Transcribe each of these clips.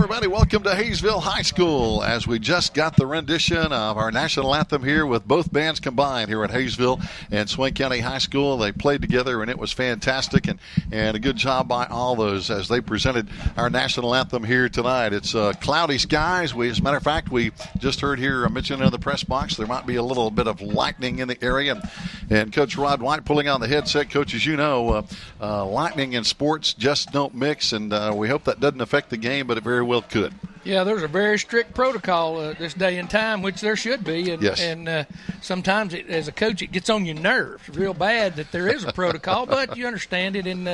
everybody. Welcome to Hayesville High School as we just got the rendition of our national anthem here with both bands combined here at Hayesville and Swain County High School. They played together, and it was fantastic, and a good job by all those as they presented our national anthem here tonight. It's cloudy skies. As a matter of fact, we just heard here mentioned in the press box there might be a little bit of lightning in the area, and Coach Rod White pulling on the headset. Coach, as you know, lightning and sports just don't mix, and we hope that doesn't affect the game, but it very well could. Yeah, there's a very strict protocol this day and time, which there should be. And, yes. And sometimes, as a coach, it gets on your nerves real bad that there is a protocol, but you understand it. And,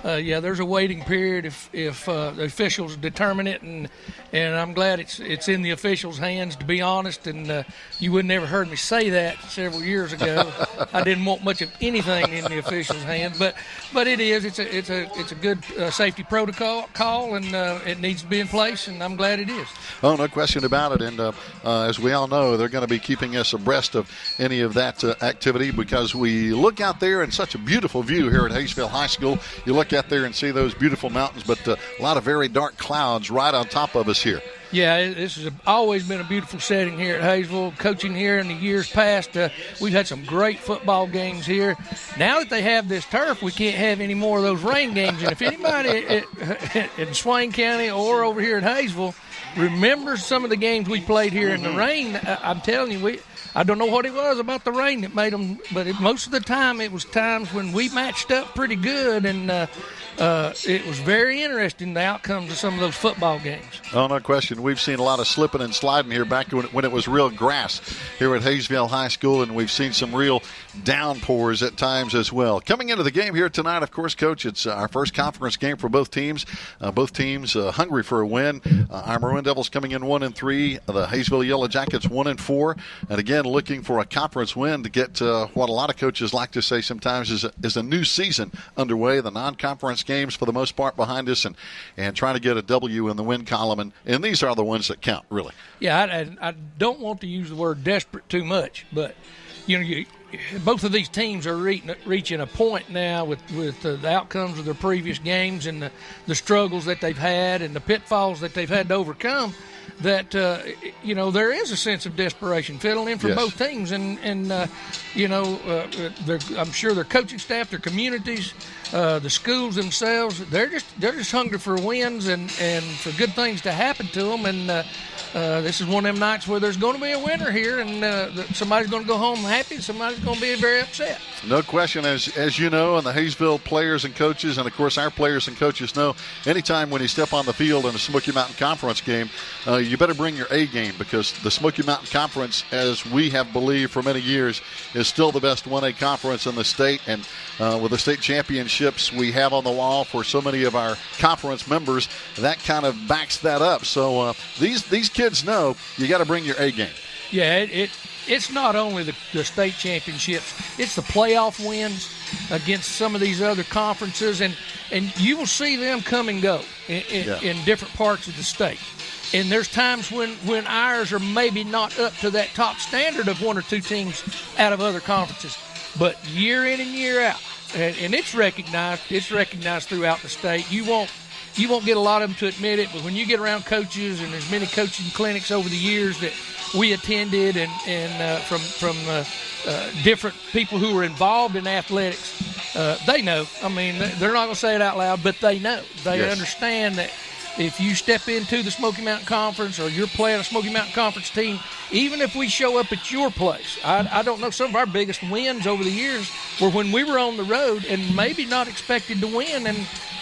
there's a waiting period if the officials determine it. And I'm glad it's in the officials' hands, to be honest. And you would never heard me say that several years ago. I didn't want much of anything in the officials' hands. But it is. It's a good safety protocol, and it needs to be in place, and I'm glad it is. Oh, no question about it. And as we all know, they're going to be keeping us abreast of any of that activity, because we look out there and such a beautiful view here at Hayesville High School. You look out there and see those beautiful mountains, but a lot of very dark clouds right on top of us here. Yeah, this has always been a beautiful setting here at Hayesville. Coaching here in the years past, we've had some great football games here. Now that they have this turf, we can't have any more of those rain games. And if anybody in Swain County or over here in Hayesville remembers some of the games we played here in the rain, I'm telling you, I don't know what it was about the rain that made them, but most of the time it was times when we matched up pretty good, and it was very interesting, the outcomes of some of those football games. Oh, no question. We've seen a lot of slipping and sliding here back when it was real grass here at Hayesville High School, and we've seen some real downpours at times as well. Coming into the game here tonight, of course, Coach, it's our first conference game for both teams. Both teams hungry for a win. Our Maroon Devils coming in 1-3. The Hayesville Yellow Jackets 1-4. And again, looking for a conference win to get what a lot of coaches like to say sometimes is a new season underway. The non-conference games for the most part behind us, and trying to get a W in the win column, and these are the ones that count, really. Yeah, I don't want to use the word desperate too much, but both of these teams are reaching a point now with the outcomes of their previous games and the struggles that they've had and the pitfalls that they've had to overcome, that there is a sense of desperation filling in for both teams, and I'm sure their coaching staff, their communities, the schools themselves, they're just hungry for wins and for good things to happen to them, and this is one of them nights where there's going to be a winner here, and somebody's going to go home happy, and somebody's going to be very upset. No question, as you know, and the Hayesville players and coaches, and of course our players and coaches know, anytime when you step on the field in a Smoky Mountain Conference game, you better bring your A game, because the Smoky Mountain Conference, as we have believed for many years, is still the best 1A conference in the state, and with the state championships we have on the wall for so many of our conference members, that kind of backs that up. So these kids know you got to bring your A game. Yeah, it's not only the state championships, it's the playoff wins against some of these other conferences, and you will see them come and go in different parts of the state. And there's times when ours are maybe not up to that top standard of one or two teams out of other conferences. But year in and year out, and it's recognized throughout the state. You won't get a lot of them to admit it, but when you get around coaches, and there's many coaching clinics over the years that we attended, and from different people who were involved in athletics, they know. I mean, they're not going to say it out loud, but they know. They understand that if you step into the Smoky Mountain Conference, or you're playing a Smoky Mountain Conference team, even if we show up at your place, I don't know, some of our biggest wins over the years were when we were on the road and maybe not expected to win,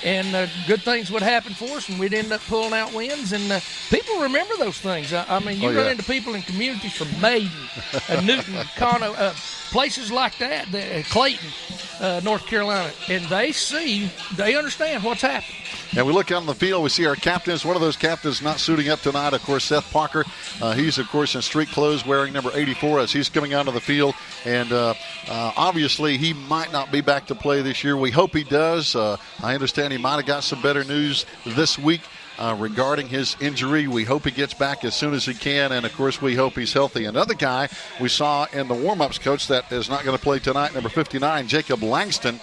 and good things would happen for us, and we'd end up pulling out wins, and people remember those things. I mean, you run into people in communities from Maiden, Newton, Conno, places like that, Clayton, North Carolina, and they understand what's happening. And we look out on the field, we see our captains. One of those captains not suiting up tonight, of course, Seth Parker. He's, of course, in street clothes, wearing number 84 as he's coming onto the field. And obviously he might not be back to play this year. We hope he does. I understand he might have got some better news this week regarding his injury. We hope he gets back as soon as he can, and, of course, we hope he's healthy. Another guy we saw in the warm-ups, Coach, that is not going to play tonight, number 59, Jacob Langston,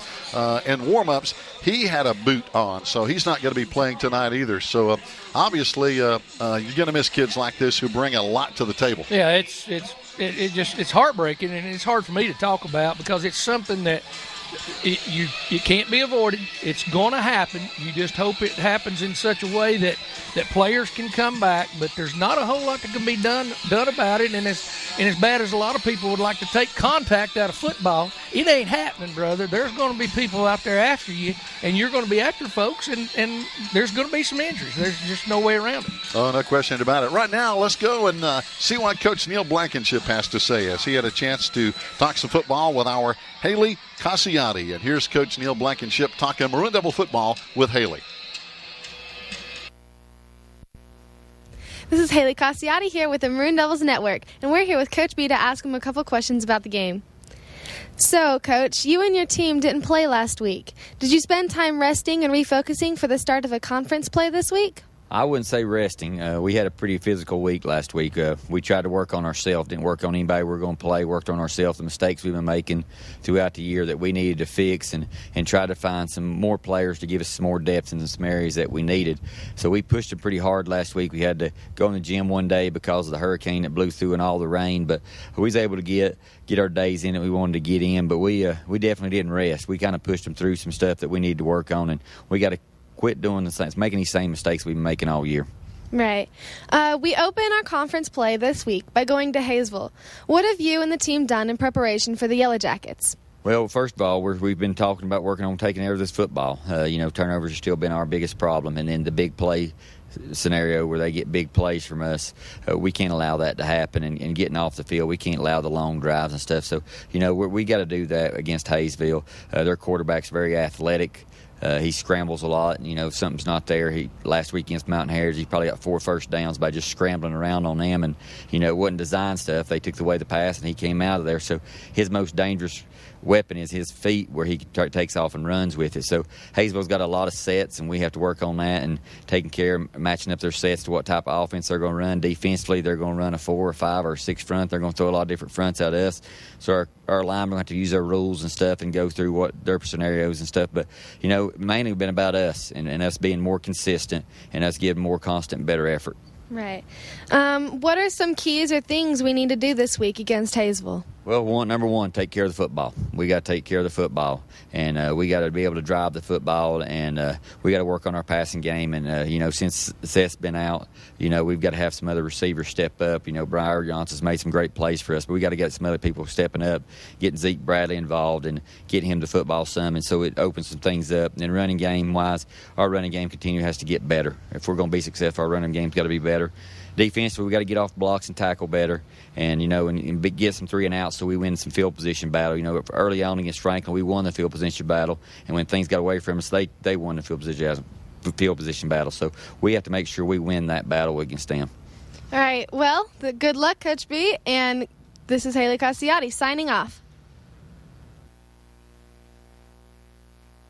in warm-ups. He had a boot on, so he's not going to be playing tonight either. So, obviously, you're going to miss kids like this who bring a lot to the table. Yeah, it's heartbreaking, and it's hard for me to talk about because it's something that it can't be avoided. It's going to happen. You just hope it happens in such a way that players can come back, but there's not a whole lot that can be done about it. And as bad as a lot of people would like to take contact out of football, it ain't happening, brother. There's going to be people out there after you, and you're going to be after folks, and there's going to be some injuries. There's just no way around it. Oh, no question about it. Right now, let's go and see what Coach Neil Blankenship has to say as he had a chance to talk some football with our Haley Cassiati. And here's Coach Neil Blankenship talking Maroon Devil football with Haley. This is Haley Cassiati here with the Maroon Devils Network, and we're here with Coach B to ask him a couple questions about the game. So, Coach, you and your team didn't play last week. Did you spend time resting and refocusing for the start of a conference play this week? I wouldn't say resting. We had a pretty physical week last week. We tried to work on ourselves, didn't work on anybody we were going to play, worked on ourselves, the mistakes we've been making throughout the year that we needed to fix, and try to find some more players to give us some more depth in some areas that we needed. So we pushed it pretty hard last week. We had to go in the gym one day because of the hurricane that blew through and all the rain, but we was able to get our days in that we wanted to get in, but we definitely didn't rest. We kind of pushed them through some stuff that we needed to work on, and we got to quit doing the same, making these same mistakes we've been making all year. Right. We open our conference play this week by going to Hayesville. What have you and the team done in preparation for the Yellow Jackets? Well, first of all, we've been talking about working on taking care of this football. Turnovers have still been our biggest problem, and then the big play scenario where they get big plays from us, we can't allow that to happen, and getting off the field, we can't allow the long drives and stuff. So, we got to do that against Hayesville. Their quarterback's very athletic. He scrambles a lot, and, if something's not there, last week against Mountain Heritage, he probably got 4 first downs by just scrambling around on them, and, it wasn't design stuff. They took away the pass, and he came out of there. So his most dangerous weapon is his feet, where he takes off and runs with it. So Hayesville's got a lot of sets, and we have to work on that and taking care of matching up their sets to what type of offense they're going to run. Defensively, they're going to run a 4 or 5 or 6 front. They're going to throw a lot of different fronts at us. So our linemen have to use their rules and stuff and go through what their scenarios and stuff. But, mainly been about us and us being more consistent and us giving more constant, better effort. Right. What are some keys or things we need to do this week against Hayesville? Well, number one, take care of the football. We got to take care of the football, and we got to be able to drive the football, and we got to work on our passing game. And since Seth's been out, we've got to have some other receivers step up. Briar Johnson's made some great plays for us, but we got to get some other people stepping up, getting Zeke Bradley involved, and getting him to football some, and so it opens some things up. And then running game wise, our running game has to get better. If we're going to be successful, our running game's got to be better. Defensively, we got to get off blocks and tackle better, and and get some 3 and outs so we win some field position battle. Early on against Franklin, we won the field position battle, and when things got away from us, they won the field position battle. So we have to make sure we win that battle against them. All right. Well, good luck, Coach B. And this is Haley Cassiati signing off.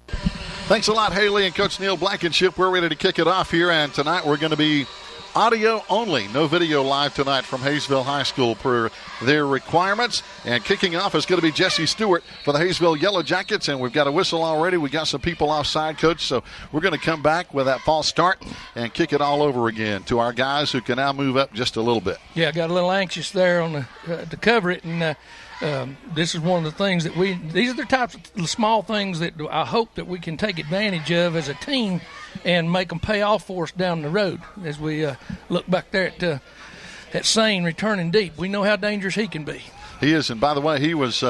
Thanks a lot, Haley and Coach Neil Blankenship. We're ready to kick it off here, and tonight we're going to be audio only, no video live tonight from Hayesville High School per their requirements. And kicking off is going to be Jesse Stewart for the Hayesville Yellow Jackets, and we've got a whistle already. We got some people offside, Coach, so we're going to come back with that false start and kick it all over again to our guys who can now move up just a little bit. Yeah, got a little anxious there on to cover it, and this is one of the things that these are the types of small things that I hope that we can take advantage of as a team and make them pay off for us down the road as we look back there at Sane returning deep. We know how dangerous he can be. He is, and by the way, he was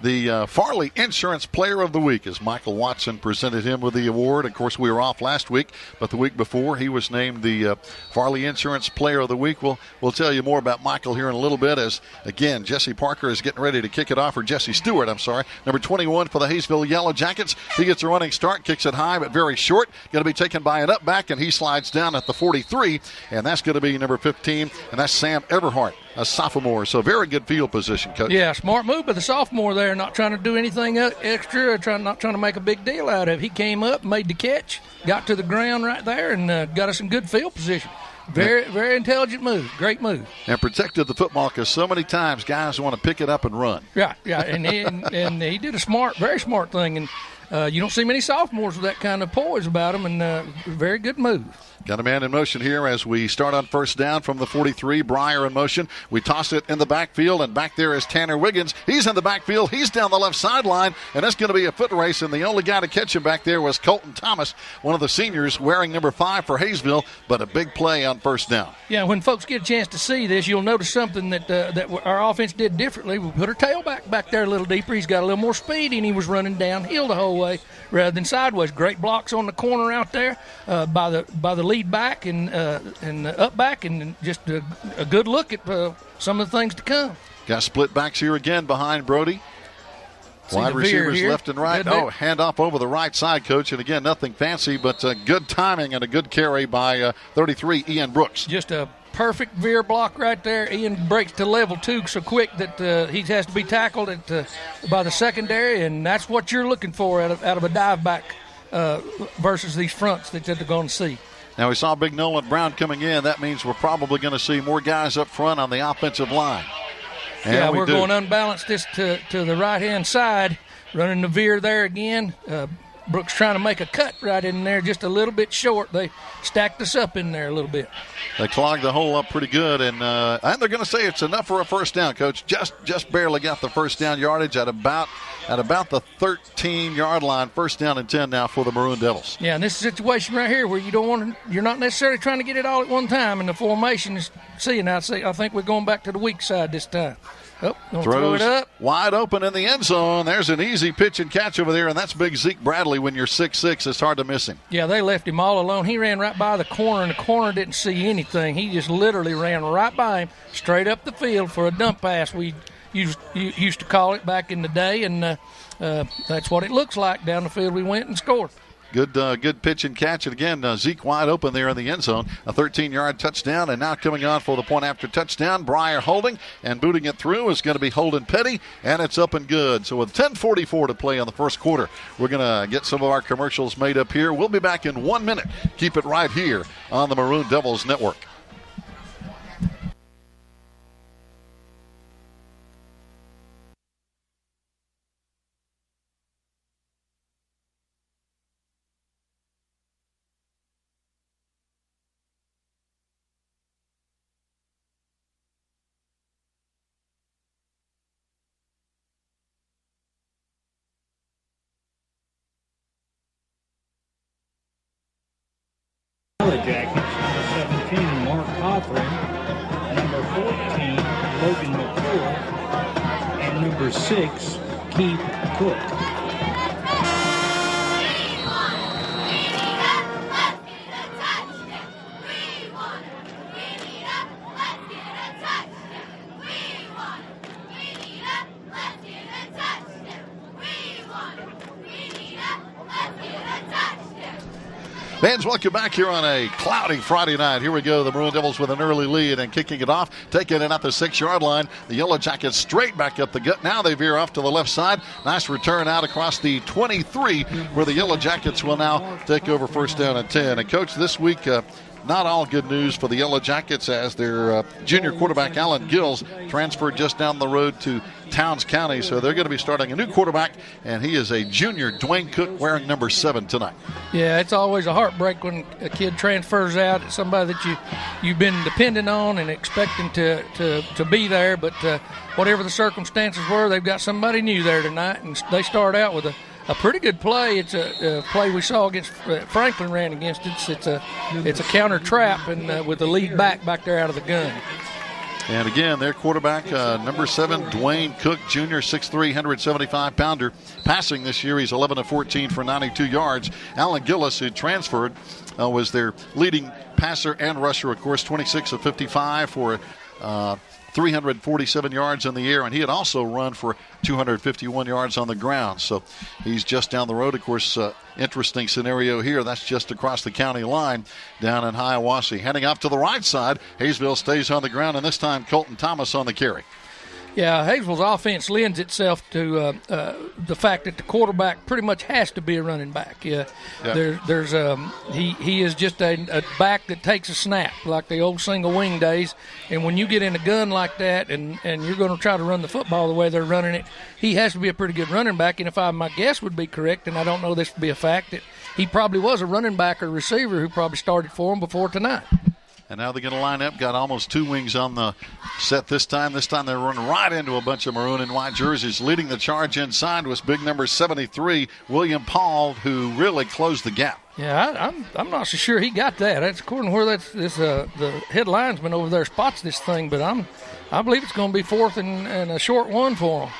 the Farley Insurance Player of the Week as Michael Watson presented him with the award. Of course, we were off last week, but the week before he was named the Farley Insurance Player of the Week. We'll tell you more about Michael here in a little bit as, again, Jesse Parker is getting ready to kick it off, or Jesse Stewart, I'm sorry, number 21 for the Hayesville Yellow Jackets. He gets a running start, kicks it high but very short. Going to be taken by an up back, and he slides down at the 43, and that's going to be number 15, and that's Sam Everhart. a sophomore. So very good field position, Coach. Yeah, smart move by the sophomore there, not trying to do anything extra, not trying to make a big deal out of it. He came up, made the catch, got to the ground right there, and got us in good field position. Very intelligent move. Great move. And protected the football because so many times guys want to pick it up and run. Yeah, and he did a very smart thing. And you don't see many sophomores with that kind of poise about them, and very good move. Got a man in motion here as we start on first down from the 43. Breyer in motion. We toss it in the backfield, and back there is Tanner Wiggins. He's in the backfield. He's down the left sideline, and that's going to be a foot race, and the only guy to catch him back there was Colton Thomas, one of the seniors wearing number 5 for Hayesville, but a big play on first down. Yeah, when folks get a chance to see this, you'll notice something that our offense did differently. We put our tailback back there a little deeper. He's got a little more speed, and he was running downhill the whole way rather than sideways. Great blocks on the corner out there by the lead back and up back, and just a good look at some of the things to come. Got split backs here again behind Brody. Wide receivers here. Left and right. Hand off over the right side, Coach. And again, nothing fancy, but good timing and a good carry by 33, Ian Brooks. Just a perfect veer block right there. Ian breaks to level 2 so quick that he has to be tackled by the secondary, and that's what you're looking for out of a dive back versus these fronts that they're going to see. Now, we saw Big Nolan Brown coming in. That means we're probably going to see more guys up front on the offensive line. And we're going unbalanced this to the right-hand side, running the veer there again. Brooks trying to make a cut right in there, just a little bit short. They stacked us up in there a little bit. They clogged the hole up pretty good, and they're going to say it's enough for a first down, Coach. Just barely got the first down yardage at about the 13-yard line. First down and 10 now for the Maroon Devils. Yeah, and this situation right here where you're not necessarily trying to get it all at one time, and the formation is seeing. I think we're going back to the weak side this time. Throw it up. Wide open in the end zone. There's an easy pitch and catch over there, and that's big Zeke Bradley. When you're 6'6", it's hard to miss him. Yeah, they left him all alone. He ran right by the corner, and the corner didn't see anything. He just literally ran right by him, straight up the field for a dump pass. We used to call it back in the day, and that's what it looks like. Down the field we went and scored. Good pitch and catch. And again, Zeke wide open there in the end zone. A 13-yard touchdown. And now coming on for the point after touchdown, Breyer holding and booting it through is going to be Holden Petty. And it's up and good. So with 10:44 to play in the first quarter, we're going to get some of our commercials made up here. We'll be back in 1 minute. Keep it right here on the Maroon Devils Network. Jackets, number 17, Mark Cothran, number 14, Logan McCool, and number 6, Keith Cook. Fans, welcome back here on a cloudy Friday night. Here we go. The Maroon Devils with an early lead and kicking it off, taking it at the 6-yard line. The Yellow Jackets straight back up the gut. Now they veer off to the left side. Nice return out across the 23, where the Yellow Jackets will now take over first down and 10. And, Coach, this week, not all good news for the Yellow Jackets as their junior quarterback, Alan Gills, transferred just down the road to Towns County. So they're going to be starting a new quarterback, and he is a junior, Dwayne Cook, wearing number 7 tonight. Yeah, it's always a heartbreak when a kid transfers out. It's somebody that you've been depending on and expecting to be there. But whatever the circumstances were, they've got somebody new there tonight, and they start out with a pretty good play. It's a play we saw against Franklin ran against it. It's a counter trap, and with the lead back there out of the gun. And again, their quarterback, number 7, Dwayne Cook, junior, 6'3", 175-pounder. Passing this year, he's 11 of 14 for 92 yards. Alan Gillis, who transferred, was their leading passer and rusher, of course, 26 of 55 for 347 yards in the air, and he had also run for 251 yards on the ground. So he's just down the road. Of course, interesting scenario here. That's just across the county line down in Hiawassee. Heading up to the right side, Hayesville stays on the ground, and this time Colton Thomas on the carry. Yeah, Hayesville's offense lends itself to the fact that the quarterback pretty much has to be a running back. Yeah, he is just a back that takes a snap like the old single wing days. And when you get in a gun like that, and you're going to try to run the football the way they're running it, he has to be a pretty good running back. And if my guess would be correct, and I don't know this to be a fact, that he probably was a running back or receiver who probably started for him before tonight. And now they're going to line up. Got almost two wings on the set this time. This time they're running right into a bunch of maroon and white jerseys. Leading the charge inside was big number 73, William Paul, who really closed the gap. Yeah, I'm not so sure he got that. That's according to where the head linesman over there spots this thing. But I believe it's going to be fourth and a short one for him.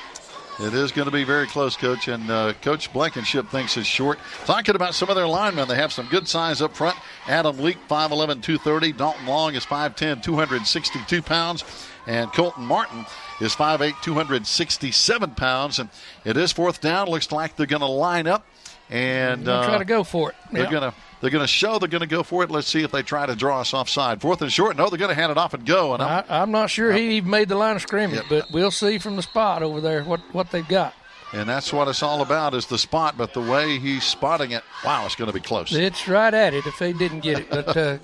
It is going to be very close, Coach, and Coach Blankenship thinks it's short. Talking about some of their linemen, they have some good size up front. Adam Leak, 5'11", 230. Dalton Long is 5'10", 262 pounds. And Colton Martin is 5'8", 267 pounds. And it is fourth down. Looks like they're going to line up. And try to go for it. They're going to show they're going to go for it. Let's see if they try to draw us offside. Fourth and short. No, they're going to hand it off and go. And I'm not sure he even made the line of scrimmage, but we'll see from the spot over there what they've got. And that's what it's all about, is the spot. But the way he's spotting it, wow, it's going to be close. It's right at it if they didn't get it. But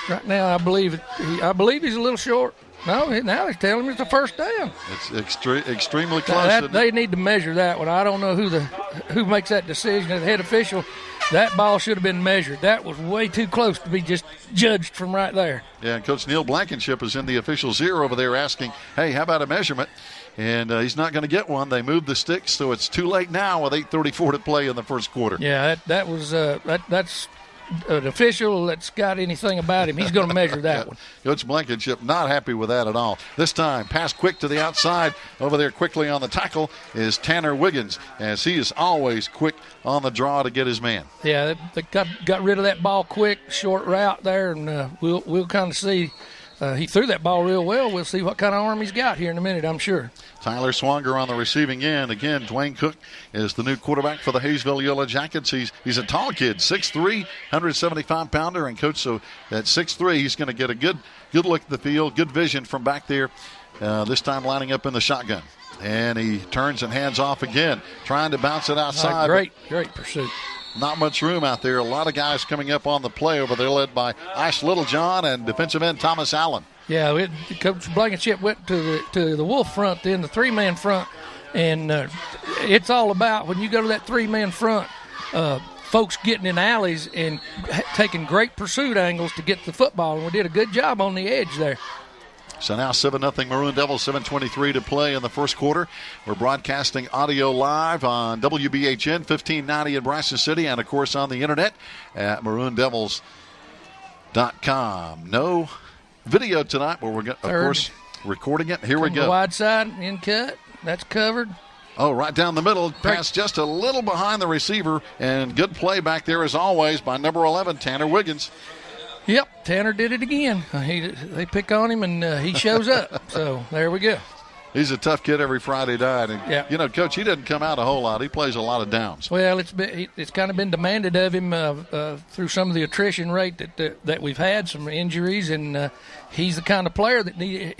right now, I believe he's a little short. No, now they're telling me it's a first down. It's extremely close. They need to measure that one. I don't know who makes that decision. The head official, that ball should have been measured. That was way too close to be just judged from right there. Yeah, and Coach Neil Blankenship is in the official's ear over there asking, hey, how about a measurement? And he's not going to get one. They moved the sticks, so it's too late now with 8:34 to play in the first quarter. Yeah, that's an official that's got anything about him. He's going to measure that one. Coach Blankenship not happy with that at all. This time, pass quick to the outside. Over there quickly on the tackle is Tanner Wiggins, as he is always quick on the draw to get his man. Yeah, they got rid of that ball quick, short route there, and we'll kind of see. He threw that ball real well. We'll see what kind of arm he's got here in a minute, I'm sure. Tyler Swanger on the receiving end. Again, Dwayne Cook is the new quarterback for the Hayesville Yellow Jackets. He's a tall kid, 6'3", 175-pounder. And, Coach, so at 6'3", he's going to get a good look at the field, good vision from back there, this time lining up in the shotgun. And he turns and hands off again, trying to bounce it outside. Great pursuit. Not much room out there. A lot of guys coming up on the play over there, led by Ice Littlejohn and defensive end Thomas Allen. Yeah, Coach Blankenship went to the wolf front, then the three-man front, and it's all about when you go to that three-man front, folks getting in alleys and taking great pursuit angles to get the football, and we did a good job on the edge there. So now 7-0 Maroon Devils, 7:23 to play in the first quarter. We're broadcasting audio live on WBHN 1590 in Bryson City, and, of course, on the internet at maroondevils.com. No video tonight, but we're, of course, recording it. Here we go. Wide side, in cut. That's covered. Oh, right down the middle. Pass just a little behind the receiver, and good play back there, as always, by number 11, Tanner Wiggins. Yep, Tanner did it again. They pick on him, and he shows up. So there we go. He's a tough kid every Friday night. And, you know, Coach, he doesn't come out a whole lot. He plays a lot of downs. Well, it's kind of been demanded of him through some of the attrition rate that we've had, some injuries, and he's the kind of player that you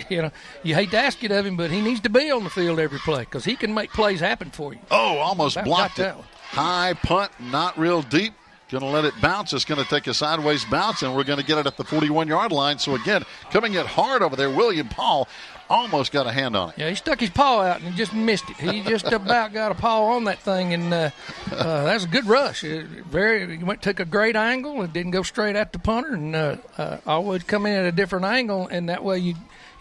hate to ask it of him, but he needs to be on the field every play because he can make plays happen for you. Oh, almost blocked it. High punt, not real deep. Going to let it bounce. It's going to take a sideways bounce, and we're going to get it at the 41-yard line. So, again, coming in hard over there, William Paul almost got a hand on it. Yeah, he stuck his paw out and just missed it. He just about got a paw on that thing, and that was a good rush. He took a great angle and didn't go straight at the punter, and always come in at a different angle, and that way you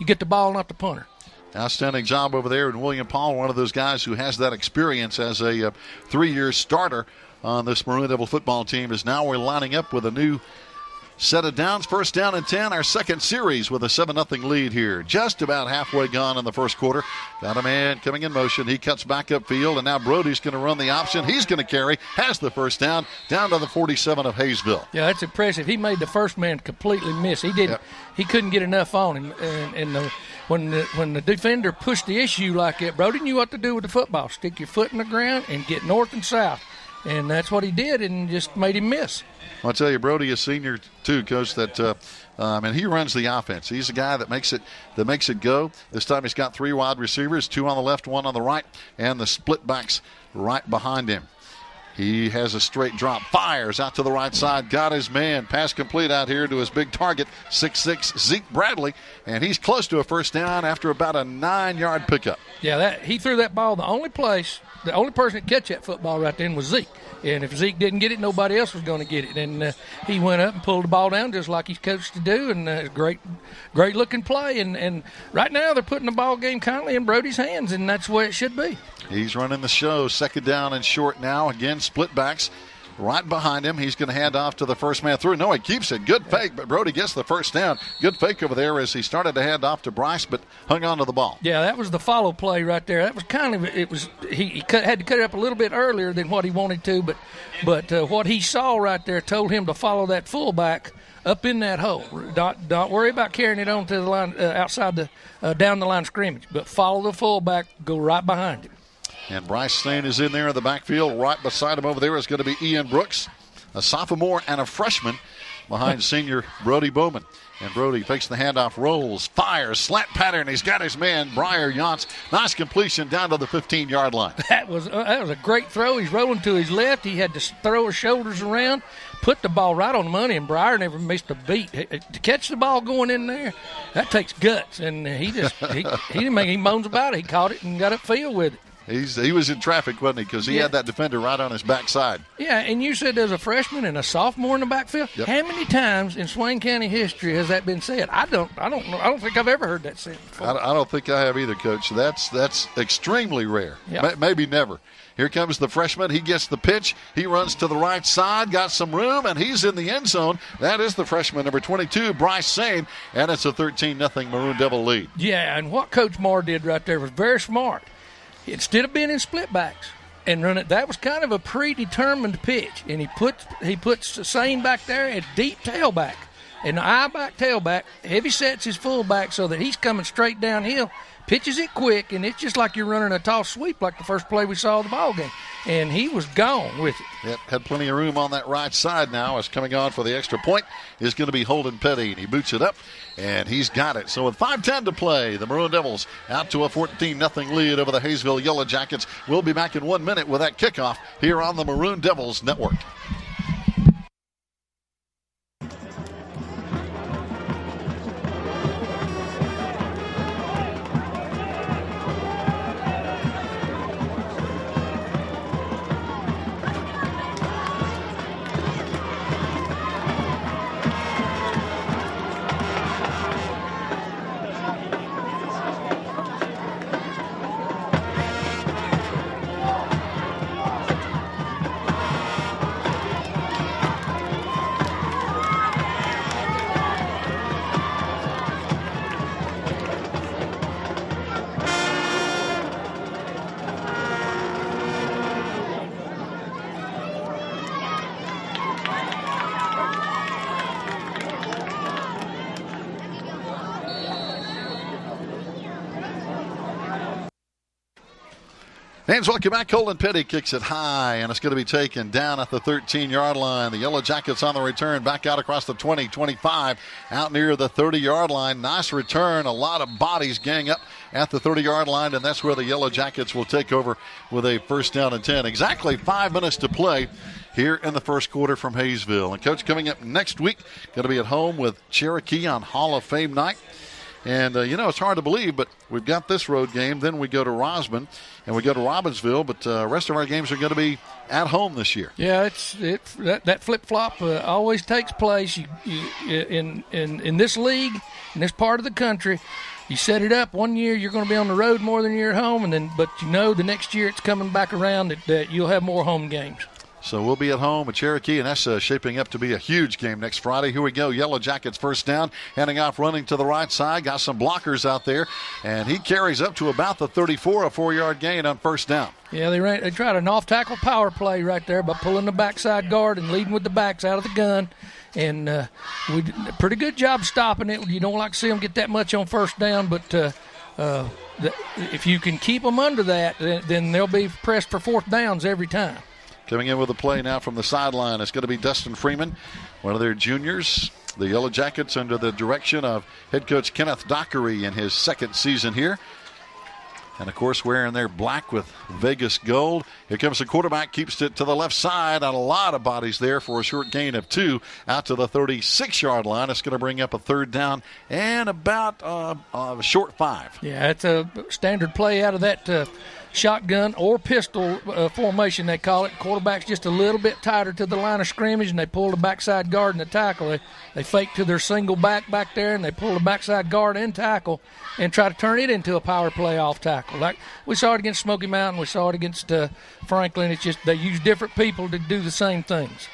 get the ball, not the punter. Outstanding job over there. And William Paul, one of those guys who has that experience as a 3-year starter on this Maroon Devil football team, is now we're lining up with a new set it down. First down and 10, our second series with a 7-0 lead here. Just about halfway gone in the first quarter. Got a man coming in motion. He cuts back upfield, and now Brody's going to run the option. He's going to carry, has the first down to the 47 of Hayesville. Yeah, that's impressive. He made the first man completely miss. He didn't. Yep. He couldn't get enough on him. When the defender pushed the issue like that, Brody knew what to do with the football. Stick your foot in the ground and get north and south. And that's what he did, and just made him miss. I'll tell you, Brody is senior too, Coach. And he runs the offense. He's the guy that makes it go. This time he's got 3 wide receivers, 2 on the left, 1 on the right, and the split backs right behind him. He has a straight drop, fires out to the right side, got his man. Pass complete out here to his big target, 6'6", Zeke Bradley, and he's close to a first down after about a 9-yard pickup. Yeah, he threw that ball. The only person that catch that football right then was Zeke. And if Zeke didn't get it, nobody else was going to get it. And he went up and pulled the ball down just like he's coached to do, and great-looking play. And right now they're putting the ball game kindly in Brody's hands, and that's the way it should be. He's running the show. Second down and short now. Again, split backs right behind him. He's going to hand off to the first man through. No, he keeps it. Good fake, but Brody gets the first down. Good fake over there as he started to hand off to Bryce, but hung on to the ball. Yeah, that was the follow play right there. That was he had to cut it up a little bit earlier than what he wanted to, but what he saw right there told him to follow that fullback up in that hole. Don't worry about carrying it on to the line outside down the line of scrimmage, but follow the fullback, go right behind him. And Bryce Stain is in there in the backfield. Right beside him over there is going to be Ian Brooks, a sophomore and a freshman behind senior Brody Bowman. And Brody fakes the handoff, rolls, fires, slant pattern. He's got his man, Briar Yance. Nice completion down to the 15-yard line. That was a great throw. He's rolling to his left. He had to throw his shoulders around, put the ball right on the money, and Briar never missed a beat. To catch the ball going in there, that takes guts. And he didn't make any moans about it. He caught it and got upfield with it. He was in traffic, wasn't he? Because he had that defender right on his backside. Yeah, and you said there's a freshman and a sophomore in the backfield. Yep. How many times in Swain County history has that been said? I don't think I've ever heard that said before. I don't think I have either, Coach. That's extremely rare. Yep. Maybe never. Here comes the freshman. He gets the pitch. He runs to the right side, got some room, and he's in the end zone. That is the freshman, number 22, Bryce Sane, and it's a 13-0 Maroon Devil lead. Yeah, and what Coach Marr did right there was very smart. Instead of being in split backs and run it, that was kind of a predetermined pitch, and he puts Sane back there at deep tailback, and the I-back tailback heavy sets his fullback so that he's coming straight downhill, pitches it quick, and it's just like you're running a toss sweep like the first play we saw of the ball game, and he was gone with it. Yep, had plenty of room on that right side now. As coming on for the extra point is going to be Holden Petty, and he boots it up, and he's got it. So with 5:10 to play, the Maroon Devils out to a 14-0 lead over the Hayesville Yellow Jackets. We'll be back in 1 minute with that kickoff here on the Maroon Devils Network. Fans, welcome back. Holden Petty kicks it high, and it's going to be taken down at the 13-yard line. The Yellow Jackets on the return, back out across the 20, 25, out near the 30-yard line. Nice return. A lot of bodies gang up at the 30-yard line, and that's where the Yellow Jackets will take over with a first down and 10. Exactly 5 minutes to play here in the first quarter from Hayesville. And, Coach, coming up next week, going to be at home with Cherokee on Hall of Fame night. And, it's hard to believe, but we've got this road game. Then we go to Rosman, and we go to Robbinsville. But the rest of our games are going to be at home this year. Yeah, that flip-flop always takes place. In this league, in this part of the country, you set it up. 1 year you're going to be on the road more than you're at home, but the next year it's coming back around that you'll have more home games. So we'll be at home at Cherokee, and that's shaping up to be a huge game next Friday. Here we go. Yellow Jackets first down, handing off, running to the right side. Got some blockers out there, and he carries up to about the 34, a 4-yard gain on first down. Yeah, they tried an off-tackle power play right there by pulling the backside guard and leading with the backs out of the gun. And we did a pretty good job stopping it. You don't like to see them get that much on first down, but if you can keep them under that, then they'll be pressed for fourth downs every time. Coming in with a play now from the sideline, it's going to be Dustin Freeman, one of their juniors. The Yellow Jackets under the direction of head coach Kenneth Dockery in his second season here. And, of course, wearing their black with Vegas gold. Here comes the quarterback, keeps it to the left side. On a lot of bodies there for a short gain of 2 out to the 36-yard line. It's going to bring up a third down and about a short 5. Yeah, it's a standard play out of that shotgun or pistol formation, they call it. Quarterback's just a little bit tighter to the line of scrimmage, and they pull the backside guard and the tackle. They fake to their single back there, and they pull the backside guard and tackle and try to turn it into a power play off tackle. Like we saw it against Smoky Mountain, we saw it against Franklin. It's just they use different people to do the same things.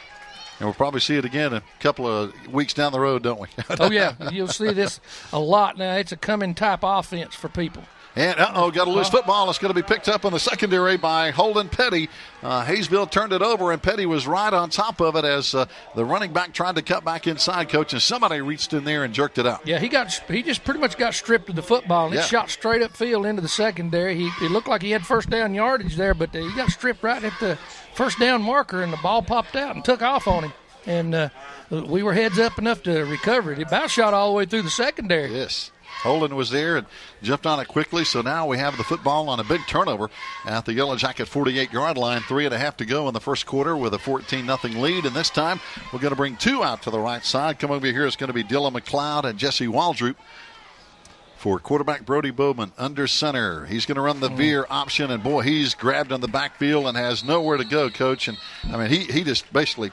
And we'll probably see it again a couple of weeks down the road, don't we? Oh, yeah. You'll see this a lot now. It's a coming type offense for people. And, got a loose football. It's going to be picked up in the secondary by Holden Petty. Hayesville turned it over, and Petty was right on top of it as the running back tried to cut back inside, Coach, and somebody reached in there and jerked it out. Yeah, he just pretty much got stripped of the football, and it shot straight upfield into the secondary. It looked like he had first down yardage there, but he got stripped right at the first down marker, and the ball popped out and took off on him. And we were heads up enough to recover it. It about shot all the way through the secondary. Yes. Holden was there and jumped on it quickly, so now we have the football on a big turnover at the Yellow Jacket 48-yard line. 3.5 to go in the first quarter with a 14-0 lead, and this time we're going to bring 2 out to the right side. Come over here, it's going to be Dylan McLeod and Jesse Waldrop. For quarterback Brody Bowman under center. He's going to run the veer option, and boy, he's grabbed on the backfield and has nowhere to go, Coach. And I mean, he just basically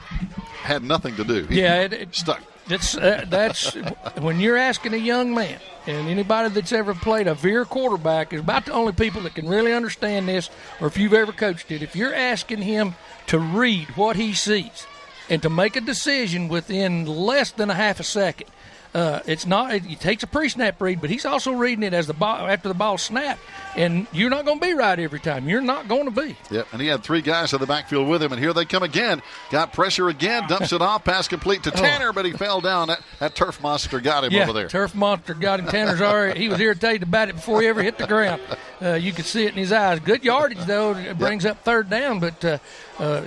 had nothing to do. He stuck. That's when you're asking a young man, and anybody that's ever played a veer quarterback is about the only people that can really understand this, or if you've ever coached it. If you're asking him to read what he sees and to make a decision within less than a half a second, it's not. He takes a pre-snap read, but he's also reading it as the ball after the ball snapped. And you're not going to be right every time. You're not going to be. Yep, and he had 3 guys in the backfield with him, and here they come again. Got pressure again, dumps it off, pass complete to Tanner, but he fell down. That turf monster got him over there. Turf monster got him. Tanner's already. He was irritated about it before he ever hit the ground. You could see it in his eyes. Good yardage though. It brings up third down, but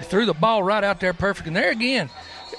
threw the ball right out there perfect. And there again.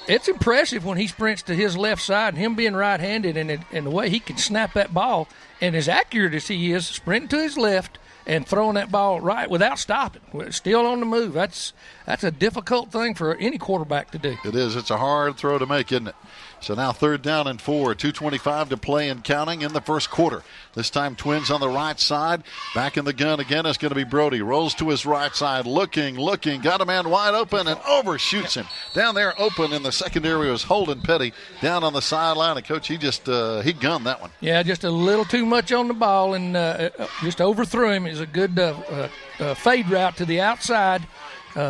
It's impressive when he sprints to his left side and him being right-handed and the way he can snap that ball and as accurate as he is, sprinting to his left and throwing that ball right without stopping, still on the move. That's a difficult thing for any quarterback to do. It is. It's a hard throw to make, isn't it? So now 3rd down and 4, 2:25 to play and counting in the first quarter. This time Twins on the right side. Back in the gun again is going to be Brody. Rolls to his right side, looking, got a man wide open and overshoots him. Down there open in the secondary was Holden Petty down on the sideline. And Coach, he gunned that one. Yeah, just a little too much on the ball and just overthrew him. It was a good fade route to the outside.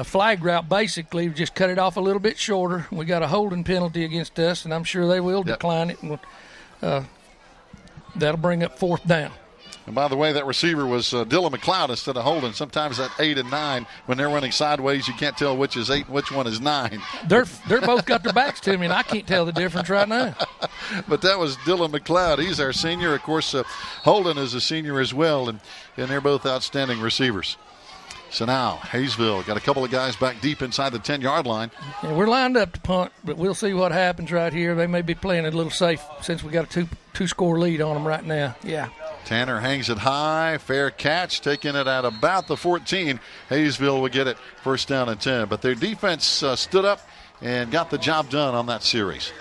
Flag route, basically, just cut it off a little bit shorter. We got a holding penalty against us, and I'm sure they will decline it. And that'll bring up 4th down. And by the way, that receiver was Dylan McLeod instead of Holden. Sometimes at 8 and 9, when they're running sideways, you can't tell which is 8 and which one is 9. They're both got their backs to me, and I can't tell the difference right now. But that was Dylan McLeod. He's our senior. Of course, Holden is a senior as well, and they're both outstanding receivers. So now Hayesville got a couple of guys back deep inside the 10-yard line. Yeah, we're lined up to punt, but we'll see what happens right here. They may be playing a little safe since we got a two-score lead on them right now. Yeah. Tanner hangs it high. Fair catch, taking it at about the 14. Hayesville will get it 1st down and 10. But their defense stood up and got the job done on that series.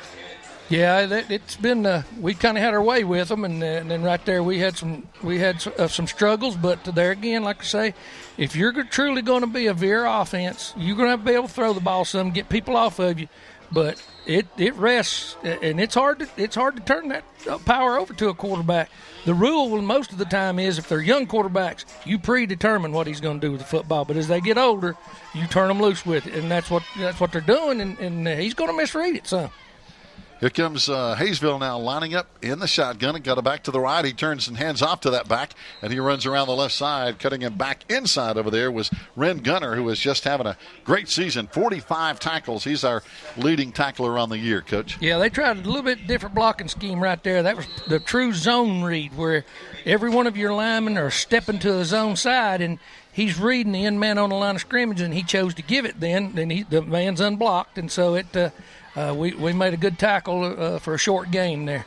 Yeah, it's been we kind of had our way with them, and then right there we had some struggles. But there again, like I say, if you're truly going to be a veer offense, you're going to have to be able to throw the ball some, get people off of you. but it rests, and it's hard to turn that power over to a quarterback. The rule most of the time is if they're young quarterbacks, you predetermine what he's going to do with the football. But as they get older, you turn them loose with it, and that's what they're doing. And he's going to misread it some. Here comes Hayesville now lining up in the shotgun. It got it back to the right. He turns and hands off to that back, and he runs around the left side. Cutting him back inside over there was Ren Gunner, who is just having a great season. 45 tackles. He's our leading tackler on the year, Coach. Yeah, they tried a little bit different blocking scheme right there. That was the true zone read, where every one of your linemen are stepping to the zone side, and he's reading the end man on the line of scrimmage, and he chose to give it then. Then the man's unblocked, and so it we made a good tackle for a short gain there.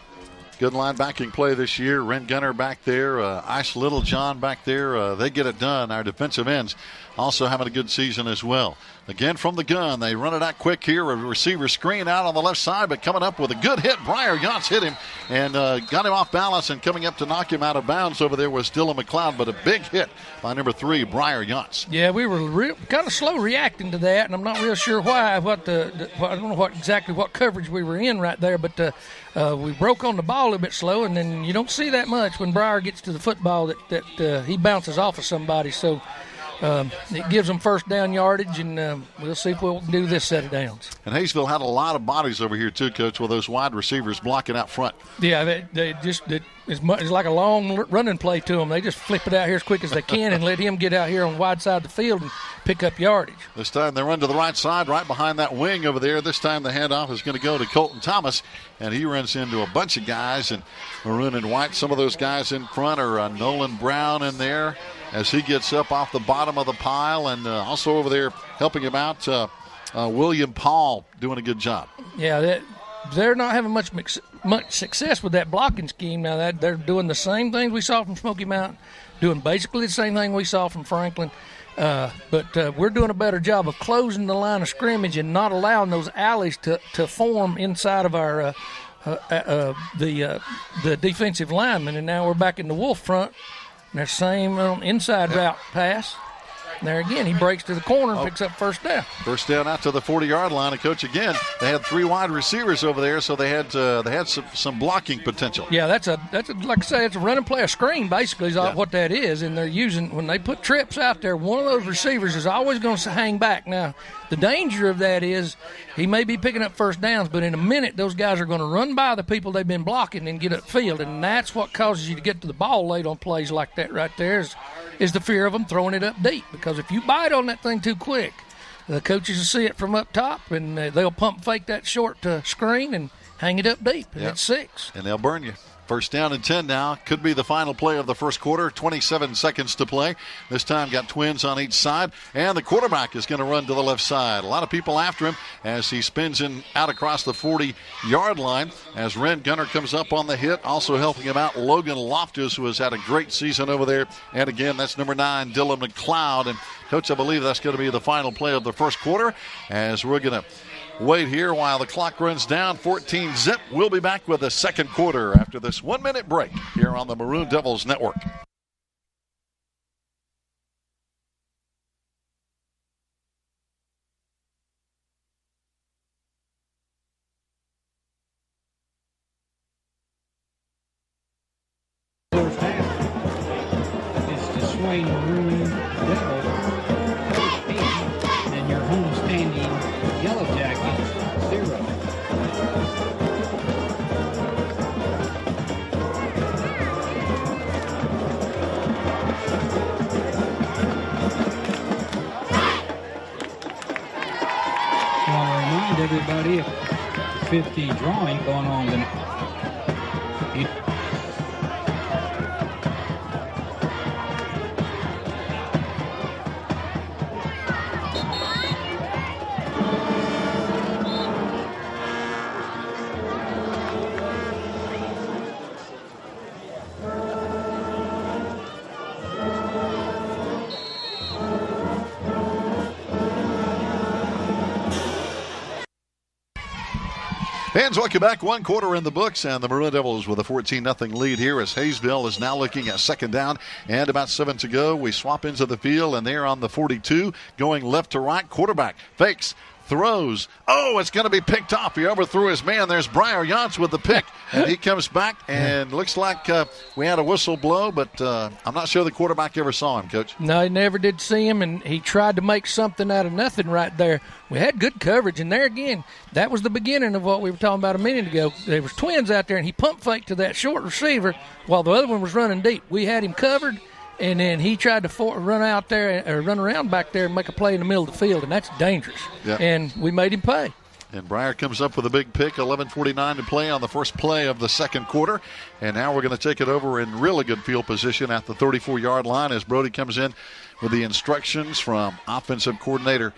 Good linebacking play this year. Ren Gunner back there, Ice Littlejohn back there. They get it done. Our defensive ends also having a good season as well. Again from the gun, they run it out quick here. A receiver screen out on the left side, but coming up with a good hit. Briar Yachts hit him and got him off balance, and coming up to knock him out of bounds over there was Dylan McLeod, but a big hit by number 3, Briar Yachts. Yeah, we were kind of slow reacting to that, and I'm not real sure why. I don't know exactly what coverage we were in right there, but we broke on the ball a little bit slow, and then you don't see that much when Briar gets to the football that he bounces off of somebody. So it gives them first down yardage, and we'll see if we'll do this set of downs. And Hayesville had a lot of bodies over here too, Coach, with those wide receivers blocking out front. Yeah, it's like a long running play to them. They just flip it out here as quick as they can and let him get out here on the wide side of the field and pick up yardage. This time they run to the right side, right behind that wing over there. This time the handoff is going to go to Colton Thomas, and he runs into a bunch of guys in maroon and white. Some of those guys in front are Nolan Brown in there as he gets up off the bottom of the pile, and also over there helping him out, William Paul doing a good job. Yeah, they're not having much success with that blocking scheme now. That they're doing the same things we saw from Smoky Mountain, doing basically the same thing we saw from Franklin. But we're doing a better job of closing the line of scrimmage and not allowing those alleys to form inside of our the defensive linemen. And now we're back in the wolf front. And that same inside route pass. And there again, he breaks to the corner and picks up first down. First down out to the 40-yard line. And, Coach, again, they had 3 wide receivers over there, so they had some blocking potential. Yeah, that's like I say, it's a run and play, a screen basically is what that is. And they're using, when they put trips out there, one of those receivers is always going to hang back. Now, the danger of that is he may be picking up first downs, but in a minute those guys are going to run by the people they've been blocking and get upfield, and that's what causes you to get to the ball late on plays like that right there is the fear of them throwing it up deep. Because if you bite on that thing too quick, the coaches will see it from up top, and they'll pump fake that short screen and hang it up deep, and it's 6. And they'll burn you. First down and 10 now. Could be the final play of the first quarter. 27 seconds to play. This time got twins on each side. And the quarterback is going to run to the left side. A lot of people after him as he spins in out across the 40-yard line. As Ren Gunner comes up on the hit. Also helping him out, Logan Loftus, who has had a great season over there. And again, that's number 9, Dylan McLeod. And, Coach, I believe that's going to be the final play of the first quarter as we're going to wait here while the clock runs down. 14-zip. We'll be back with the second quarter after this 1-minute break here on the Maroon Devils Network. First half is the Swain Maroon Devils 14 and your homestanding Yellow Jackets 0. I want to remind everybody of the 50 drawing going on tonight. Fans, welcome back. 1 quarter in the books, and the Maroon Devils with a 14-0 lead here as Hayesville is now looking at second down and about 7 to go. We swap into the field, and they're on the 42, going left to right. Quarterback fakes, throws. Oh, it's going to be picked off. He overthrew his man. There's Briar Yance with the pick. And he comes back, and looks like we had a whistle blow, but I'm not sure the quarterback ever saw him, Coach. No, he never did see him, and he tried to make something out of nothing right there. We had good coverage, and there again, that was the beginning of what we were talking about a minute ago. There was twins out there, and he pump faked to that short receiver while the other one was running deep. We had him covered. And then he tried to run out there or run around back there and make a play in the middle of the field, and that's dangerous. Yep. And we made him pay. And Briar comes up with a big pick, 11:49 to play on the first play of the second quarter. And now we're going to take it over in really good field position at the 34-yard line as Brody comes in with the instructions from offensive coordinator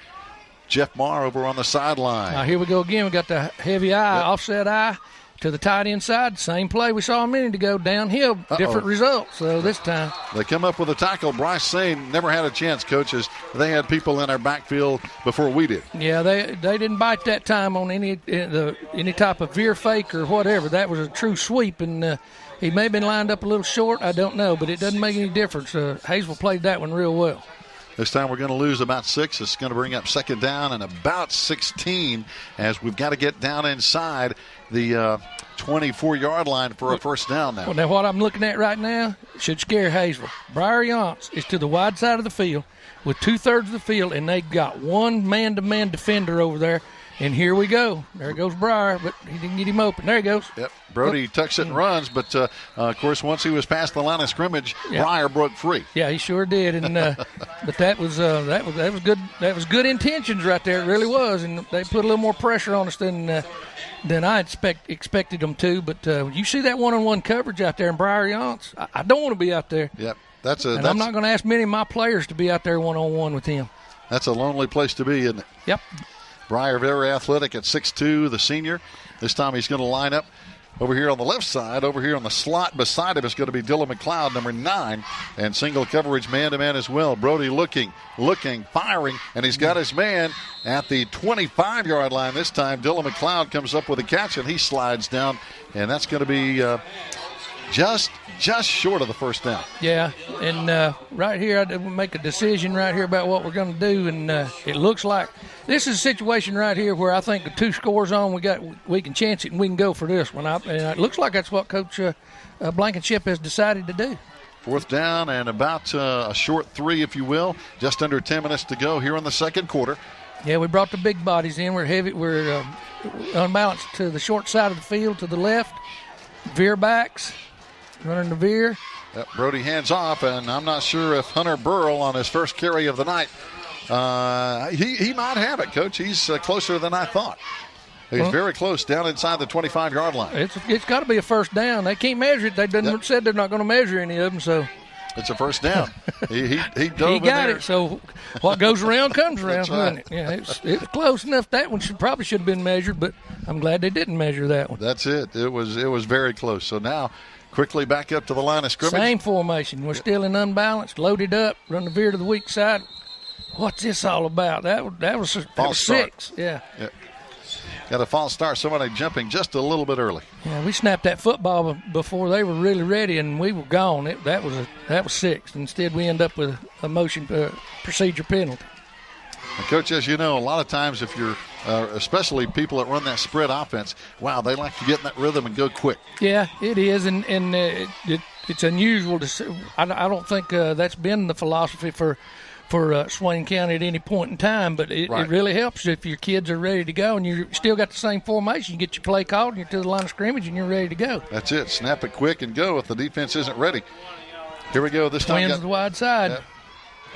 Jeff Marr over on the sideline. Now here we go again. We got the heavy eye, offset eye. To the tight end side, same play we saw a minute ago, downhill, different results. So this time. They come up with a tackle. Bryce Sane never had a chance, coaches. They had people in our backfield before we did. Yeah, they didn't bite that time on any type of veer fake or whatever. That was a true sweep, and he may have been lined up a little short. I don't know, but it doesn't make any difference. Hayesville played that one real well. This time we're going to lose about 6. It's going to bring up second down and about 16 as we've got to get down inside the 24-yard line for a first down now. Well, now what I'm looking at right now should scare Hayesville. Briar Yance is to the wide side of the field with 2/3 of the field, and they got one man-to-man defender over there. And here we go. There goes Briar, but he didn't get him open. There he goes. Yep. Brody tucks it and runs, but of course, once he was past the line of scrimmage, Briar broke free. Yeah, he sure did. And but that was good. That was good intentions right there. It really was. And they put a little more pressure on us than I expected them to. But you see that one-on-one coverage out there in Briar Yance. I don't want to be out there. Yep. I'm not going to ask many of my players to be out there one-on-one with him. That's a lonely place to be, isn't it? Yep. Briar very athletic at 6'2", the senior. This time he's going to line up over here on the left side. Over here on the slot beside him is going to be Dylan McLeod, number 9, and single coverage man-to-man as well. Brody looking, firing, and he's got his man at the 25-yard line this time. Dylan McLeod comes up with a catch, and he slides down, and that's going to be just short of the first down. Yeah, and right here I make a decision right here about what we're going to do, and it looks like this is a situation right here where I think with 2 scores on, we can chance it and we can go for this one. And it looks like that's what Coach Blankenship has decided to do. Fourth down and about a short 3, if you will. Just under 10 minutes to go here in the second quarter. Yeah, we brought the big bodies in. We're heavy. We're unbalanced to the short side of the field to the left. Veer backs. Running the veer. Yep, Brody hands off, and I'm not sure if Hunter Burrell on his first carry of the night, he might have it, Coach. He's closer than I thought. He's very close, down inside the 25-yard line. It's got to be a first down. They can't measure it. They said they're not going to measure any of them, so. It's a first down. he dove in there. He got it, so what goes around comes around, That's right. doesn't it? Yeah, it was close enough. That one should have been measured, but I'm glad they didn't measure that one. That's it. It was very close. So now quickly back up to the line of scrimmage. Same formation. We're still in unbalanced, loaded up, run the veer to the weak side. What's this all about? That was 6. Yeah. Yep. Got a false start. Somebody jumping just a little bit early. Yeah, we snapped that football before they were really ready, and we were gone. That was 6. Instead, we end up with a motion procedure penalty. And Coach, as you know, a lot of times if you're, especially people that run that spread offense, wow, they like to get in that rhythm and go quick. Yeah, it is, and it's unusual to see. I don't think that's been the philosophy for Swain County at any point in time, but it really helps if your kids are ready to go and you still got the same formation. You get your play called, and you're to the line of scrimmage, and you're ready to go. That's it. Snap it quick and go if the defense isn't ready. Here we go. This time Twins to the wide side. Yep.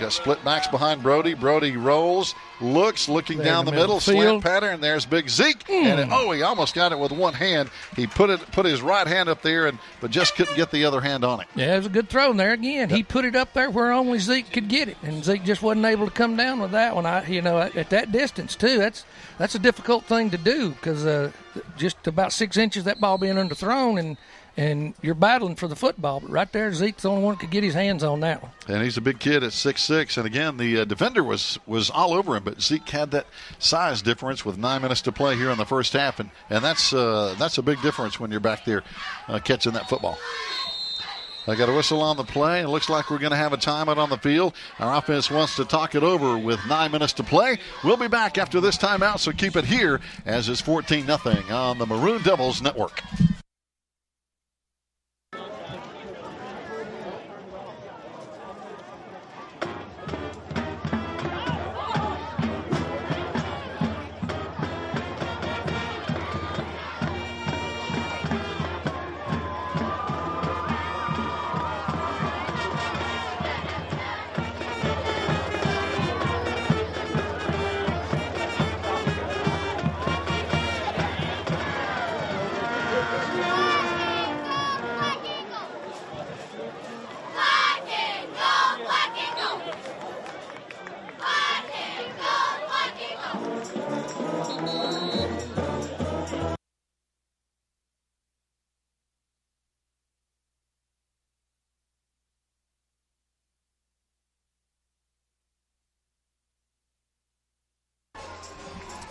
Got split backs behind Brody. Brody rolls, looking down the middle, slant pattern. There's big Zeke, and he almost got it with one hand. He put his right hand up there, but just couldn't get the other hand on it. Yeah, it was a good throw there again. Yep. He put it up there where only Zeke could get it, and Zeke just wasn't able to come down with that one. At that distance too, that's a difficult thing to do because just about 6 inches that ball being underthrown and you're battling for the football. But right there, Zeke's the only one who could get his hands on that one. And he's a big kid at 6'6". And, again, the defender was all over him. But Zeke had that size difference with 9 minutes to play here in the first half. And that's a big difference when you're back there catching that football. I got a whistle on the play. It looks like we're going to have a timeout on the field. Our offense wants to talk it over with 9 minutes to play. We'll be back after this timeout, so keep it here as it's 14-0 on the Maroon Devils Network.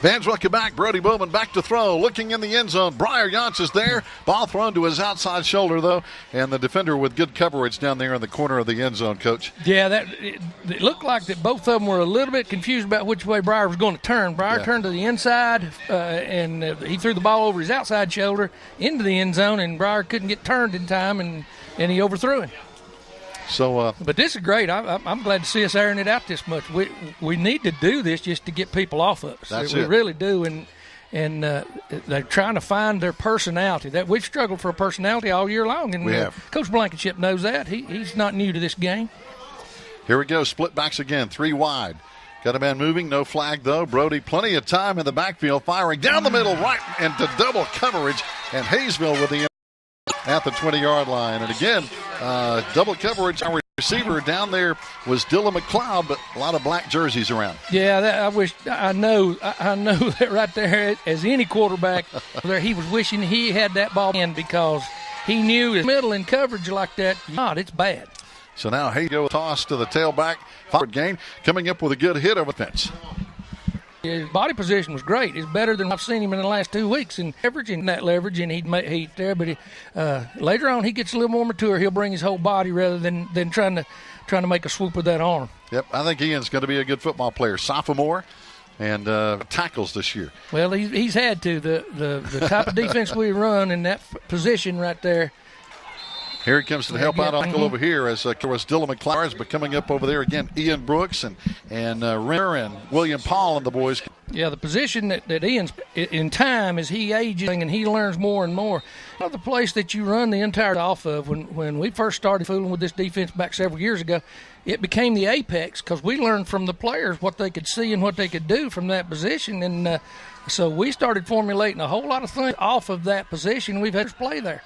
Fans, welcome back. Brody Bowman back to throw, looking in the end zone. Briar Yance is there. Ball thrown to his outside shoulder, though, and the defender with good coverage down there in the corner of the end zone, Coach. Yeah, it looked like that both of them were a little bit confused about which way Briar was going to turn. Briar turned to the inside, and he threw the ball over his outside shoulder into the end zone, and Briar couldn't get turned in time, and he overthrew him. So, but this is great. I'm glad to see us airing it out this much. We need to do this just to get people off of us. That's we it. really do, and they're trying to find their personality. That we've struggled for a personality all year long, and we have. Coach Blankenship knows that. He's not new to this game. Here we go. Split backs again. 3 wide. Got a man moving. No flag, though. Brody, plenty of time in the backfield, firing down the middle, right into double coverage, and Hayesville with the at the 20-yard line. And again, double coverage. Our receiver down there was Dylan McLeod, but a lot of black jerseys around. Yeah, I know that right there. As any quarterback, there he was wishing he had that ball in, because he knew his middle in coverage like that. God, it's bad. So now Haygo toss to the tailback. Forward gain, coming up with a good hit over the fence. His body position was great. It's better than I've seen him in the last 2 weeks in averaging that leverage, and he'd there. But later on, he gets a little more mature. He'll bring his whole body rather than trying to make a swoop with that arm. Yep, I think Ian's going to be a good football player. Sophomore, and tackles this year. Well, he's had to. The type of defense we run in that position right there. Here he comes to help out Uncle over here as Dylan McLaren, but coming up over there again, Ian Brooks and Renner and William Paul and the boys. Yeah, the position that Ian's in time as he ages and he learns more and more. The place that you run the entire off of, when we first started fooling with this defense back several years ago, it became the apex because we learned from the players what they could see and what they could do from that position. And so we started formulating a whole lot of things off of that position. We've had to play there.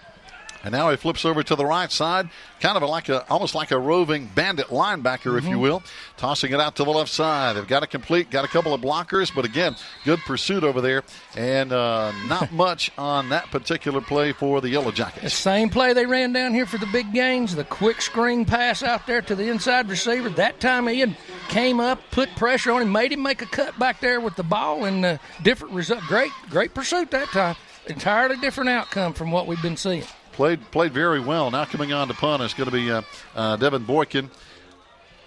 And now he flips over to the right side, kind of almost like a roving bandit linebacker, if you will, tossing it out to the left side. They've got it complete, got a couple of blockers, but again, good pursuit over there, and not much on that particular play for the Yellow Jackets. The same play they ran down here for the big gains, the quick screen pass out there to the inside receiver. That time Ian came up, put pressure on him, made him make a cut back there with the ball, and different result. Great pursuit that time. Entirely different outcome from what we've been seeing. Played very well. Now coming on to punt is going to be Devin Boykin,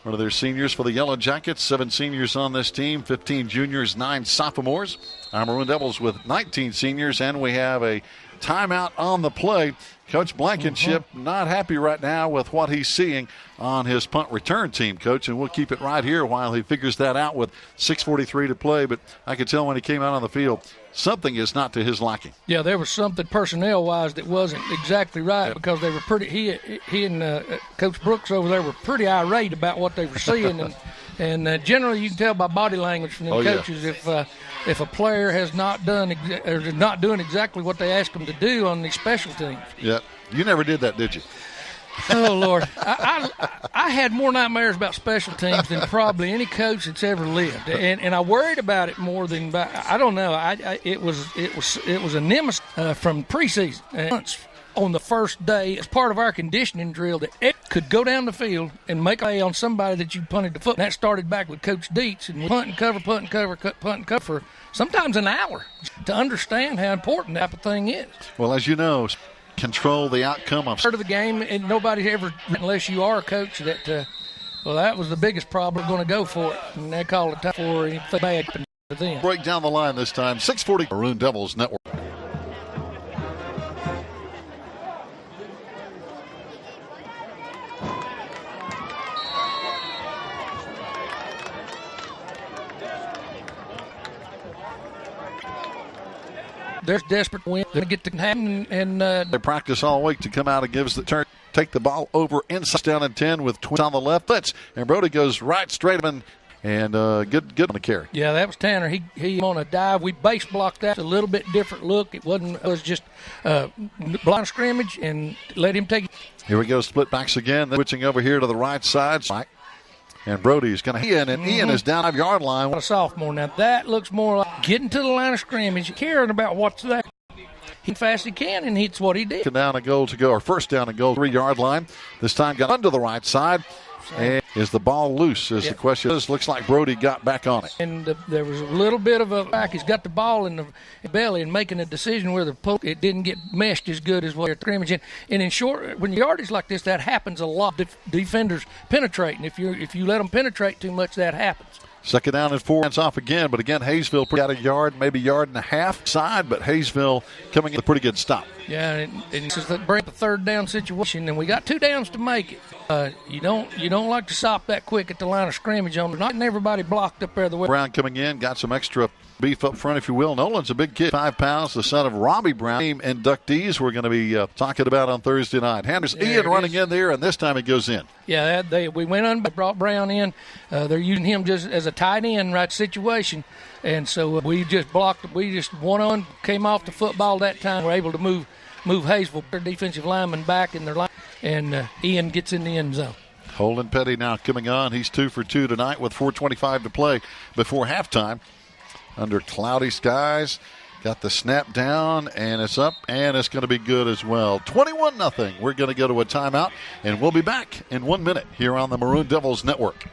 one of their seniors for the Yellow Jackets. 7 seniors on this team, 15 juniors, 9 sophomores. Our Maroon Devils with 19 seniors, and we have a timeout on the play. Coach Blankenship not happy right now with what he's seeing on his punt return team, Coach, and we'll keep it right here while he figures that out with 6:43 to play. But I could tell when he came out on the field, something is not to his liking. Yeah, there was something personnel-wise that wasn't exactly right because they were pretty. He and Coach Brooks over there were pretty irate about what they were seeing, and generally you can tell by body language from the coaches if a player has not done or is not doing exactly what they asked them to do on these special teams. Yeah, you never did that, did you? Oh, Lord. I had more nightmares about special teams than probably any coach that's ever lived. And I worried about it more than, I don't know. It was a nemesis from preseason. Once on the first day, as part of our conditioning drill, that it could go down the field and make a play on somebody that you punted the foot. And that started back with Coach Dietz, and punt and cover for sometimes an hour to understand how important that type of thing is. Well, as you know, control the outcome of part of the game, and nobody ever, unless you are a coach, that well, that was the biggest problem. Going to go for it, and they call it time for anything bad happened to them. Break down the line this time. 6:40 Maroon Devils Network. They're desperate to win. They're going to get to happen, and they practice all week to come out and gives the turn. Take the ball over inside down and 10 with twins on the left. Blitz, and Brody goes right straight and good on the carry. Yeah, that was Tanner. He on a dive. We base blocked that. A little bit different look. It was just blind scrimmage and let him take it. Here we go, split backs again. Switching over here to the right side. And Brody's going to Ian, and Ian is down 5-yard line. A sophomore. Now that looks more like getting to the line of scrimmage, caring about what's there. He fast he can, and it's what he did. Down a goal to go, or first down and goal, 3-yard line. This time got under the right side. And is the ball loose is the question. This looks like Brody got back on it. And there was a little bit of a back. He's got the ball in the belly and making a decision where it didn't get meshed as good as what they're scrimmaging. And in short, when yardage like this, that happens a lot. Defenders penetrate, and if you let them penetrate too much, that happens. Second down and 4. Hands off again, but again, Hayesville got a yard, maybe yard and a half side, but Hayesville coming in with a pretty good stop. Yeah, and this is the bring the third down situation, and we got 2 downs to make it. You don't like to stop that quick at the line of scrimmage. On not everybody blocked up there the way. Brown coming in, got some extra beef up front, if you will. Nolan's a big kid, 5 pounds, the son of Robbie Brown. Team inductees we're going to be talking about on Thursday night. Handers Ian running in there, and this time it goes in. Yeah, we went on, brought Brown in. They're using him just as a tight end right situation, and so we just blocked. We just one-on came off the football that time. We're able to move Hayesville, their defensive lineman, back in their line, and Ian gets in the end zone. Holden Petty now coming on. He's 2 for 2 tonight with 4:25 to play before halftime. Under cloudy skies, got the snap down, and it's up, and it's going to be good as well. 21-0. We're going to go to a timeout, and we'll be back in 1 minute here on the Maroon Devils Network.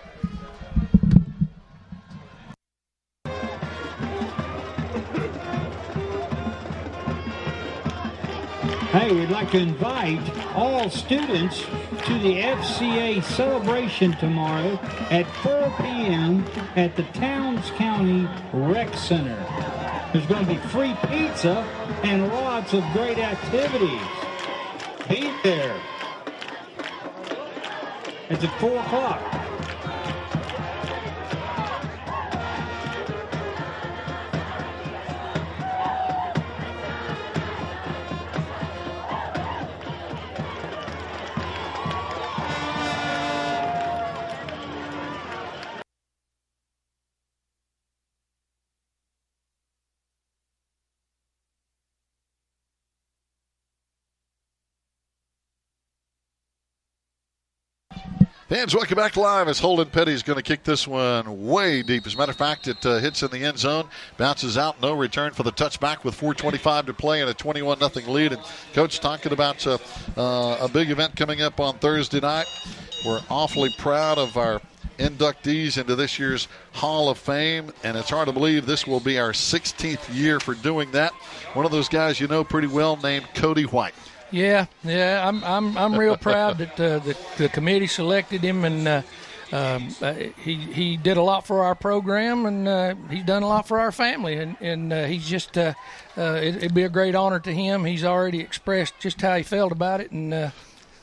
Hey, we'd like to invite all students to the FCA celebration tomorrow at 4 p.m. at the Towns County Rec Center. There's going to be free pizza and lots of great activities. Be there. It's at 4 o'clock. Fans, welcome back live as Holden Petty is going to kick this one way deep. As a matter of fact, it hits in the end zone, bounces out, no return for the touchback with 4:25 to play and a 21-0 lead. And Coach talking about a big event coming up on Thursday night. We're awfully proud of our inductees into this year's Hall of Fame, and it's hard to believe this will be our 16th year for doing that. One of those guys you know pretty well named Cody White. Yeah, I'm real proud that the committee selected him, and he did a lot for our program, and he's done a lot for our family, and he's just it'd be a great honor to him. He's already expressed just how he felt about it, and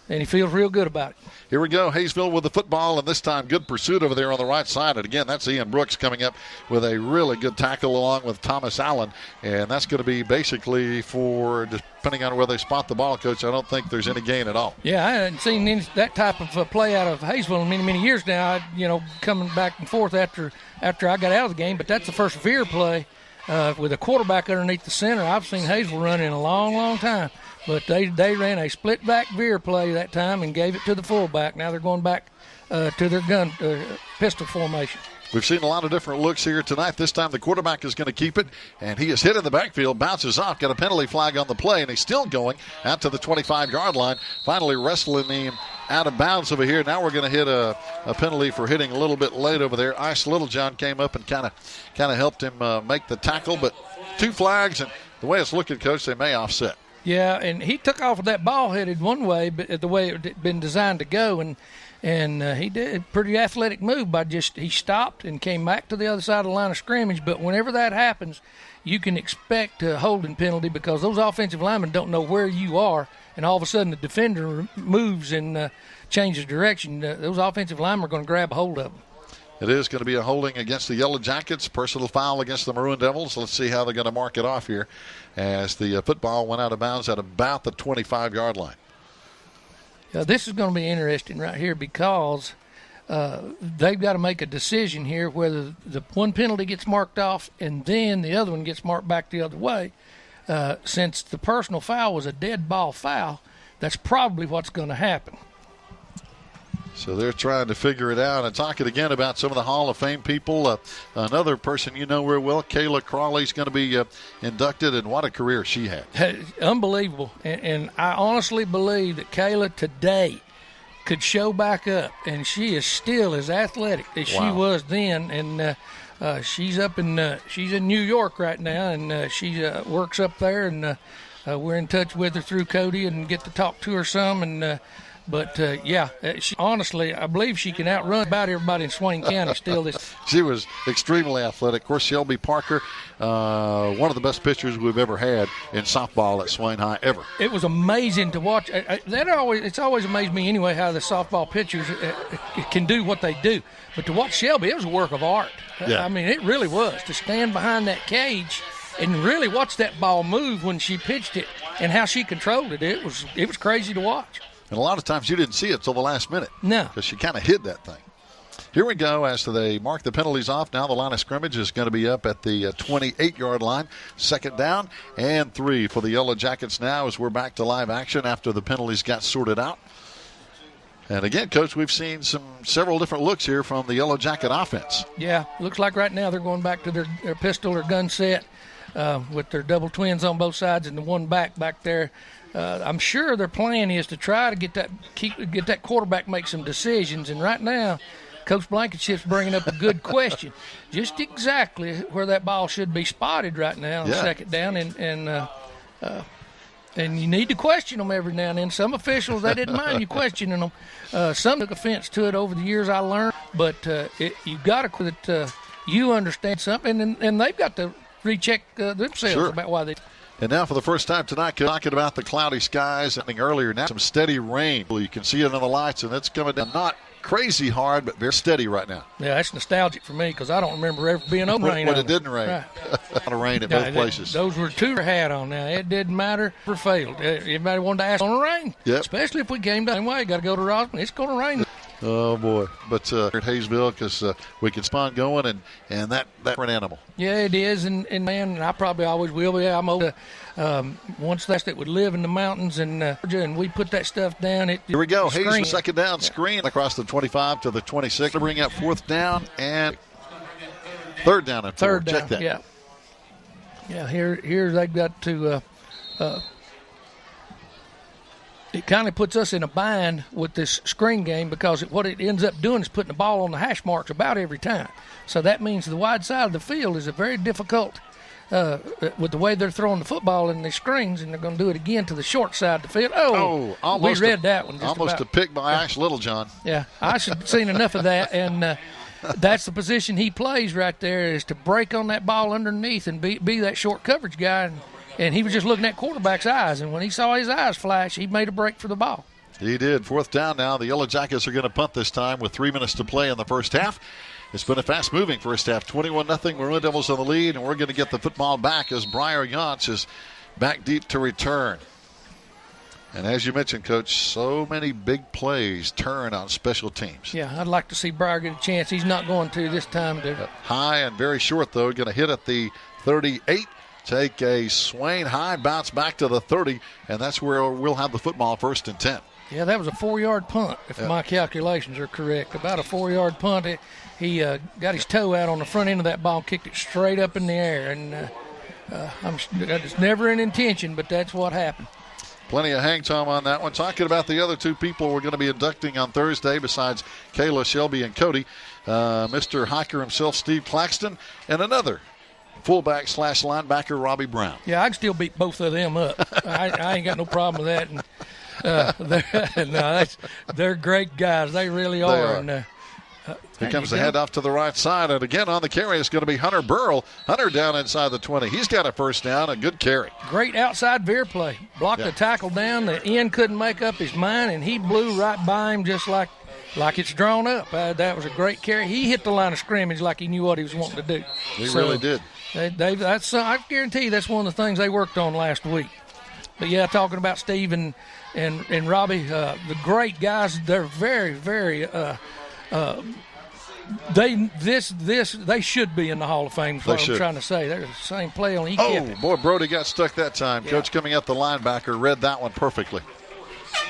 he feels real good about it. Here we go, Hayesville with the football, and this time good pursuit over there on the right side. And again, that's Ian Brooks coming up with a really good tackle along with Thomas Allen. And that's going to be basically for, depending on where they spot the ball, Coach, I don't think there's any gain at all. Yeah, I hadn't seen that type of play out of Hayesville in many, many years now, coming back and forth after I got out of the game. But that's the first veer play with a quarterback underneath the center I've seen Hayesville run in a long, long time. But they ran a split-back veer play that time and gave it to the fullback. Now they're going back to their pistol formation. We've seen a lot of different looks here tonight. This time the quarterback is going to keep it, and he is hit in the backfield, bounces off, got a penalty flag on the play, and he's still going out to the 25-yard line, finally wrestling him out of bounds over here. Now we're going to hit a penalty for hitting a little bit late over there. Ice Littlejohn came up and kind of helped him make the tackle, but 2 flags, and the way it's looking, Coach, they may offset. Yeah, and he took off with that ball headed one way, but the way it had been designed to go, and he did a pretty athletic move by he stopped and came back to the other side of the line of scrimmage. But whenever that happens, you can expect a holding penalty because those offensive linemen don't know where you are, and all of a sudden the defender moves and changes direction. Those offensive linemen are going to grab a hold of them. It is going to be a holding against the Yellow Jackets, personal foul against the Maroon Devils. Let's see how they're going to mark it off here as the football went out of bounds at about the 25-yard line. This is going to be interesting right here because they've got to make a decision here whether the one penalty gets marked off and then the other one gets marked back the other way. Since the personal foul was a dead ball foul, that's probably what's going to happen. So they're trying to figure it out. And talking again about some of the Hall of Fame people, another person you know very well, Kayla Crawley's going to be inducted, and what a career she had. Unbelievable. And I honestly believe that Kayla today could show back up, and she is still as athletic as she was then. And she's in New York right now, and she works up there, and we're in touch with her through Cody and get to talk to her some. And honestly, I believe she can outrun about everybody in Swain County still. She was extremely athletic. Of course, Shelby Parker, one of the best pitchers we've ever had in softball at Swain High ever. It was amazing to watch. It's always amazed me anyway how the softball pitchers can do what they do. But to watch Shelby, it was a work of art. Yeah. I mean, it really was. To stand behind that cage and really watch that ball move when she pitched it and how she controlled it. It was crazy to watch. And a lot of times you didn't see it till the last minute. No. Because she kind of hid that thing. Here we go as they mark the penalties off. Now the line of scrimmage is going to be up at the 28-yard line. Second down and 3 for the Yellow Jackets now as we're back to live action after the penalties got sorted out. And again, Coach, we've seen several different looks here from the Yellow Jacket offense. Yeah, looks like right now they're going back to their pistol or gun set with their double twins on both sides and the one back there. I'm sure their plan is to try to get that quarterback make some decisions. And right now, Coach Blankenship's bringing up a good question, just exactly where that ball should be spotted right now on second down. And you need to question them every now and then. Some officials, they didn't mind you questioning them. Some took offense to it over the years, I learned. But you've got to that you understand something, and they've got to recheck themselves about why they. And now for the first time tonight, talking about the cloudy skies. Ending earlier now, some steady rain. You can see it on the lights, and it's coming down. Not crazy hard, but very steady right now. Yeah, that's nostalgic for me because I don't remember ever being no rain. When it didn't rain. Right. A lot of rain at both places. Those were two had on now. It didn't matter. Never failed. Everybody wanted to ask on the rain. Yep. Especially if we came down the way. Got to go to Rosman. It's going to rain. Oh, boy. But at Hayesville, because we can spawn going, and that for an animal. Yeah, it is. And man, I probably always will be. I'm old. Once that would live in the mountains and we put that stuff down. Here we go. Hayesville, second down screen across the 25 to the 26. To bring up fourth down and third down and 4. Third down, check that. Yeah. Yeah, here they've got to it kind of puts us in a bind with this screen game because what it ends up doing is putting the ball on the hash marks about every time. So that means the wide side of the field is a very difficult with the way they're throwing the football in the screens, and they're going to do it again to the short side of the field. Almost we read that one. Almost a pick by Ash Littlejohn. Yeah, I should have seen enough of that, and that's the position he plays right there is to break on that ball underneath and be that short coverage guy. And he was just looking at quarterback's eyes, and when he saw his eyes flash, he made a break for the ball. He did. Fourth down now. The Yellow Jackets are going to punt this time with 3 minutes to play in the first half. It's been a fast-moving first half. 21-0. Maroon Devils on the lead, and we're going to get the football back as Briar Yance is back deep to return. And as you mentioned, Coach, so many big plays turn on special teams. Yeah, I'd like to see Briar get a chance. He's not going to this time. High and very short, though. Going to hit at the 38. Take a Swain High, bounce back to the 30, and that's where we'll have the football 1st and 10. Yeah, that was a 4-yard punt, if my calculations are correct. About a 4-yard punt. He got his toe out on the front end of that ball, kicked it straight up in the air, and it's never an intention, but that's what happened. Plenty of hang time on that one. Talking about the other two people we're going to be inducting on Thursday besides Kayla, Shelby, and Cody, Mr. Hiker himself, Steve Claxton, and another fullback / linebacker Robbie Brown. Yeah, I can still beat both of them up. I ain't got no problem with that. And, they're great guys. They really are. They are. And, here comes the handoff to the right side, and again on the carry is going to be Hunter Burrell. Hunter down inside the 20. He's got a first down, a good carry. Great outside veer play. Blocked the tackle down. The end couldn't make up his mind, and he blew right by him just like it's drawn up. That was a great carry. He hit the line of scrimmage like he knew what he was wanting to do. He really did. I guarantee you that's one of the things they worked on last week. But, yeah, talking about Steve and Robbie, the great guys, they're very, very they should be in the Hall of Fame is what I'm trying to say. They're the same play on each. Boy, Brody got stuck that time. Yeah. Coach coming up the linebacker read that one perfectly.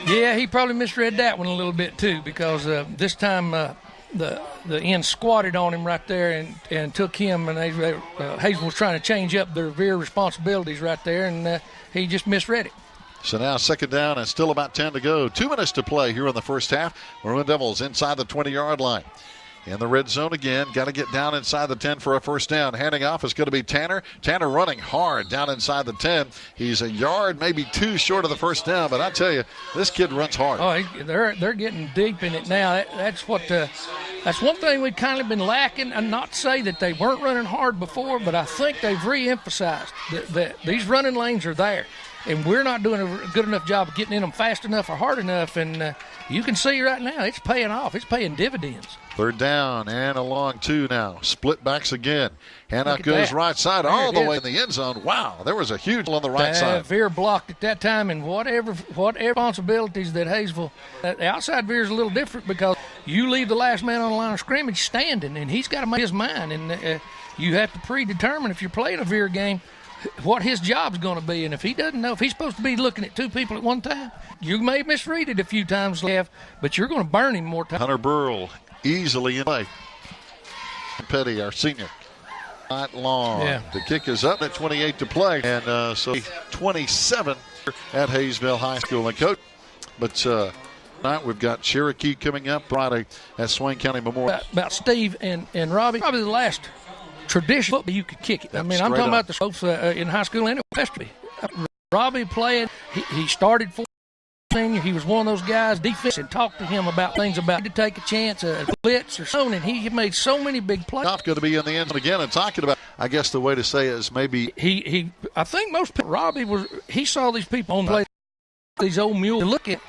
Yeah, he probably misread that one a little bit too because this time the end squatted on him right there and took him, and Hayesville was trying to change up their veer responsibilities right there, and he just misread it. So now second down and still about 10 to go. 2 minutes to play here in the first half. Maroon Devils inside the 20-yard line. In the red zone again. Got to get down inside the 10 for a first down. Handing off is going to be Tanner. Tanner running hard down inside the 10. He's a yard, maybe 2 short of the first down. But I tell you, this kid runs hard. Oh, they're getting deep in it now. That's one thing we've kind of been lacking. And not to say that they weren't running hard before, but I think they've re-emphasized that these running lanes are there. And we're not doing a good enough job of getting in them fast enough or hard enough. And you can see right now it's paying off. It's paying dividends. Third down and a long 2 now. Split backs again. Handoff goes right side all the way in the end zone. Wow, there was a huge on the right side. Veer blocked at that time, and whatever responsibilities that Hayesville, the outside veer is a little different because you leave the last man on the line of scrimmage standing, and he's got to make his mind. And you have to predetermine if you're playing a veer game what his job's going to be. And if he doesn't know, if he's supposed to be looking at 2 people at one time, you may misread it a few times, but you're going to burn him more times. Hunter Burrell easily in play. Petty, our senior. Not long. Yeah. The kick is up at 28 to play. And so 27 at Hayesville High School. And coach, but tonight we've got Cherokee coming up Friday at Swain County Memorial. About Steve and Robbie, probably the last tradition football you could kick it. I mean, I'm talking about the folks in high school and Westby. Robbie playing, he started for senior. He was one of those guys, defense, and talked to him about things about to take a chance, a blitz or something, and he made so many big plays. Not going to be in the end zone again and talking about, I guess the way to say it is maybe. I think most people, Robbie he saw these people on the play, these old mules to look at.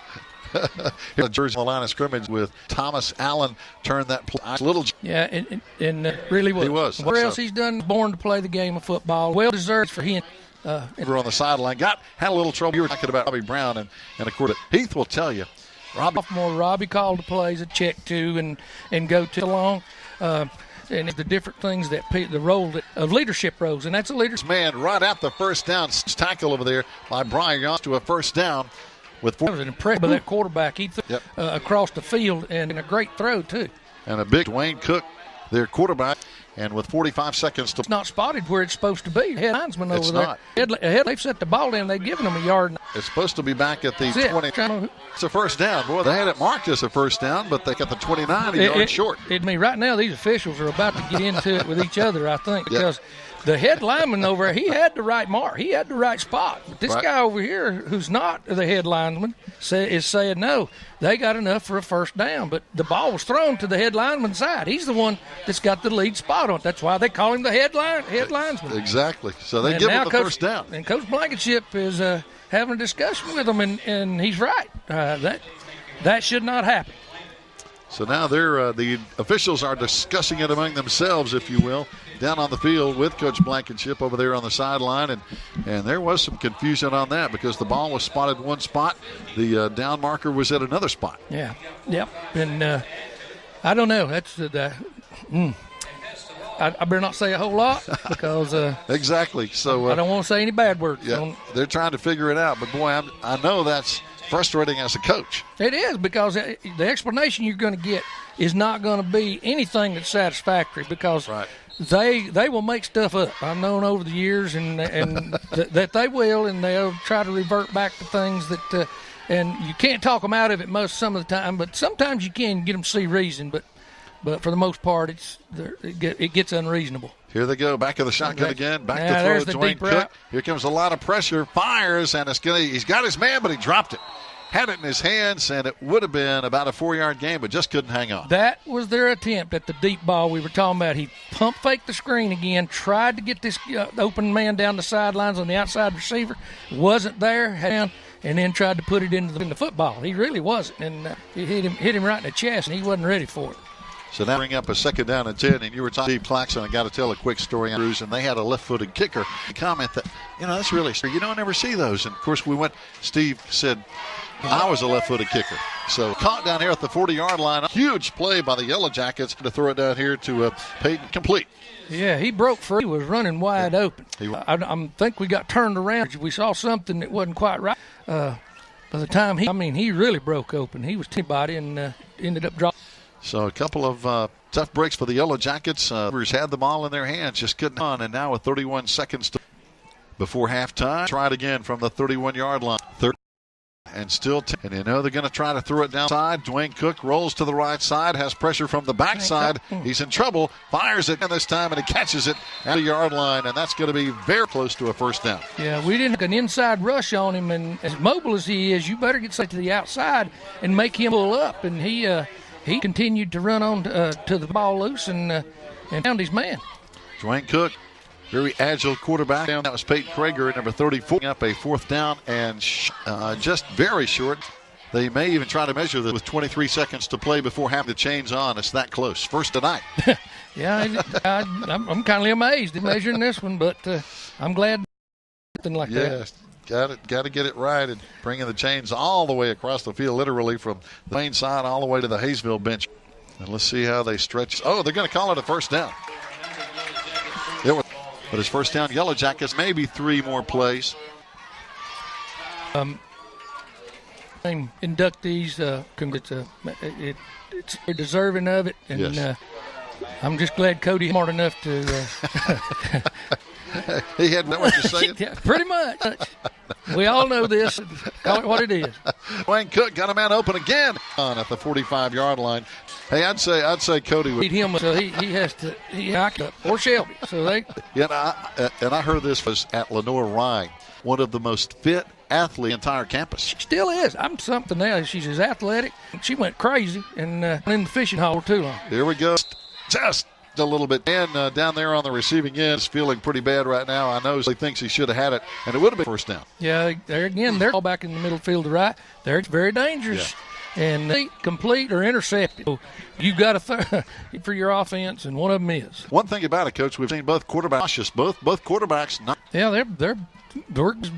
The jersey on the line of scrimmage with Thomas Allen turned that play. Little. Yeah, and really was. He was. What else he's done? Born to play the game of football. Well deserved for him. We're on the sideline. Had a little trouble. You were talking about Robbie Brown, and of course, Heath will tell you. Robbie called the plays, a check to, and go to along. And the different things that the role of leadership roles, and that's a leadership. Man, right at the first down tackle over there by Brian Young to a first down. I was impressed by that quarterback. He threw across the field and a great throw, too. And a big Dwayne Cook, their quarterback, and with 45 seconds to. It's not spotted where it's supposed to be. Head linesman over there. They've set the ball down. They've given them a yard. It's supposed to be back at the 20. It's a first down. Boy, they had it marked as a first down, but they got the 29 a yard short. Right now, these officials are about to get into it with each other, I think, because the head lineman over there, he had the right mark. He had the right spot. But this guy over here, who's not the head lineman, is saying, no, they got enough for a first down. But the ball was thrown to the head lineman's side. He's the one that's got the lead spot on it. That's why they call him the head linesman. Exactly. So they give him the first down. And Coach Blankenship is having a discussion with him, and he's right. That should not happen. So now the officials are discussing it among themselves, if you will, down on the field with Coach Blankenship over there on the sideline. And there was some confusion on that because the ball was spotted one spot. The down marker was at another spot. Yeah. Yep. And I don't know. That's I better not say a whole lot because exactly. So I don't want to say any bad words. Yeah, they're trying to figure it out. But, boy, I know that's frustrating as a coach. It is because the explanation you're going to get is not going to be anything that's satisfactory because they will make stuff up. I've known over the years and that they will, and they'll try to revert back to things that and you can't talk them out of it some of the time, but sometimes you can get them to see reason. But for the most part, it gets unreasonable. Here they go. Back of the shotgun again. Back to throw. Dwayne Cook. Route. Here comes a lot of pressure. Fires, and he's got his man, but he dropped it. Had it in his hands, and it would have been about a 4-yard game, but just couldn't hang on. That was their attempt at the deep ball we were talking about. He pump faked the screen again, tried to get this open man down the sidelines on the outside receiver. Wasn't there, and then tried to put it in the football. He really wasn't, and it hit him right in the chest, and he wasn't ready for it. So now bring up a 2nd down and 10, and you were talking Steve Claxton. I got to tell a quick story on Cruz, and they had a left-footed kicker. Comment that, that's really – you don't ever see those. And, of course, Steve said, I was a left-footed kicker. So caught down here at the 40-yard line. Huge play by the Yellow Jackets to throw it down here to Peyton, complete. Yeah, he broke free. He was running wide open. I think we got turned around. We saw something that wasn't quite right. By the time he really broke open. He was T-body and ended up dropping. So a couple of tough breaks for the Yellow Jackets. Had them all in their hands, just couldn't on. And now with 31 seconds before halftime, try it again from the 31-yard line. Third and still 10. And they're going to try to throw it downside. Dwayne Cook rolls to the right side, has pressure from the backside. He's in trouble, fires it this time, and he catches it at the yard line, and that's going to be very close to a first down. Yeah, we didn't get an inside rush on him, and as mobile as he is, you better get to the outside and make him pull up, and he continued to run on to the ball loose and found his man. Dwayne Cook, very agile quarterback. That was Peyton Krager, number 34, up a 4th down and just very short. They may even try to measure this with 23 seconds to play before having the chains on. It's that close. First tonight. Yeah, I'm kind of amazed at measuring this one, but I'm glad something like that. Got to get it right, and bringing the chains all the way across the field, literally from the main side all the way to the Hayesville bench. And let's see how they stretch. Oh, they're going to call it a first down. But it's first down. Yellow Jackets, maybe 3 more plays. Inductees, it's deserving of it, and yes. I'm just glad Cody's smart enough to. He had what you're saying? Yeah, pretty much. We all know this. Call it what it is. Dwayne Cook got a man open again on at the 45-yard line. Hey, I'd say Cody would beat him, so he has to or Shelby. So they. Yeah, and I heard this was at Lenore Ryan, one of the most fit athletes in the entire campus. She still is. I'm something else. She's as athletic. She went crazy and in the fishing hole too long. Here we go. Just a little bit. And down there on the receiving end is feeling pretty bad right now. I know he thinks he should have had it, and it would have been first down. Yeah, they're all back in the middle field to right. They're very dangerous. Yeah. And complete or intercepted. So you got to for your offense, and one of them is. One thing about it, Coach, we've seen both quarterbacks. Both quarterbacks. Yeah,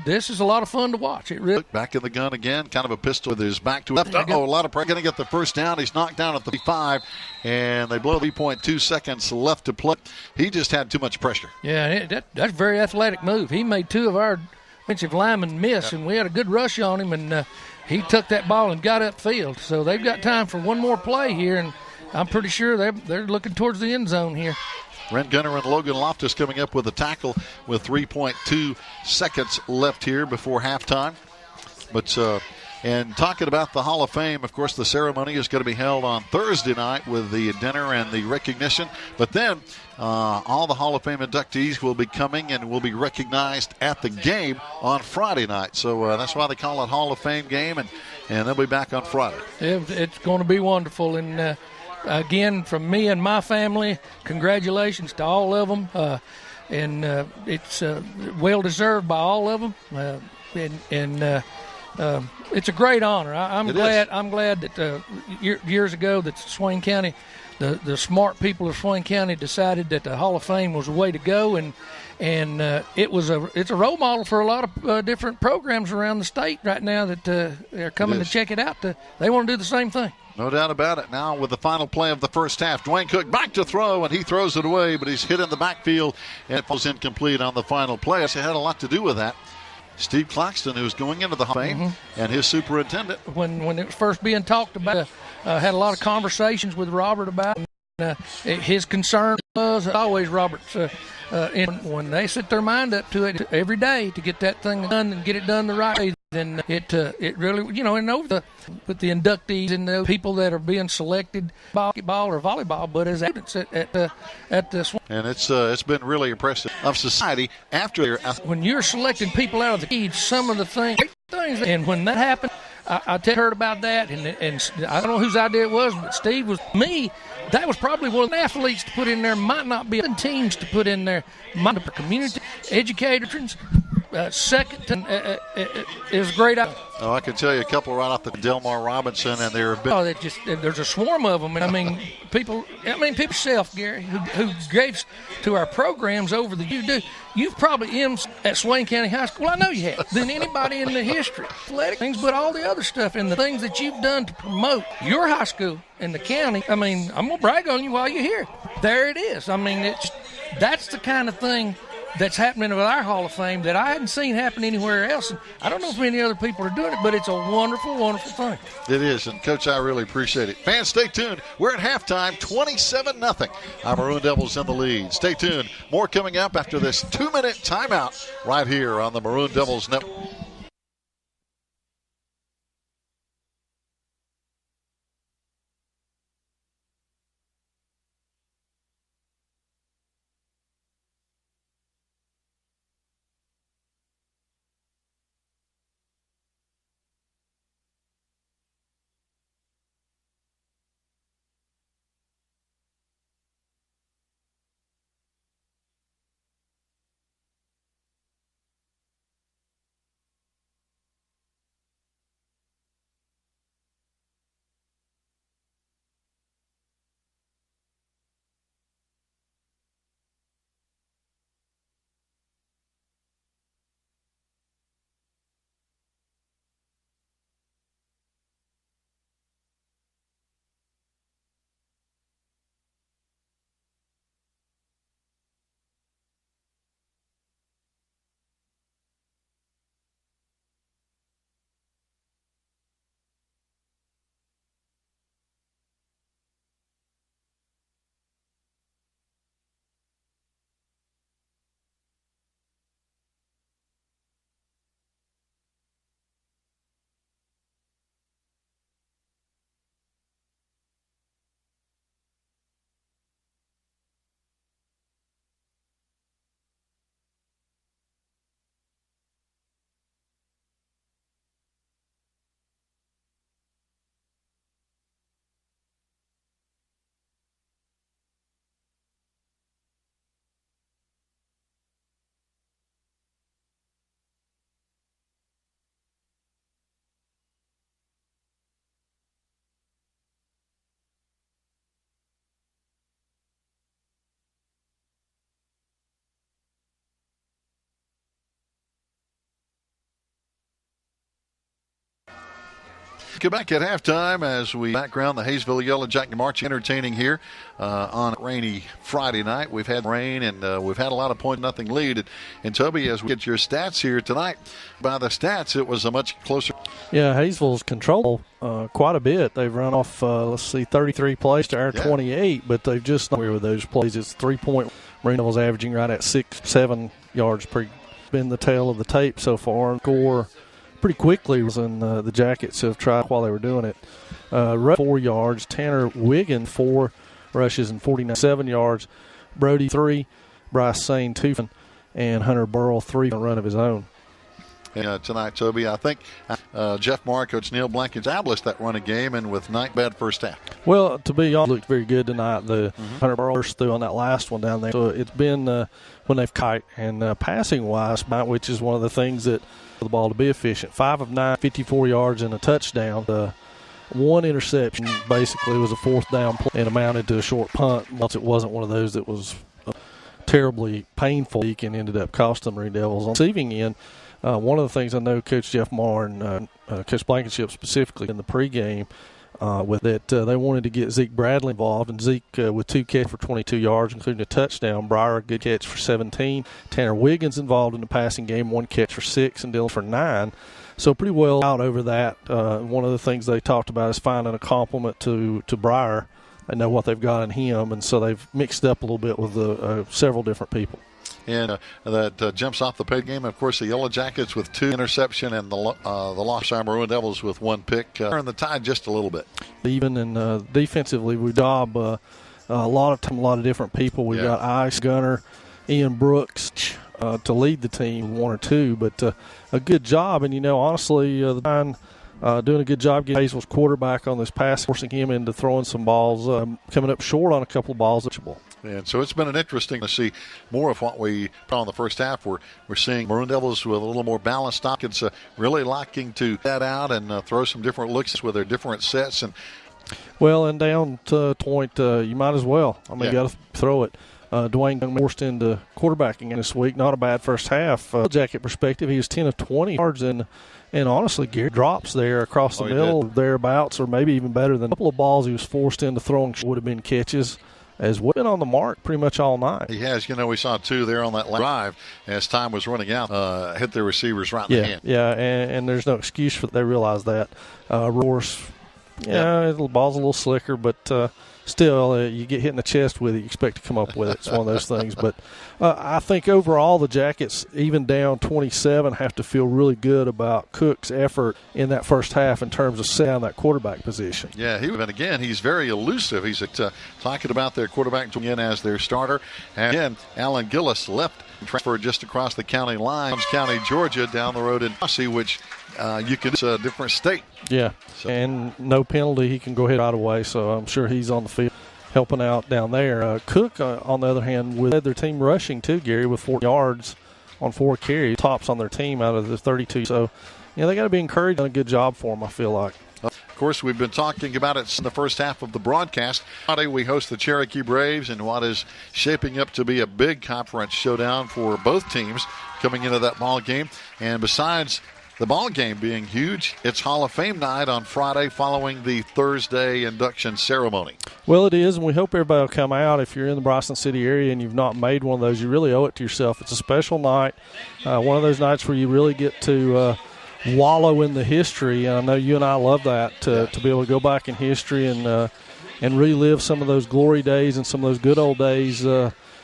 this is a lot of fun to watch. It really. Back in the gun again, kind of a pistol with his back to left. A lot of pressure. Going to get the first down. He's knocked down at the 5, and they blow 3.2 seconds left to play. He just had too much pressure. Yeah, that's a very athletic move. He made 2 of our offensive linemen miss, and we had a good rush on him, and he took that ball and got upfield. So they've got time for one more play here, and I'm pretty sure they're looking towards the end zone here. Ren Gunner and Logan Loftus coming up with a tackle with 3.2 seconds left here before halftime. But and talking about the Hall of Fame, of course, the ceremony is going to be held on Thursday night with the dinner and the recognition. But then all the Hall of Fame inductees will be coming and will be recognized at the game on Friday night. So that's why they call it Hall of Fame game, and they'll be back on Friday. It's going to be wonderful. And again, from me and my family, congratulations to all of them. And it's well-deserved by all of them. It's a great honor. I'm glad that years ago that Swain County, the smart people of Swain County decided that the Hall of Fame was the way to go, and it's a role model for a lot of different programs around the state right now that are coming to check it out. They want to do the same thing. No doubt about it. Now with the final play of the first half, Dwayne Cook back to throw, and he throws it away, but he's hit in the backfield, and it falls incomplete on the final play. It had a lot to do with that. Steve Claxton, who's going into the Hall of Fame, and his superintendent. When it was first being talked about, had a lot of conversations with Robert about it. His concern was always Robert's And when they set their mind up to it every day to get that thing done and get it done the right way, then it really, and over with the inductees and the people that are being selected, basketball or volleyball, but as students at this one. And it's been really impressive of society after when you're selecting people out of the kids, some of the things, and when that happened, I heard about that, and I don't know whose idea it was, but Steve was me. That was probably one of the athletes to put in there. Might not be teams to put in there. Might be community educators. Second is great. Oh, I can tell you a couple right off the Delmar Robinson, and there have been. There's a swarm of them, and people yourself, Gary, who gave to our programs over the years. You've probably at Swain County High School. I know you have. Than anybody in the history, athletic things, but all the other stuff and the things that you've done to promote your high school and the county. I'm gonna brag on you while you're here. There it is. That's the kind of thing that's happening with our Hall of Fame that I hadn't seen happen anywhere else. And I don't know if many other people are doing it, but it's a wonderful, wonderful thing. It is, and Coach, I really appreciate it. Fans, stay tuned. We're at halftime, 27-0. Our Maroon Devils in the lead. Stay tuned. More coming up after this 2-minute timeout right here on the Maroon Devils Network. Come back at halftime as we background the Hayesville Yellow Jacket March entertaining here on a rainy Friday night. We've had rain and we've had a lot of 0-0 lead. And Toby, as we get your stats here tonight, by the stats, it was a much closer. Yeah, Hayesville's controlled quite a bit. They've run off, 33 plays to our 28, but they've just not with those plays. It's 3-point. Maroon Devils averaging right at 6-7 yards per. Been the tail of the tape so far. Score pretty quickly, and the Jackets have tried while they were doing it. 4 yards. Tanner Wiggin, 4 rushes and 49 yards. Brody, 3. Bryce Sane, 2. And Hunter Burrell, 3 on a run of his own. Tonight, Toby, I think Jeff Moore, Coach Neil Blanken's established that running game, and with not bad first half. Well, to be honest, looked very good tonight. The Hunter Burrell burst through on that last one down there. So it's been when they've kite and passing-wise, which is one of the things that for the ball to be efficient. 5 of 9, 54 yards and a touchdown. One interception basically was a fourth down play and amounted to a short punt. Once it wasn't one of those that was terribly painful and ended up costing the Maroon Devils. On the receiving end, one of the things I know Coach Jeff Marr and Coach Blankenship specifically in the pregame with that they wanted to get Zeke Bradley involved, and Zeke with 2 catches for 22 yards, including a touchdown. Breyer, a good catch for 17. Tanner Wiggins involved in the passing game, 1 catch for 6, and Dylan for 9. So pretty well out over that. One of the things they talked about is finding a complement to Breyer. They know what they've got in him, and so they've mixed up a little bit with several different people. and that jumps off the page game. Of course, the Yellow Jackets with 2 interception, and the lost Maroon Devils with 1 pick. Turn the tide just a little bit. Even in defensively, we job a lot of different people. We got Ice Gunner, Ian Brooks to lead the team, 1 or 2, but a good job. And honestly, the line doing a good job getting Hayesville's quarterback on this pass, forcing him into throwing some balls, coming up short on a couple of balls. And so it's been an interesting to see more of what we saw in the first half. We're seeing Maroon Devils with a little more balanced stock. It's really liking to that out and throw some different looks with their different sets. And down to point, you might as well. You got to throw it. Dwayne forced into quarterbacking this week. Not a bad first half. Jacket perspective, he was 10 of 20 yards, and honestly, Gary drops there across the middle, thereabouts, or maybe even better than a couple of balls he was forced into throwing would have been catches. Has been on the mark pretty much all night. He has. We saw 2 there on that drive as time was running out. Hit their receivers right in the hand. Yeah, and there's no excuse for they realize that. Roars, the ball's a little slicker, but still, you get hit in the chest with it, you expect to come up with it. It's one of those things. But I think overall the Jackets, even down 27, have to feel really good about Cook's effort in that first half in terms of setting down that quarterback position. Yeah, and again, he's very elusive. He's talking about their quarterback again as their starter. And again, Alan Gillis left and transferred just across the county line, County, Georgia, down the road in Posse, which it's a different state. Yeah, and no penalty. He can go ahead right away, so I'm sure he's on the field helping out down there. Cook, on the other hand, led their team rushing too, Gary, with 4 yards on 4 carries. Tops on their team out of the 32. So, they got to be encouraged. Done a good job for them, I feel like. Of course, we've been talking about it in the first half of the broadcast. Friday, we host the Cherokee Braves in what is shaping up to be a big conference showdown for both teams coming into that ball game. And besides the ball game being huge, it's Hall of Fame night on Friday following the Thursday induction ceremony. Well, it is, and we hope everybody will come out. If you're in the Bryson City area and you've not made one of those, you really owe it to yourself. It's a special night, one of those nights where you really get to wallow in the history. And I know you and I love that, to be able to go back in history and relive some of those glory days and some of those good old days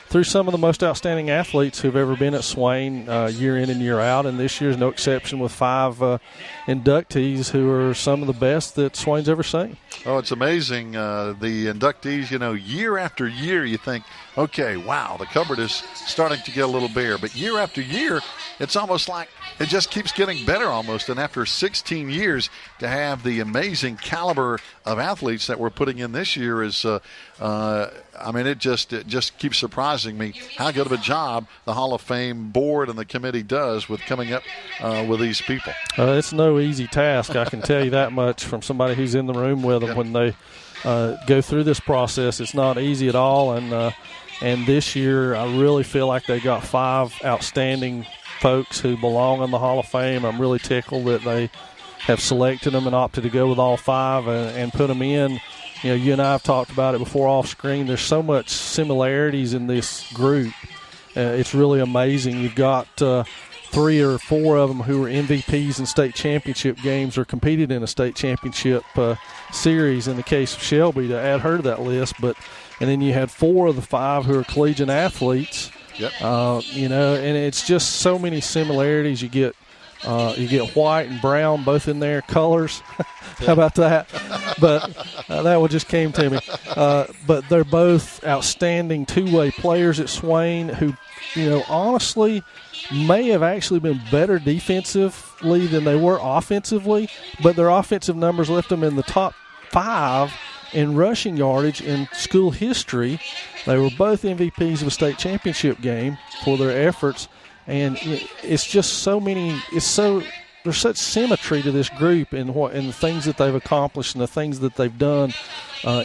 through some of the most outstanding athletes who've ever been at Swain year in and year out. And this year's no exception with 5 inductees who are some of the best that Swain's ever seen. Oh, it's amazing. The inductees, year after year you think, okay, wow, the cupboard is starting to get a little bare. But year after year, it's almost like it just keeps getting better almost. And after 16 years, to have the amazing caliber of athletes that we're putting in this year is, it just keeps surprising me how good of a job the Hall of Fame board and the committee does with coming up with these people. It's no easy task, I can tell you that much from somebody who's in the room with them when they go through this process. It's not easy at all, and this year I really feel like they got 5 outstanding folks who belong in the Hall of Fame. I'm really tickled that they have selected them and opted to go with all 5 and put them in. You and I have talked about it before off screen. There's so much similarities in this group. It's really amazing. You've got 3 or 4 of them who were MVPs in state championship games or competed in a state championship series in the case of Shelby, to add her to that list. And then you had 4 of the 5 who are collegiate athletes. Yep. And it's just so many similarities. You get white and brown both in their colors. How about that? But that one just came to me. But they're both outstanding 2-way players at Swain who, honestly may have actually been better defensively than they were offensively, but their offensive numbers left them in the top 5 in rushing yardage in school history. They were both MVPs of a state championship game for their efforts, and it's just so many. There's such symmetry to this group in the things that they've accomplished and the things that they've done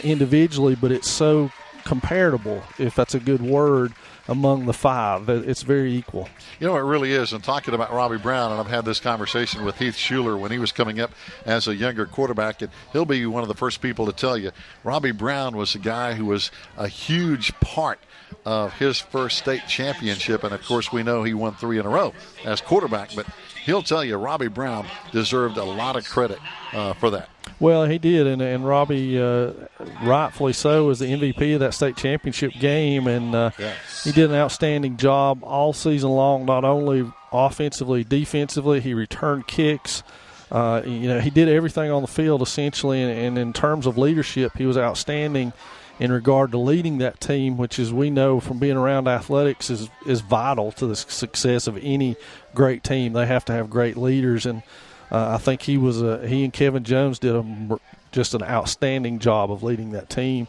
individually, but it's so comparable, if that's a good word, among the 5. It's very equal. It really is. And talking about Robbie Brown, and I've had this conversation with Heath Schuler when he was coming up as a younger quarterback, and he'll be one of the first people to tell you, Robbie Brown was a guy who was a huge part of his first state championship. And, of course, we know he won 3 in a row as quarterback, but he'll tell you Robbie Brown deserved a lot of credit for that. Well, he did, and Robbie, rightfully so, was the MVP of that state championship game, and Yes. he did an outstanding job all season long, not only offensively, defensively. He returned kicks. He did everything on the field essentially, and in terms of leadership, he was outstanding in regard to leading that team, which, as we know from being around athletics, is vital to the success of any great team. They have to have great leaders, and I think he and Kevin Jones did just an outstanding job of leading that team.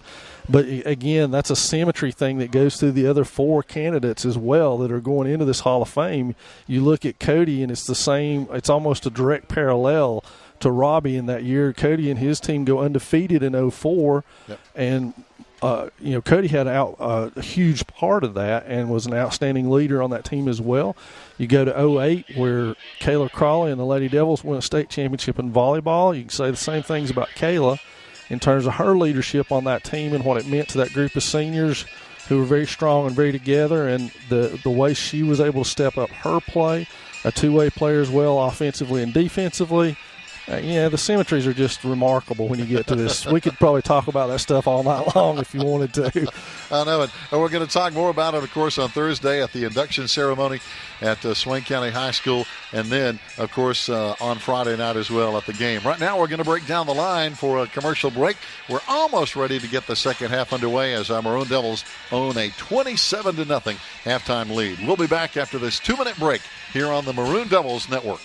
But again, that's a symmetry thing that goes through the other 4 candidates as well that are going into this Hall of Fame. You look at Cody, and it's the same. It's almost a direct parallel to Robbie in that year. Cody and his team go undefeated in 2004, Yep. and Cody had a huge part of that and was an outstanding leader on that team as well. You go to 2008, where Kayla Crawley and the Lady Devils win a state championship in volleyball. You can say the same things about Kayla in terms of her leadership on that team and what it meant to that group of seniors who were very strong and very together, and the way she was able to step up her play, a two-way player as well, offensively and defensively. The symmetries are just remarkable when you get to this. We could probably talk about that stuff all night long if you wanted to. I know it. And we're going to talk more about it, of course, on Thursday at the induction ceremony at Swain County High School, and then, of course, on Friday night as well at the game. Right now, we're going to break down the line for a commercial break. We're almost ready to get the second half underway as our Maroon Devils own a 27-0 halftime lead. We'll be back after this 2-minute break here on the Maroon Devils Network.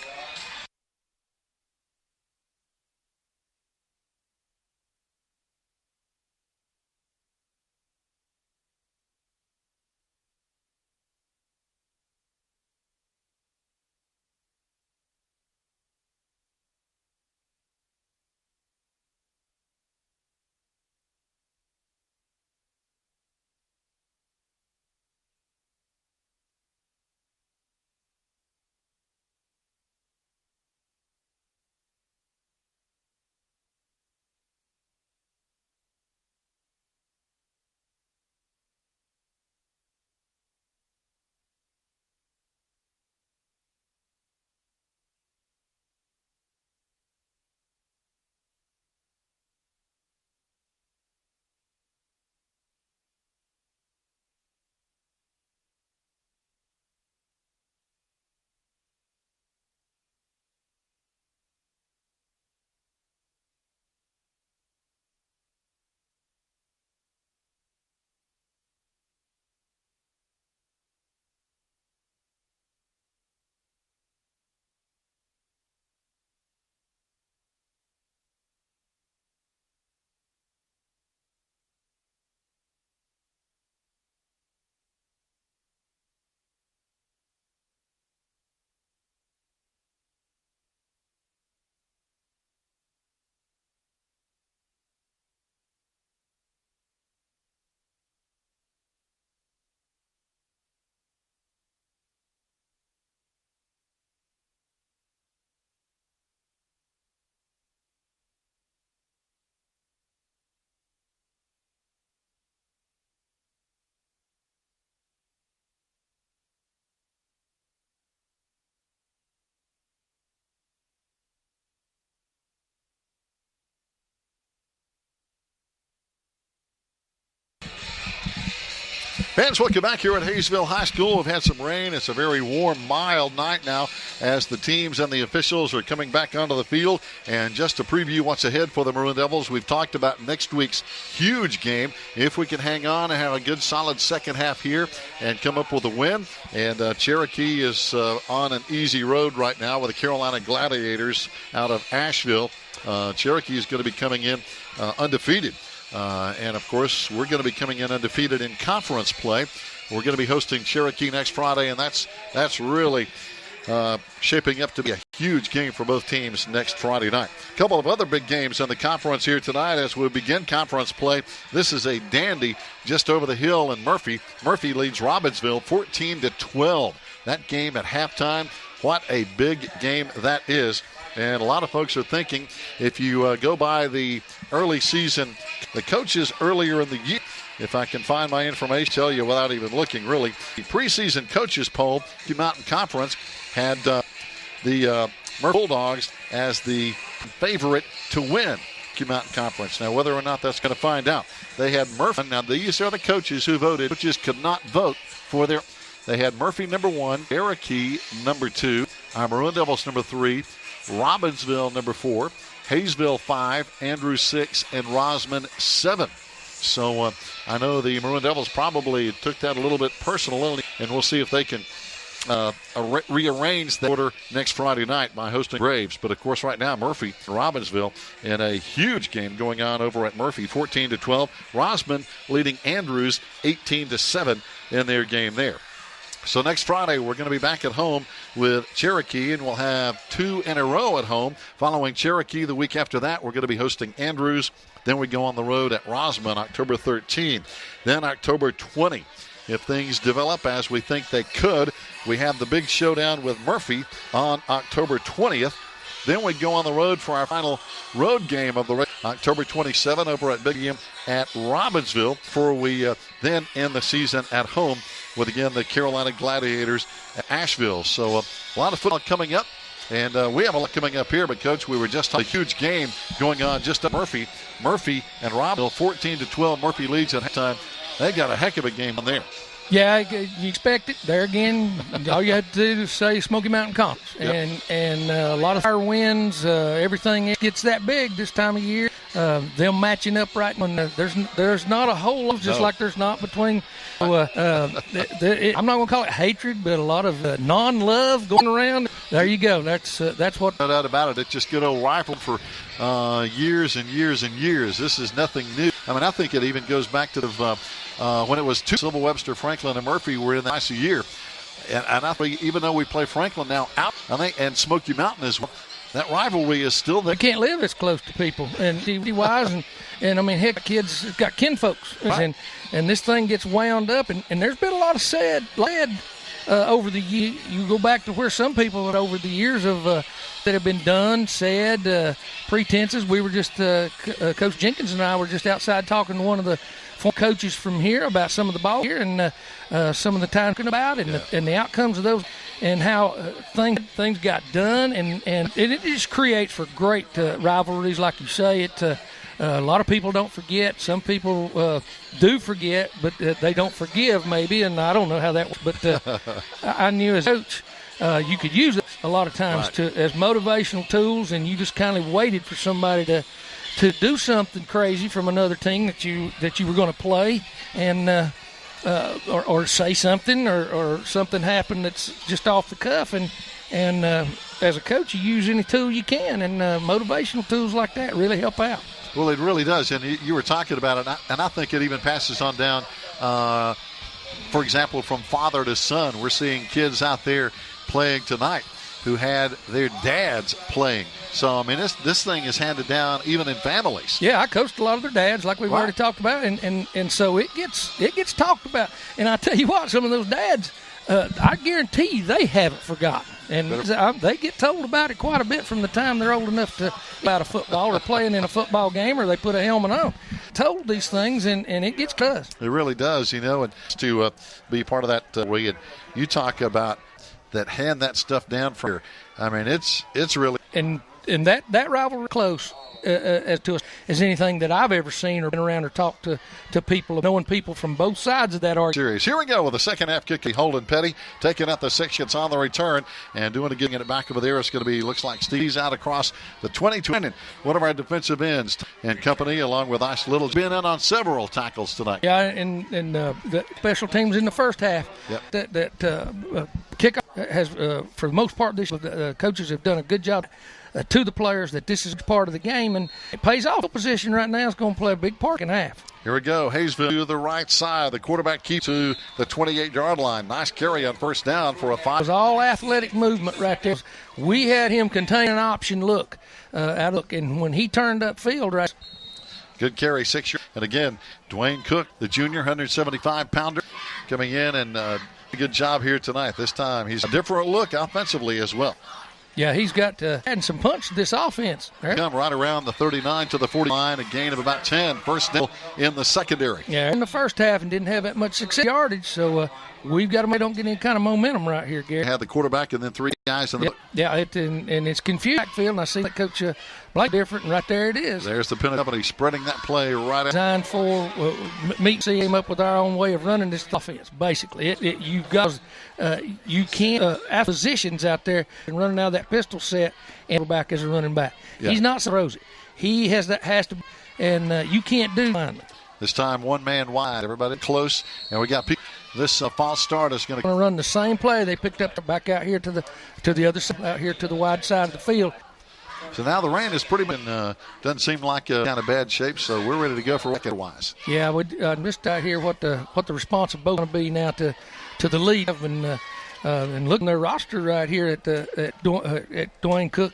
Fans, welcome back here at Hayesville High School. We've had some rain. It's a very warm, mild night now as the teams and the officials are coming back onto the field. And just to preview what's ahead for the Maroon Devils, we've talked about next week's huge game. If we can hang on and have a good, solid second half here and come up with a win. And Cherokee is on an easy road right now with the Carolina Gladiators out of Asheville. Cherokee is going to be coming in undefeated. And, of course, we're going to be coming in undefeated in conference play. We're going to be hosting Cherokee next Friday, and that's really shaping up to be a huge game for both teams next Friday night. A couple of other big games in the conference here tonight as we begin conference play. This is a dandy just over the hill in Murphy. Murphy leads Robbinsville 14-12. That game at halftime, what a big game that is. And a lot of folks are thinking, if you go by the early season, the coaches earlier in the year, if I can find my information, tell you without even looking, really, the preseason coaches poll, the Mountain Conference, had the Murphy Bulldogs as the favorite to win. Smoky Mountain Conference. Now, whether or not that's going to find out. They had Murphy. Now, these are the coaches who voted. Coaches could not vote for their. They had Murphy number 1, Cherokee number 2, our Maroon Devils number 3, Robbinsville number 4, Hayesville 5, Andrews 6, and Rosman 7. So I know the Maroon Devils probably took that a little bit personal, and we'll see if they can rearrange the order next Friday night by hosting Braves. But, of course, right now, Murphy and Robbinsville in a huge game going on over at Murphy, 14-12. Rosman leading Andrews 18-7 in their game there. So next Friday, we're going to be back at home with Cherokee, and we'll have 2 in a row at home. Following Cherokee, the week after that, we're going to be hosting Andrews. Then we go on the road at Rosman October 13. Then October 20. If things develop as we think they could, we have the big showdown with Murphy on October 20th. Then we go on the road for our final road game of the race, October 27 over at Big Game at Robbinsville, before we then end the season at home with, again, the Carolina Gladiators at Asheville. So a lot of football coming up, and we have a lot coming up here. But, Coach, we were just on a huge game going on just at Murphy. Murphy and Robbinsville, 14-12. Murphy leads at halftime. They got a heck of a game on there. Yeah, you expect it. There again, all you have to do is say Smoky Mountain Conference. Yep. And a lot of fire winds, everything gets that big this time of year. Them matching up right when there's not a whole lot, just like there's not between. I'm not going to call it hatred, but a lot of non-love going around. There you go. That's what. No doubt about it. It's just good old rifle for years and years and years. This is nothing new. I mean, I think it even goes back to the when it was 2 Civil Webster, Franklin, and Murphy were in the ice a year. And I think even though we play Franklin now out, I think, and Smoky Mountain as well, that rivalry is still there. They can't live as close to people, and TV-wise, and I mean, heck, kids got kinfolks, right. and this thing gets wound up, and there's been a lot of said over the years. You go back to where some people over the years of that have been done, said, pretenses. We were just Coach Jenkins and I were just outside talking to one of the former coaches from here about some of the ball here and some of the time about it and the outcomes of those and how things got done and it just creates for great rivalries, like you say. It a lot of people don't forget. Some people do forget, but they don't forgive maybe, and I don't know how that works. But I knew as a coach you could use it a lot of times as motivational tools, and you just kind of waited for somebody to do something crazy from another team that you were going to play, and or say something or something happened that's just off the cuff, and as a coach you use any tool you can, and motivational tools like that really help out. Well, it really does, and you were talking about it, and I think it even passes on down, for example, from father to son. We're seeing kids out there playing tonight who had their dads playing. So, I mean, this thing is handed down even in families. Yeah, I coached a lot of their dads, like we've already talked about, and so it gets talked about. And I tell you what, some of those dads, I guarantee you they haven't forgotten. And they get told about it quite a bit from the time they're old enough to about a football or playing in a football game, or they put a helmet on. Told these things, and it gets cussed. It really does, and to be part of that way. You talk about that, hand that stuff down for here. I mean, it's really and that rivalry close as to us as anything that I've ever seen or been around or talked to people, knowing people from both sides of that argument. Series. Here we go with the second half kick. Holden Petty taking out the 6, gets on the return and getting it back over there. It's going to be, looks like Steve's out across the 22. One of our defensive ends and company, along with Ice Little, been in on several tackles tonight. Yeah, and the special teams in the first half. Yep. That kickoff has, for the most part, this coaches have done a good job to the players that this is part of the game, and it pays off. The position right now is going to play a big part in half. Here we go. Hayesville to the right side. The quarterback keeps to the 28-yard line. Nice carry on first down for a 5. It was all athletic movement right there. We had him contain an option look, and when he turned upfield, right. Good carry, 6 years. And again, Dwayne Cook, the junior, 175-pounder, coming in and a good job here tonight. This time he's a different look offensively as well. Yeah, he's got adding some punch to this offense. Come right around the 39 to the 40 line, a gain of about 10. First down in the secondary. Yeah, in the first half and didn't have that much success yardage, so we've got to don't get any kind of momentum right here, Gary. Had the quarterback and then 3 guys in the and it's confusing backfield, and I see that Coach Blake different, and right there it is. There's the penalty spreading that play right out. Designed for me to came up with our own way of running this offense. Basically, you can't have positions out there and running out of that pistol set and back as a running back. Yeah. He's not so rosy. He has and you can't do finally. This time, one man wide. Everybody close, and we got people. This false start is going to run the same play they picked up back out here to the other side, out here to the wide side of the field. So now the rain has pretty been doesn't seem like kind of bad shape. So we're ready to go for record-wise. Yeah, we missed out here what the responsibility going to be now to the lead and looking at their roster right here at Dwayne Cook.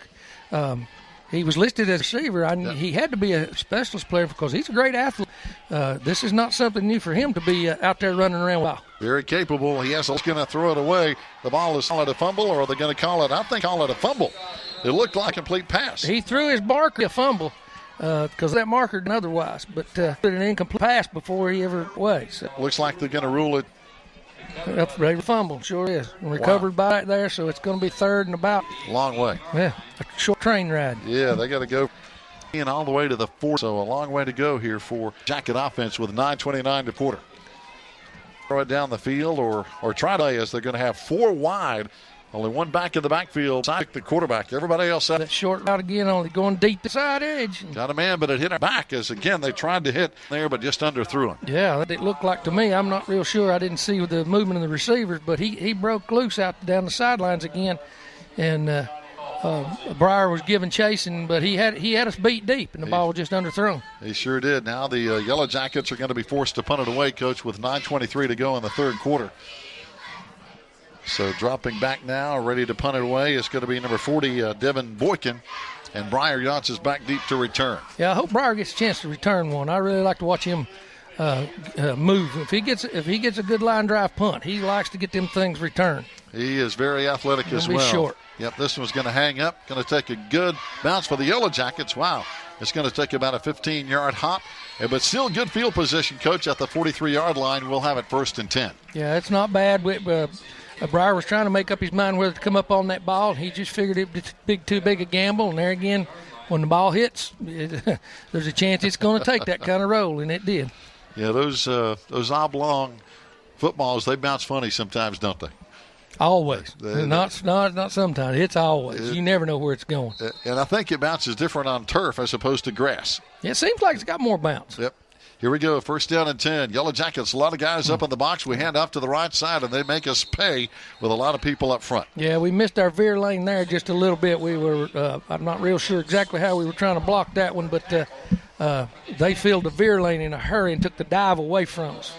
He was listed as a receiver. He had to be a specialist player because he's a great athlete. This is not something new for him to be out there running around. Wow. Very capable. He is going to throw it away. The ball is called a fumble, or are they going to call it? I think call it a fumble. It looked like a complete pass. He threw his marker a fumble because that marker didn't otherwise, but an incomplete pass before he ever was. So. Looks like they're going to rule it. Ready to fumble, sure is. And recovered by it there, so it's going to be third and about. Long way. Yeah, a short train ride. Yeah, they got to go in all the way to the fourth. So a long way to go here for Jacket offense with 9:29 to quarter. Throw it down the field or try to, as they're going to have four wide. Only one back in the backfield. Side the quarterback. Everybody else out. That short route again, only going deep the side edge. Got a man, but it hit back as again they tried to hit there, but just underthrew him. Yeah, it looked like to me. I'm not real sure. I didn't see the movement of the receivers, but he broke loose out down the sidelines again, and Breyer was giving chasing, but he had us beat deep, and the ball was just underthrown. He sure did. Now the Yellow Jackets are going to be forced to punt it away, Coach, with 9:23 to go in the third quarter. So dropping back now, ready to punt it away, is going to be number 40, Devin Boykin. And Briar Yachts is back deep to return. Yeah, I hope Briar gets a chance to return one. I really like to watch him move. If he gets a good line drive punt, he likes to get them things returned. He is very athletic as well. Be short. Yep, this one's going to hang up. Going to take a good bounce for the Yellow Jackets. Wow. It's going to take about a 15-yard hop. But still good field position, Coach, at the 43-yard line. We'll have it 1st and 10. Yeah, it's not bad. Breyer was trying to make up his mind whether to come up on that ball. He just figured it was too big a gamble. And there again, when the ball hits, there's a chance it's going to take that kind of roll, and it did. Yeah, those oblong footballs, they bounce funny sometimes, don't they? Always. Not sometimes. It's always. You never know where it's going. And I think it bounces different on turf as opposed to grass. Yeah, it seems like it's got more bounce. Yep. Here we go, 1st down and 10. Yellow Jackets, a lot of guys up in the box. We hand off to the right side, and they make us pay with a lot of people up front. Yeah, we missed our veer lane there just a little bit. We were, I'm not real sure exactly how we were trying to block that one, but they filled the veer lane in a hurry and took the dive away from us.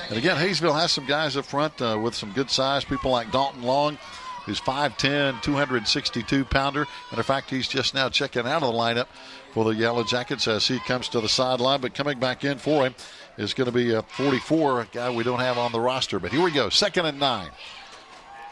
And again, Hayesville has some guys up front with some good size, people like Dalton Long, who's 5'10", 262-pounder. Matter of fact, he's just now checking out of the lineup for the Yellow Jackets as he comes to the sideline. But coming back in for him is going to be a 44, a guy we don't have on the roster. But here we go, 2nd and 9.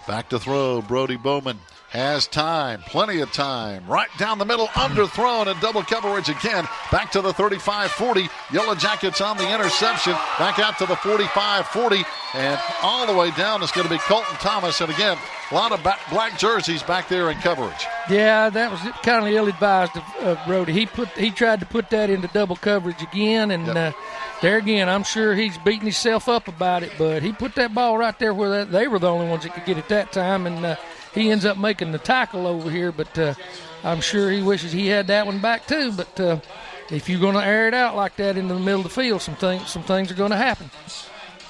Back to throw, Brody Bowman has time, plenty of time. Right down the middle, underthrown and double coverage again. Back to the 35-40. Yellow Jackets on the interception. Back out to the 45-40. And all the way down is going to be Colton Thomas. And again, a lot of black jerseys back there in coverage. Yeah, that was kind of ill-advised of Brody. He tried to put that into double coverage again, and there again, I'm sure he's beating himself up about it, but he put that ball right there where they were the only ones that could get it that time, and he ends up making the tackle over here, but I'm sure he wishes he had that one back too. But if you're going to air it out like that into the middle of the field, some things are going to happen.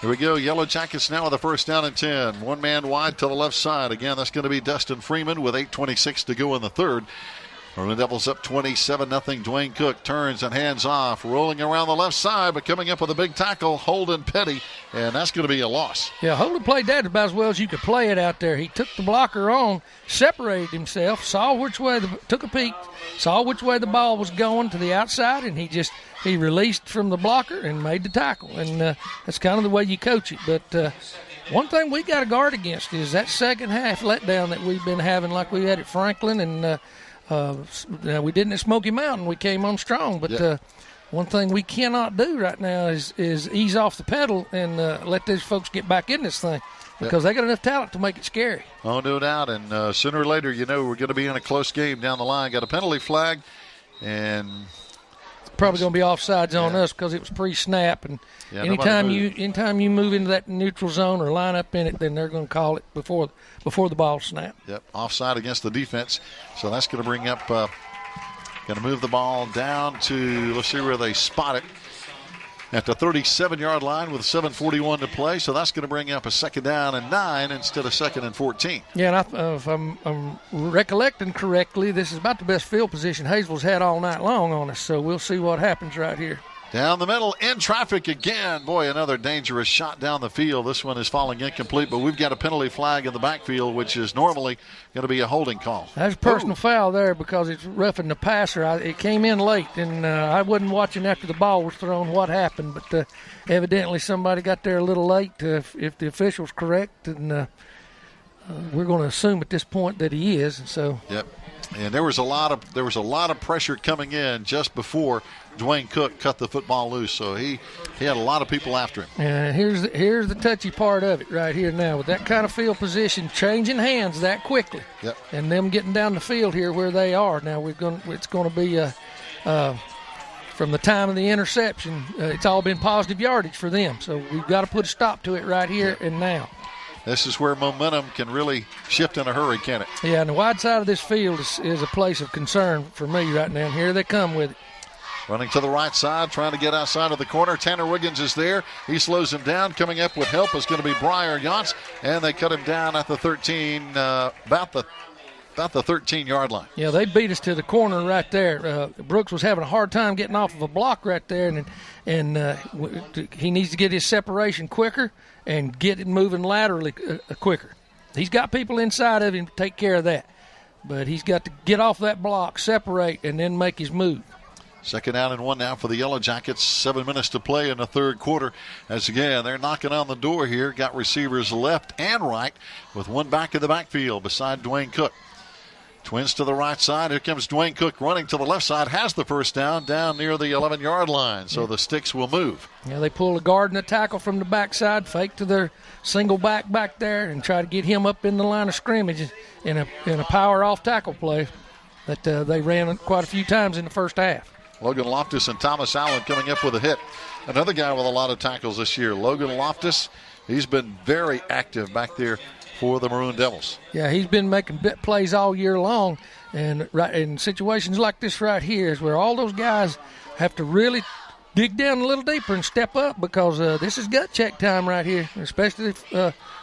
Here we go. Yellow Jackets now with a 1st down and 10. One man wide to the left side. Again, that's going to be Dustin Freeman with 8:26 to go in the third. Maroon Devils up 27-0. Dwayne Cook turns and hands off. Rolling around the left side, but coming up with a big tackle, Holden Petty, and that's going to be a loss. Yeah, Holden played that about as well as you could play it out there. He took the blocker on, separated himself, saw which way, took a peek, saw which way the ball was going to the outside, and he released from the blocker and made the tackle. And that's kind of the way you coach it. But one thing we got to guard against is that second half letdown that we've been having like we had at Franklin, and we didn't at Smoky Mountain. We came on strong, but one thing we cannot do right now is ease off the pedal and let these folks get back in this thing. because they got enough talent to make it scary. Oh, no doubt. And sooner or later, we're going to be in a close game down the line. Got a penalty flag, and probably going to be offsides on us because it was pre-snap. And anytime you move into that neutral zone or line up in it, then they're going to call it before the ball snap. Yep, offside against the defense. So that's going to bring up, going to move the ball down to, let's see where they spot it, at the 37-yard line with 7:41 to play. So that's going to bring up a 2nd down and 9 instead of 2nd and 14. Yeah, and if I'm recollecting correctly, this is about the best field position Hayesville's had all night long on us. So we'll see what happens right here. Down the middle, in traffic again. Boy, another dangerous shot down the field. This one is falling incomplete, but we've got a penalty flag in the backfield, which is normally going to be a holding call. That's a personal foul there because it's roughing the passer. It came in late, and I wasn't watching after the ball was thrown what happened, but evidently somebody got there a little late if the official's correct, and we're going to assume at this point that he is. So. Yep. And there was a lot of pressure coming in just before Dwayne Cook cut the football loose, so he had a lot of people after him. And here's the touchy part of it right here now, with that kind of field position changing hands that quickly, yep, and them getting down the field here where they are now. It's going to be from the time of the interception, it's all been positive yardage for them. So we've got to put a stop to it right here and now. This is where momentum can really shift in a hurry, can it? Yeah, and the wide side of this field is a place of concern for me right now, and here they come with it. Running to the right side, trying to get outside of the corner. Tanner Wiggins is there. He slows him down. Coming up with help is going to be Briar Yance, and they cut him down at the 13, about the 13-yard line. Yeah, they beat us to the corner right there. Brooks was having a hard time getting off of a block right there, and he needs to get his separation quicker and get it moving laterally quicker. He's got people inside of him to take care of that, but he's got to get off that block, separate, and then make his move. 2nd down and 1 now for the Yellow Jackets. 7 minutes to play in the third quarter. As again, they're knocking on the door here. Got receivers left and right with one back in the backfield beside Dwayne Cook. Twins to the right side. Here comes Dwayne Cook running to the left side. Has the first down near the 11-yard line. So the sticks will move. Yeah, they pull a guard and a tackle from the backside, fake to their single back there, and try to get him up in the line of scrimmage in a power off tackle play that they ran quite a few times in the first half. Logan Loftus and Thomas Allen coming up with a hit. Another guy with a lot of tackles this year. Logan Loftus, he's been very active back there for the Maroon Devils. Yeah, he's been making bit plays all year long, and right in situations like this right here is where all those guys have to really dig down a little deeper and step up, because this is gut check time right here, especially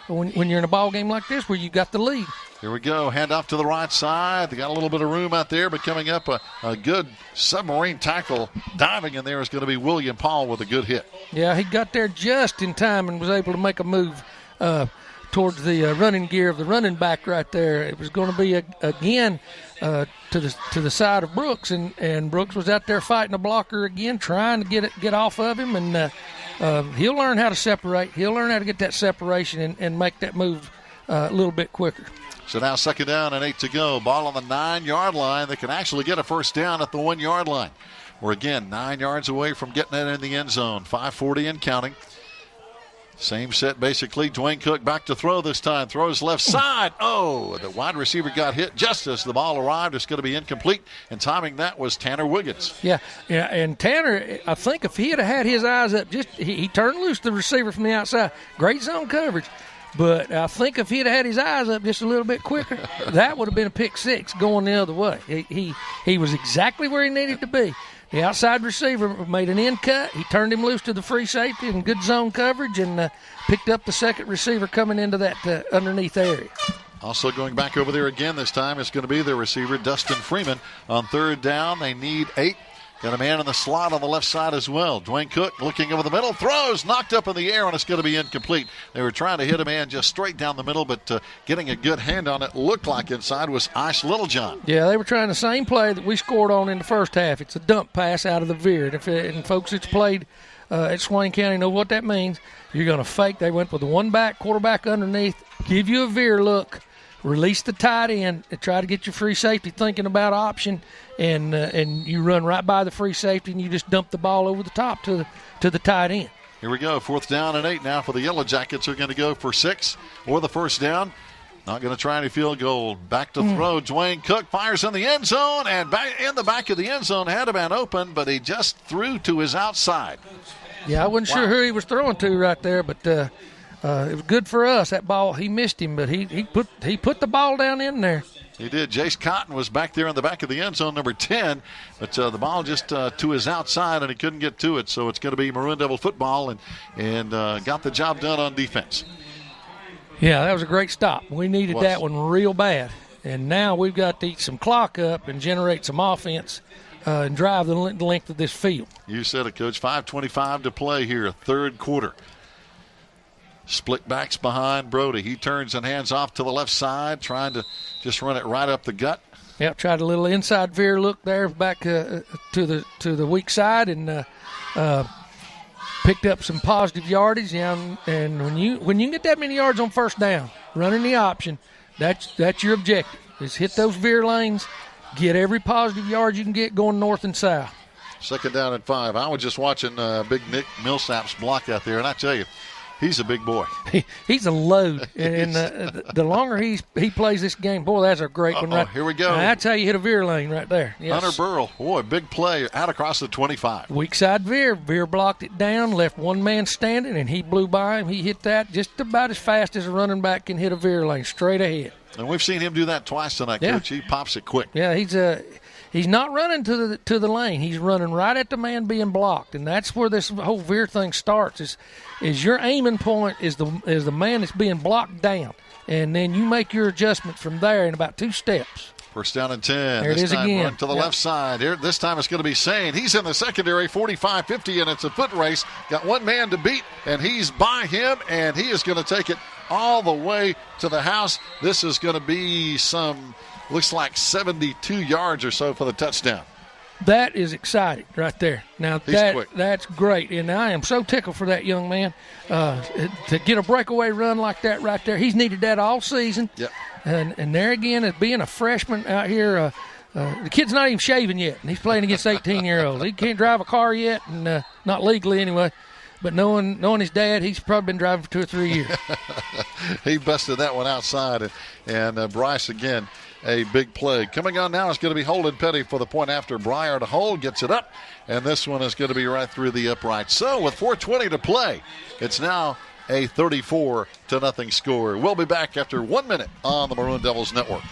when you're in a ball game like this where you've got the lead. Here we go. Hand off to the right side. They got a little bit of room out there, but coming up a good submarine tackle. Diving in there is going to be William Paul with a good hit. Yeah, he got there just in time and was able to make a move towards the running gear of the running back right there. It was going to be, again, to the side of Brooks, and Brooks was out there fighting a blocker again, trying to get off of him, and he'll learn how to separate. He'll learn how to get that separation and make that move a little bit quicker. So now 2nd down and 8 to go. Ball on the 9-yard line. They can actually get a first down at the 1-yard line. We're again 9 yards away from getting it in the end zone. 5:40 and counting. Same set basically. Dwayne Cook back to throw this time. Throws left side. Oh, the wide receiver got hit just as the ball arrived. It's going to be incomplete. And timing that was Tanner Wiggins. Yeah, and Tanner, I think if he had his eyes up, he turned loose the receiver from the outside. Great zone coverage. But I think if he'd had his eyes up just a little bit quicker, that would have been a pick six going the other way. He was exactly where he needed to be. The outside receiver made an in cut. He turned him loose to the free safety and good zone coverage, and picked up the second receiver coming into that underneath area. Also going back over there again this time is going to be their receiver, Dustin Freeman. On 3rd down, they need 8. Got a man in the slot on the left side as well. Dwayne Cook looking over the middle, throws, knocked up in the air, and it's going to be incomplete. They were trying to hit a man just straight down the middle, but getting a good hand on it, looked like inside was Ice Littlejohn. Yeah, they were trying the same play that we scored on in the first half. It's a dump pass out of the veer. And folks that's played at Swain County know what that means. You're going to fake. They went with the one back, quarterback underneath, give you a veer look, release the tight end, and try to get your free safety thinking about option, and you run right by the free safety and you just dump the ball over the top to the tight end. Here we go. 4th down and 8 now for the Yellow Jackets. Are going to go for 6 or the first down. Not going to try any field goal. Back to throw. Dwayne Cook fires in the end zone, and back in the back of the end zone had a man open, but he just threw to his outside. Yeah, I wasn't sure who he was throwing to right there, but it was good for us. That ball, he missed him, but he put the ball down in there. He did. Jace Cotton was back there in the back of the end zone, number 10, but the ball just to his outside, and he couldn't get to it. So it's going to be Maroon Devil football, and got the job done on defense. Yeah, that was a great stop. We needed that one real bad. And now we've got to eat some clock up and generate some offense and drive the length of this field. You said it, Coach. 5:25 to play here, third quarter. Split backs behind Brody. He turns and hands off to the left side, trying to just run it right up the gut. Yep, tried a little inside veer look there back to the weak side, and picked up some positive yardage. Yeah, and when you get that many yards on first down, running the option, that's your objective. Is hit those veer lanes, get every positive yard you can get going north and south. 2nd down and 5. I was just watching big Nick Millsap's block out there, and I tell you, he's a big boy. He's a load, and the longer he plays this game, boy, that's a great one. Right here we go. That's how you hit a veer lane right there. Yes. Hunter Burrell, boy, big play out across the 25. Weak side veer blocked it down, left one man standing, and he blew by him. He hit that just about as fast as a running back can hit a veer lane, straight ahead. And we've seen him do that twice tonight, Coach. He pops it quick. Yeah, he's not running to the lane. He's running right at the man being blocked, and that's where this whole veer thing starts. Is your aiming point is the man that's being blocked down, and then you make your adjustment from there in about 2 steps. 1st down and 10. There it is again. Run to the left side. Here, this time it's going to be Sane. He's in the secondary, 45-50, and it's a foot race. Got one man to beat, and he's by him, and he is going to take it all the way to the house. This is going to be looks like 72 yards or so for the touchdown. That is exciting right there. Now, that's great, and I am so tickled for that young man to get a breakaway run like that right there. He's needed that all season. Yep. And there again, as being a freshman out here, the kid's not even shaving yet, and he's playing against 18-year-olds. He can't drive a car yet, and not legally anyway. But knowing his dad, he's probably been driving for 2 or 3 years. He busted that one outside, and Bryce again. A big play. Coming on now is going to be Holden Petty for the point after. Breyer to hold, gets it up, and this one is going to be right through the upright. So with 4:20 to play, it's now a 34-0 score. We'll be back after 1 minute on the Maroon Devils Network.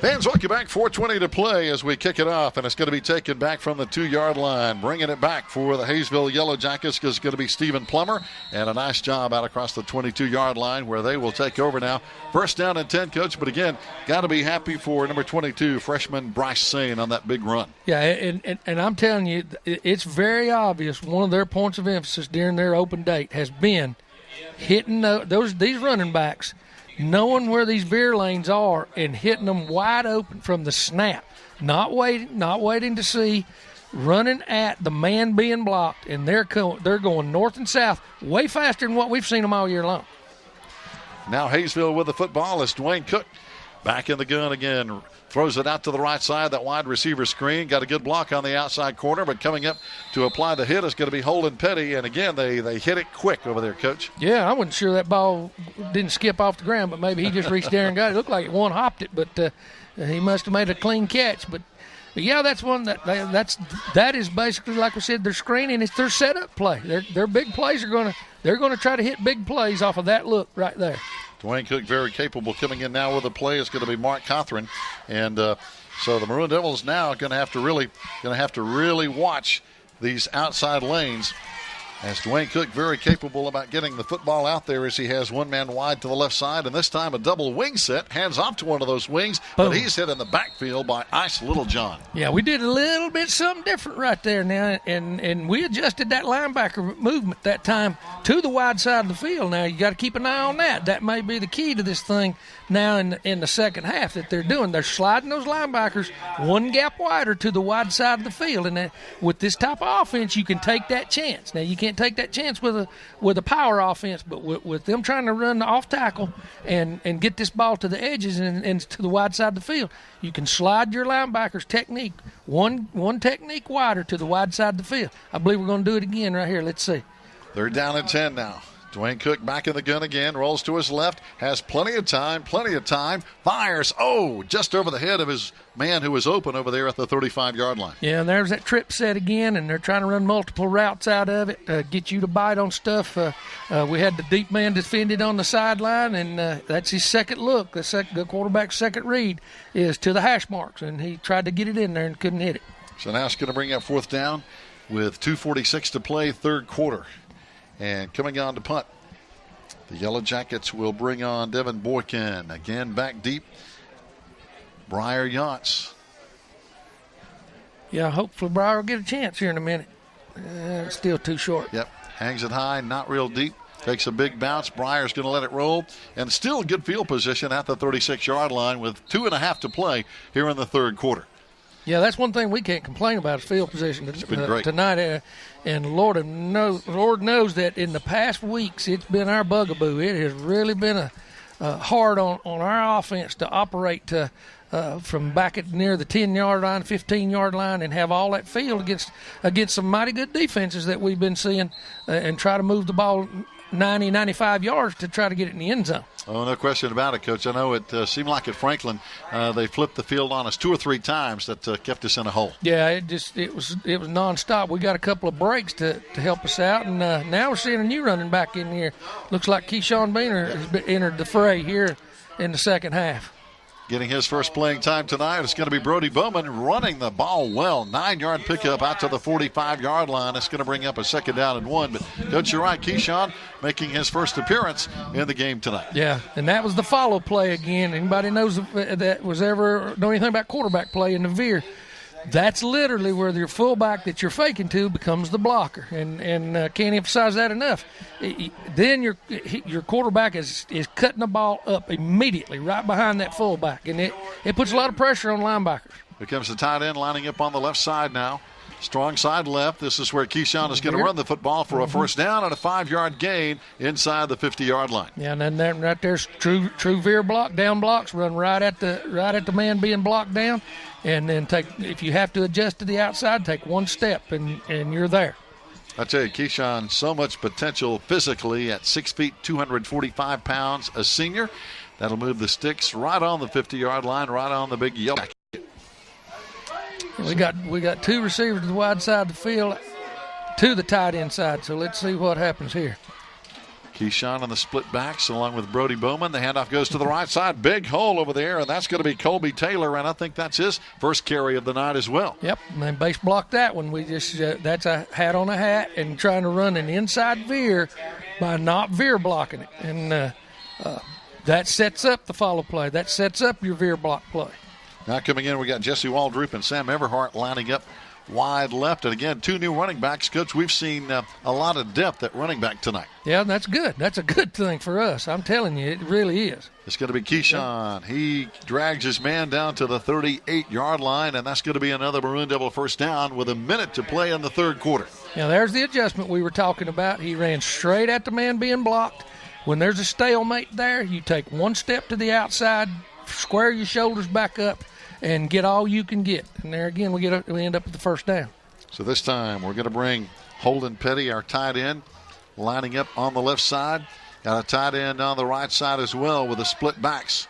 Fans, welcome back. 4:20 to play as we kick it off, and it's going to be taken back from the 2-yard line. Bringing it back for the Hayesville Yellow Jackets is going to be Stephen Plummer, and a nice job out across the 22-yard line where they will take over now. 1st down and 10, Coach, but again, got to be happy for number 22, freshman Bryce Sane on that big run. Yeah, and I'm telling you, it's very obvious one of their points of emphasis during their open date has been hitting these running backs, knowing where these veer lanes are and hitting them wide open from the snap, not waiting to see, running at the man being blocked, and they're going north and south way faster than what we've seen them all year long. Now Hayesville with the football is Dwayne Cook back in the gun again. Throws it out to the right side, that wide receiver screen. Got a good block on the outside corner, but coming up to apply the hit is going to be Holden Petty. And again, they hit it quick over there, Coach. Yeah, I wasn't sure that ball didn't skip off the ground, but maybe he just reached there and got it. It looked like it one-hopped it, but he must have made a clean catch. But But yeah, that's one that is basically, like we said, their screening. It's their setup play. Their big plays they're gonna try to hit big plays off of that look right there. Dwayne Cook very capable. Coming in now with a play is going to be Mark Cothran, and so the Maroon Devils now going to have to really watch these outside lanes. As Dwayne Cook very capable about getting the football out there as he has one man wide to the left side, and this time a double wing set, hands off to one of those wings, but he's hit in the backfield by Ice Littlejohn. Yeah, we did a little bit something different right there now, and we adjusted that linebacker movement that time to the wide side of the field. Now you got to keep an eye on that. That may be the key to this thing now in the second half that they're doing. They're sliding those linebackers one gap wider to the wide side of the field, and with this type of offense, you can take that chance. Now you can't take that chance with a power offense, but with them trying to run the off tackle and get this ball to the edges and to the wide side of the field, you can slide your linebackers technique one technique wider to the wide side of the field. I believe we're going to do it again right here. Let's see. They're down at 10 now. Dwayne Cook back in the gun again, rolls to his left, has plenty of time, fires, just over the head of his man who was open over there at the 35-yard line. Yeah, and there's that trip set again, and they're trying to run multiple routes out of it, get you to bite on stuff. We had the deep man defended on the sideline, and that's his second look. The quarterback's second read is to the hash marks, and he tried to get it in there and couldn't hit it. So now it's going to bring up fourth down with 2:46 to play, third quarter. And coming on to punt, the Yellow Jackets will bring on Devin Boykin. Again, back deep, Briar Yachts. Yeah, hopefully Briar will get a chance here in a minute. It's still too short. Yep, hangs it high, not real deep. Takes a big bounce. Briar's going to let it roll. And still good field position at the 36-yard line with 2.5 to play here in the third quarter. Yeah, that's one thing we can't complain about is field position tonight. And Lord knows that in the past weeks it's been our bugaboo. It has really been hard on our offense to operate from back at near the 10-yard line, 15-yard line, and have all that field against some mighty good defenses that we've been seeing and try to move the ball 90, 95 yards to try to get it in the end zone. Oh, no question about it, Coach. I know it seemed like at Franklin they flipped the field on us 2 or 3 times that kept us in a hole. Yeah, it was nonstop. We got a couple of breaks to help us out, and now we're seeing a new running back in here. Looks like Keyshawn Beaner has entered the fray here in the second half. Getting his first playing time tonight is going to be Brody Bowman running the ball well. 9-yard pickup out to the 45-yard line. It's going to bring up a second down and 1. But Coach, you're right, Keyshawn making his first appearance in the game tonight. Yeah, and that was the follow play again. Anybody knows that was ever know anything about quarterback play in the veer? That's literally where your fullback that you're faking to becomes the blocker, and can't emphasize that enough. Then your quarterback is cutting the ball up immediately right behind that fullback, and it puts a lot of pressure on linebackers. Here comes the tight end lining up on the left side now. Strong side left. This is where Keyshawn is going to run the football for a first down and a 5-yard gain inside the 50-yard line. Yeah, and then right there's true veer block, down blocks, run right at the man being blocked down, and then if you have to adjust to the outside, take one step and you're there. I tell you, Keyshawn, so much potential physically at 6 feet, 245 pounds, a senior. That'll move the sticks right on the 50-yard line, right on the big yellow. We got 2 receivers to the wide side of the field, to the tight end side. So let's see what happens here. Keyshawn on the split backs along with Brody Bowman. The handoff goes to the right side. Big hole over there, and that's going to be Colby Taylor, and I think that's his first carry of the night as well. Yep, and base blocked that one. We just that's a hat on a hat and trying to run an inside veer by not veer blocking it. And that sets up the follow play. That sets up your veer block play. Now coming in, we got Jesse Waldrop and Sam Everhart lining up wide left. And again, 2 new running backs. Coach, we've seen a lot of depth at running back tonight. Yeah, that's good. That's a good thing for us. I'm telling you, it really is. It's going to be Keyshawn. He drags his man down to the 38-yard line, and that's going to be another Maroon Devil first down with a minute to play in the third quarter. Now, there's the adjustment we were talking about. He ran straight at the man being blocked. When there's a stalemate there, you take one step to the outside, square your shoulders back up, and get all you can get. And there again, we end up with the first down. So this time we're going to bring Holden Petty, our tight end, lining up on the left side. Got a tight end on the right side as well with the split backs.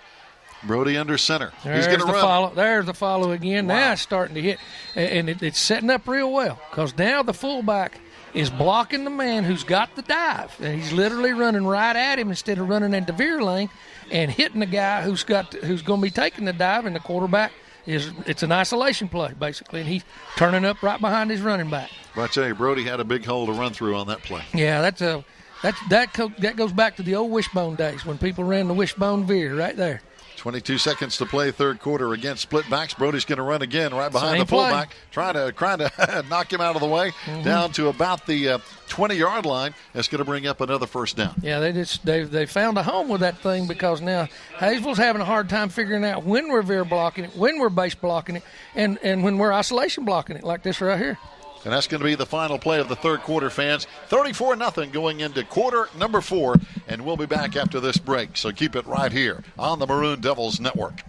Brody under center. He's going to run. There's the follow again. Wow. Now it's starting to hit, and it's setting up real well because now the fullback is blocking the man who's got the dive, and he's literally running right at him instead of running into veer lane and hitting the guy who's going to be taking the dive, and the quarterback it's an isolation play basically, and he's turning up right behind his running back. But I tell you, Brody had a big hole to run through on that play. Yeah, that goes back to the old wishbone days when people ran the wishbone veer right there. 22 seconds to play third quarter against split backs. Brody's going to run again right behind the fullback, trying to knock him out of the way, down to about the 20-yard line. That's going to bring up another first down. Yeah, they found a home with that thing because now Hayesville's having a hard time figuring out when we're veer blocking it, when we're base blocking it, and when we're isolation blocking it like this right here. And that's going to be the final play of the third quarter, fans. 34-0 going into quarter number 4, and we'll be back after this break. So keep it right here on the Maroon Devils Network.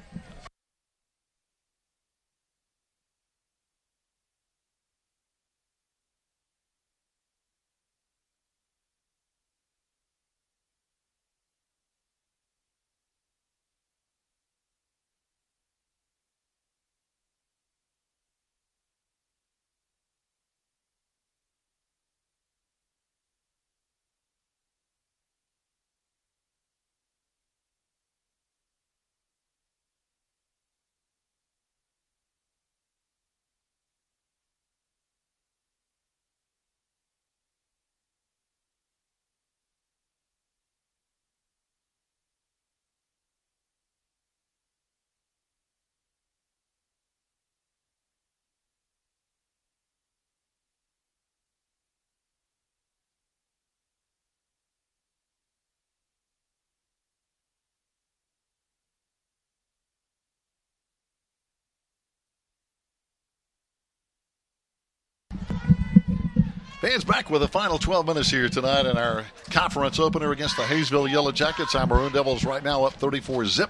Fans back with the final 12 minutes here tonight in our conference opener against the Hayesville Yellow Jackets. Our Maroon Devils right now up 34-0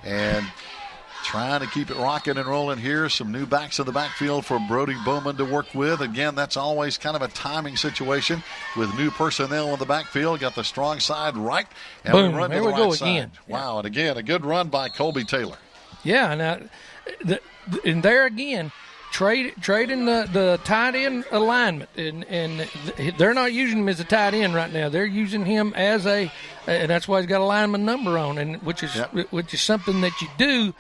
and trying to keep it rocking and rolling here. Some new backs in the backfield for Brody Bowman to work with. Again, that's always kind of a timing situation with new personnel in the backfield. Got the strong side right, and boom, we run to the right side. Again. Wow, and again, a good run by Colby Taylor. Yeah, now, and there again, trading the tight end alignment, and they're not using him as a tight end right now. They're using him as and that's why he's got a lineman number on, and which is something that you do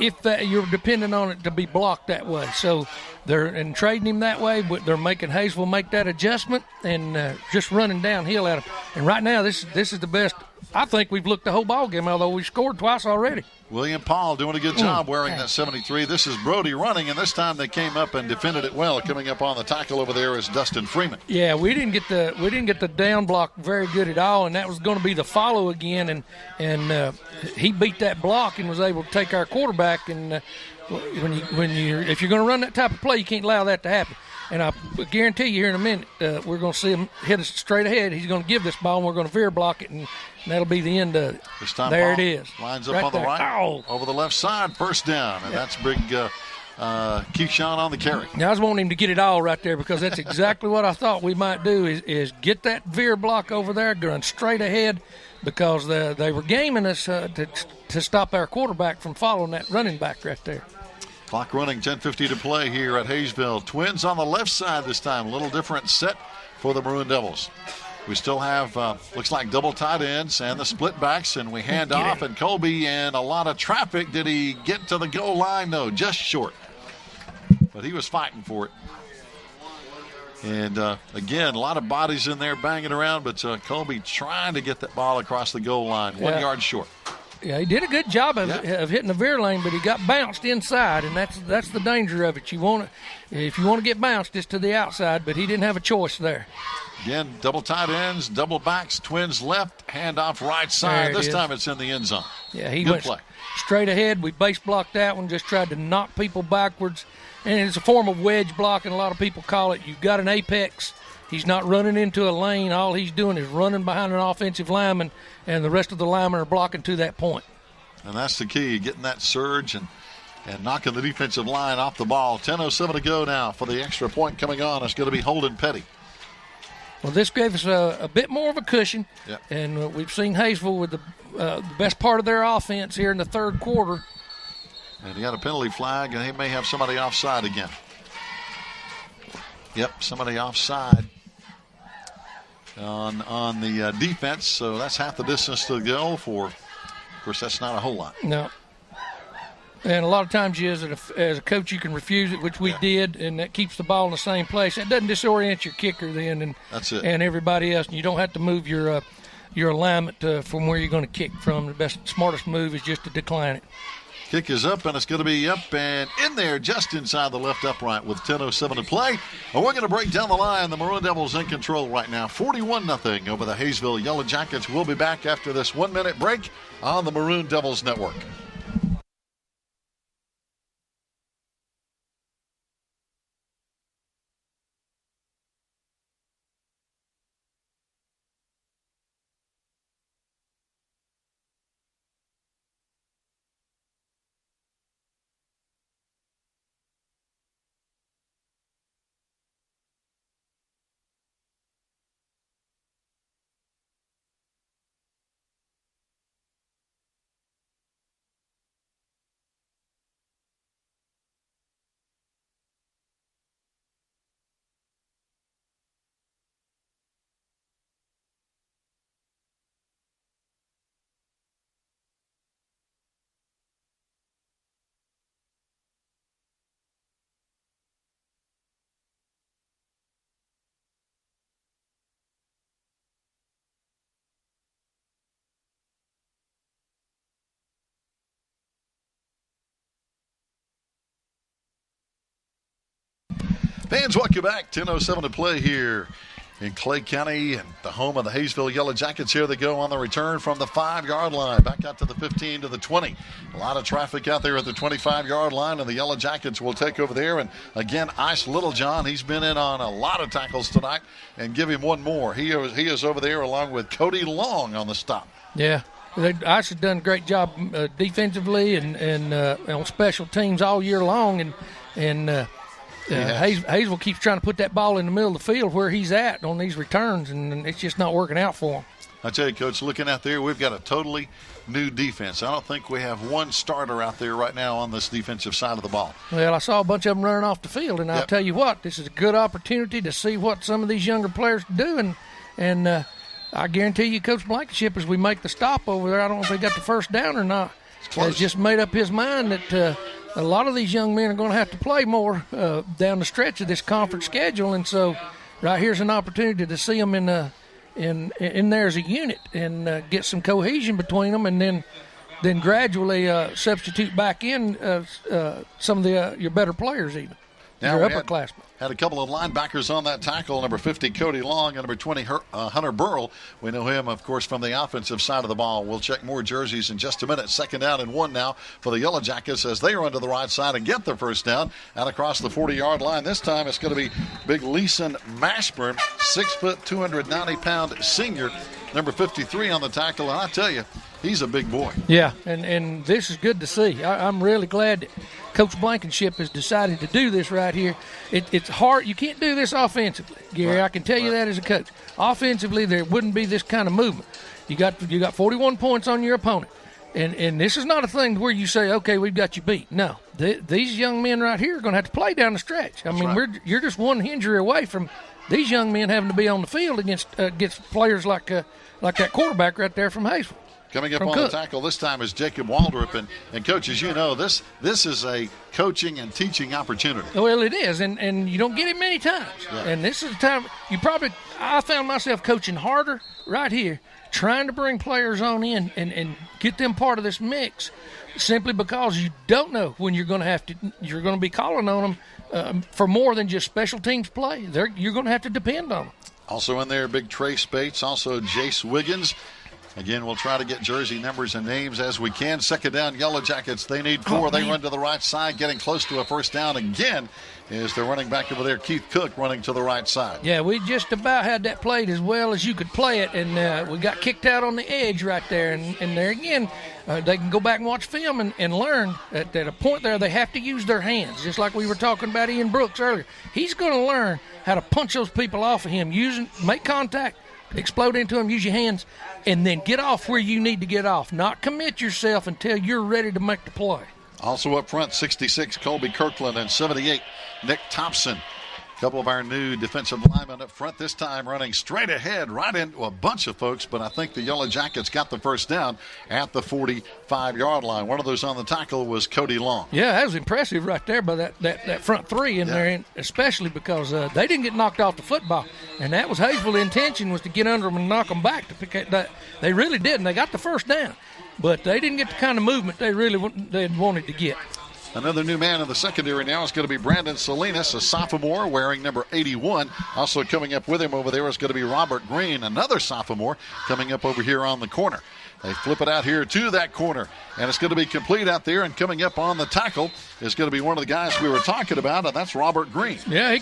if you're dependent on it to be blocked that way. So they're trading him that way, but they're making Hayesville make that adjustment and just running downhill at him. And right now, this is the best. I think we've looked the whole ball game, although we scored twice already. William Paul doing a good job wearing that 73. This is Brody running, and this time they came up and defended it well. Coming up on the tackle over there is Dustin Freeman. Yeah, we didn't get the down block very good at all, and that was going to be the follow again. And he beat that block and was able to take our quarterback. And if you're going to run that type of play, you can't allow that to happen. And I guarantee you here in a minute, we're going to see him hit us straight ahead. He's going to give this ball, and we're going to veer block it, and that'll be the end of it. This time there Paul it is. Lines up right on the right, over the left side, first down. And that's big Keyshawn on the carry. Now, I was wanting him to get it all right there because that's exactly what I thought we might do is get that veer block over there, run straight ahead because they were gaming us to stop our quarterback from following that running back right there. Clock running, 10:50 to play here at Hayesville. Twins on the left side this time. A little different set for the Maroon Devils. We still have, looks like double tight ends and the split backs, and we hand off, and Colby and a lot of traffic. Did he get to the goal line? No, just short. But he was fighting for it. And, again, a lot of bodies in there banging around, but Colby trying to get that ball across the goal line, 1 yard short. Yeah, he did a good job of hitting the veer lane, but he got bounced inside, and that's the danger of it. If you want to get bounced, it's to the outside, but he didn't have a choice there. Again, double tight ends, double backs, Twins left, handoff right side. This time it's in the end zone. Yeah, he went straight ahead. We base blocked that one, just tried to knock people backwards, and it's a form of wedge blocking. A lot of people call it. You've got an apex. He's not running into a lane. All he's doing is running behind an offensive lineman, and the rest of the linemen are blocking to that point. And that's the key, getting that surge and knocking the defensive line off the ball. 10:07 to go now for the extra point coming on. It's going to be Holden Petty. Well, this gave us a bit more of a cushion, Yep. and we've seen Hayesville with the best part of their offense here in the third quarter. And he got a penalty flag, and he may have somebody offside again. Yep, somebody offside on the defense, so that's half the distance to go for. Of course, that's not a whole lot. No. And a lot of times, you as a coach, you can refuse it, which we did, and that keeps the ball in the same place. It doesn't disorient your kicker then, and that's it. And everybody else. And you don't have to move your alignment from where you're going to kick from. The smartest move is just to decline it. Kick is up, and it's going to be up and in there just inside the left upright with 10:07 to play. And we're going to break down the line. The Maroon Devils in control right now, 41-0 over the Hayesville Yellow Jackets. We'll be back after this 1-minute break on the Maroon Devils Network. Fans, welcome back. 10:07 to play here in Clay County, and the home of the Hayesville Yellow Jackets. Here they go on the return from the 5-yard line, back out to the 15 to the 20. A lot of traffic out there at the 25-yard line, and the Yellow Jackets will take over there. And again, Ice Littlejohn, he's been in on a lot of tackles tonight, and give him one more. He is over there along with Cody Long on the stop. Yeah. Ice has done a great job defensively and on special teams all year long, and Hayesville keeps trying to put that ball in the middle of the field where he's at on these returns, and it's just not working out for him. I tell you, Coach, looking out there, we've got a totally new defense. I don't think we have one starter out there right now on this defensive side of the ball. Well, I saw a bunch of them running off the field, and I'll tell you what, this is a good opportunity to see what some of these younger players are doing, and I guarantee you Coach Blankenship, as we make the stop over there, I don't know if they got the first down or not, has just made up his mind that a lot of these young men are going to have to play more down the stretch of this conference schedule, and so right here's an opportunity to see them in there as a unit and get some cohesion between them, and then gradually substitute back in some of your better players, even now your upperclassmen. Had a couple of linebackers on that tackle, number 50, Cody Long, and number 20, Hunter Burrell. We know him, of course, from the offensive side of the ball. We'll check more jerseys in just a minute. 2nd down and 1 now for the Yellow Jackets as they run to the right side and get their first down out across the 40-yard line. This time it's going to be big Leeson Mashburn, 6 foot, 290-pound senior, number 53 on the tackle. And I tell you, he's a big boy. Yeah, and this is good to see. I'm really glad that Coach Blankenship has decided to do this right here. It's hard. You can't do this offensively, Gary. Right. I can tell you that as a coach. Offensively, there wouldn't be this kind of movement. You got 41 points on your opponent. And this is not a thing where you say, okay, we've got you beat. No, these young men right here are going to have to play down the stretch. I mean, you're just one injury away from these young men having to be on the field against players like that quarterback right there from Hayesville. Coming up on the tackle this time is Jacob Waldrop. And Coach, as you know, this is a coaching and teaching opportunity. Well, it is, and you don't get it many times. Yeah. And this is the time I found myself coaching harder right here, trying to bring players on in and get them part of this mix, simply because you don't know when you're going to be calling on them for more than just special teams play. You're going to have to depend on them. Also in there, big Trey Spates, also Jace Wiggins. Again, we'll try to get jersey numbers and names as we can. Second down, Yellow Jackets. They need 4. They run to the right side, getting close to a first down again. Is the running back over there, Keith Cook, running to the right side. Yeah, we just about had that played as well as you could play it, and we got kicked out on the edge right there. And there again, they can go back and watch film and learn at a point there they have to use their hands, just like we were talking about Ian Brooks earlier. He's going to learn how to punch those people off of him, make contact, explode into them, use your hands, and then get off where you need to get off. Not commit yourself until you're ready to make the play. Also up front, 66, Colby Kirkland, and 78, Nick Thompson. A couple of our new defensive linemen up front, this time running straight ahead, right into a bunch of folks, but I think the Yellow Jackets got the first down at the 45-yard line. One of those on the tackle was Cody Long. Yeah, that was impressive right there by that front three in there, especially because they didn't get knocked off the football, and that was Hayesville's intention, was to get under them and knock them back. To pick that. They really did, and they got the first down, but they didn't get the kind of movement they wanted to get. Another new man in the secondary now is going to be Brandon Salinas, a sophomore wearing number 81. Also coming up with him over there is going to be Robert Green, another sophomore, coming up over here on the corner. They flip it out here to that corner, and it's going to be complete out there, and coming up on the tackle is going to be one of the guys we were talking about, and that's Robert Green. Yeah,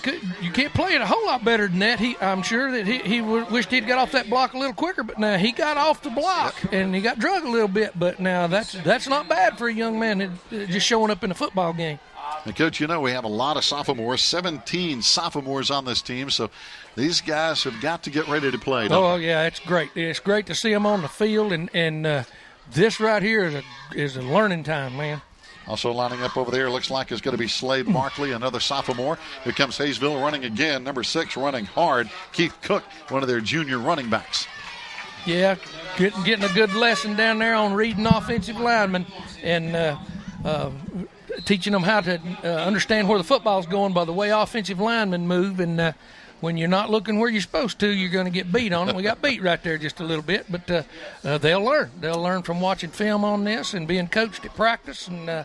you can't play it a whole lot better than that. I'm sure that he wished he'd got off that block a little quicker, but now he got off the block, and he got drugged a little bit, but now that's not bad for a young man just showing up in a football game. And, Coach, we have a lot of sophomores, 17 sophomores on this team, so these guys have got to get ready to play. Oh, yeah, it's great. It's great to see them on the field, and this right here is a learning time, man. Also lining up over there, looks like it's going to be Slade Markley, another sophomore. Here comes Hayesville running again, number 6 running hard, Keith Cook, one of their junior running backs. Yeah, getting a good lesson down there on reading offensive linemen and teaching them how to understand where the football's going by the way offensive linemen move. And when you're not looking where you're supposed to, you're going to get beat on it. We got beat right there just a little bit, but they'll learn. They'll learn from watching film on this and being coached at practice. And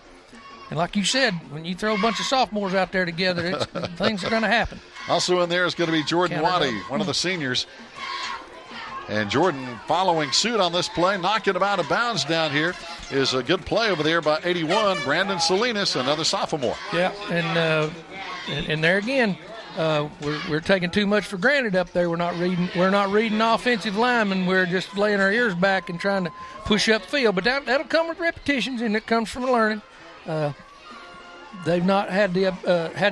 like you said, when you throw a bunch of sophomores out there together, things are going to happen. Also in there is going to be Jordan Waddy, one of the seniors. And Jordan following suit on this play, knocking it out of bounds down here, is a good play over there by 81, Brandon Salinas, another sophomore. Yeah, and there again, we're taking too much for granted up there. We're not reading offensive linemen. We're just laying our ears back and trying to push up field. But that'll come with repetitions, and it comes from learning. They've not had the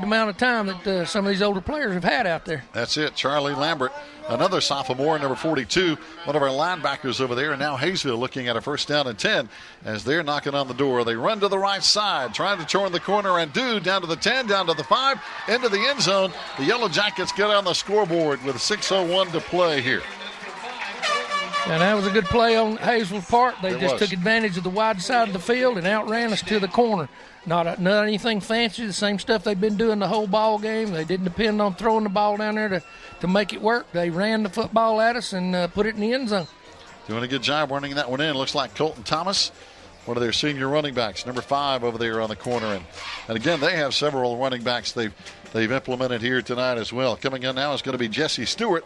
amount of time that some of these older players have had out there. That's it. Charlie Lambert, another sophomore, number 42, one of our linebackers over there. And now Hayesville looking at a first down and 10 as they're knocking on the door. They run to the right side, trying to turn the corner and down to the 10, down to the 5, into the end zone. The Yellow Jackets get on the scoreboard with 6:01 to play here. And that was a good play on Hayesville's part. They just took advantage of the wide side of the field and outran us to the corner. Not anything fancy, the same stuff they've been doing the whole ball game. They didn't depend on throwing the ball down there to make it work. They ran the football at us and put it in the end zone. Doing a good job running that one in. Looks like Colton Thomas, one of their senior running backs, number 5 over there on the corner. And again, they have several running backs they've implemented here tonight as well. Coming in now is going to be Jesse Stewart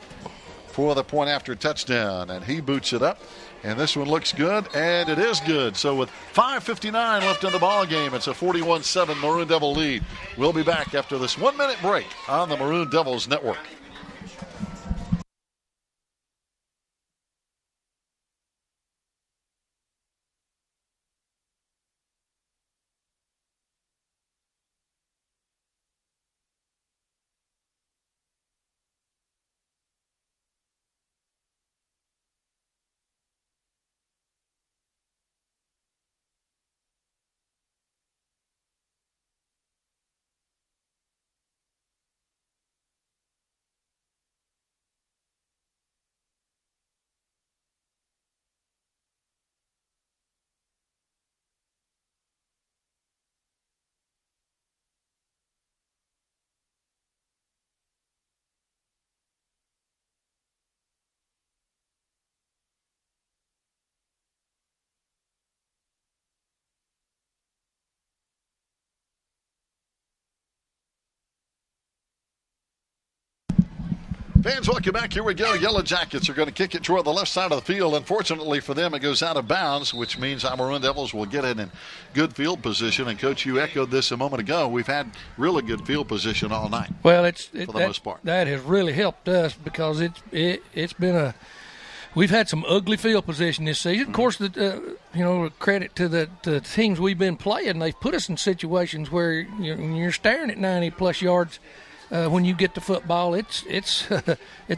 for the point after touchdown, and he boots it up. And this one looks good, and it is good. So with 5:59 left in the ball game, it's a 41-7 Maroon Devil lead. We'll be back after this 1-minute break on the Maroon Devils Network. Fans, welcome back. Here we go. Yellow Jackets are going to kick it toward the left side of the field. Unfortunately for them, it goes out of bounds, which means our Maroon Devils will get it in good field position. And, Coach, you echoed this a moment ago. We've had really good field position all night. Well, for the most part. That has really helped us because it's been we've had some ugly field position this season. Of course, credit to the teams we've been playing. They've put us in situations where you're staring at 90-plus yards. When you get the football, it's it's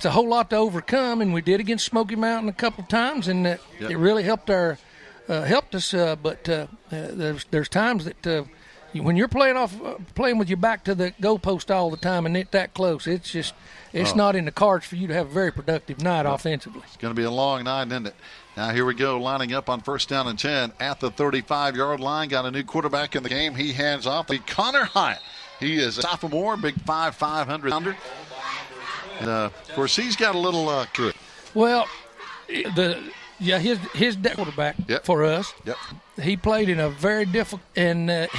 a whole lot to overcome, and we did against Smoky Mountain a couple of times, and it really helped us. But there's times that when you're playing with your back to the goalpost all the time and it that close, it's not in the cards for you to have a very productive night offensively. It's going to be a long night, isn't it? Now here we go, lining up on 1st down and 10 at the 35-yard line. Got a new quarterback in the game. He hands off to Connor Hyatt. He is a sophomore, big 500-pounder. And, of course, he's got a little good. Well, his quarterback for us. Yep. He played in a very difficult, and I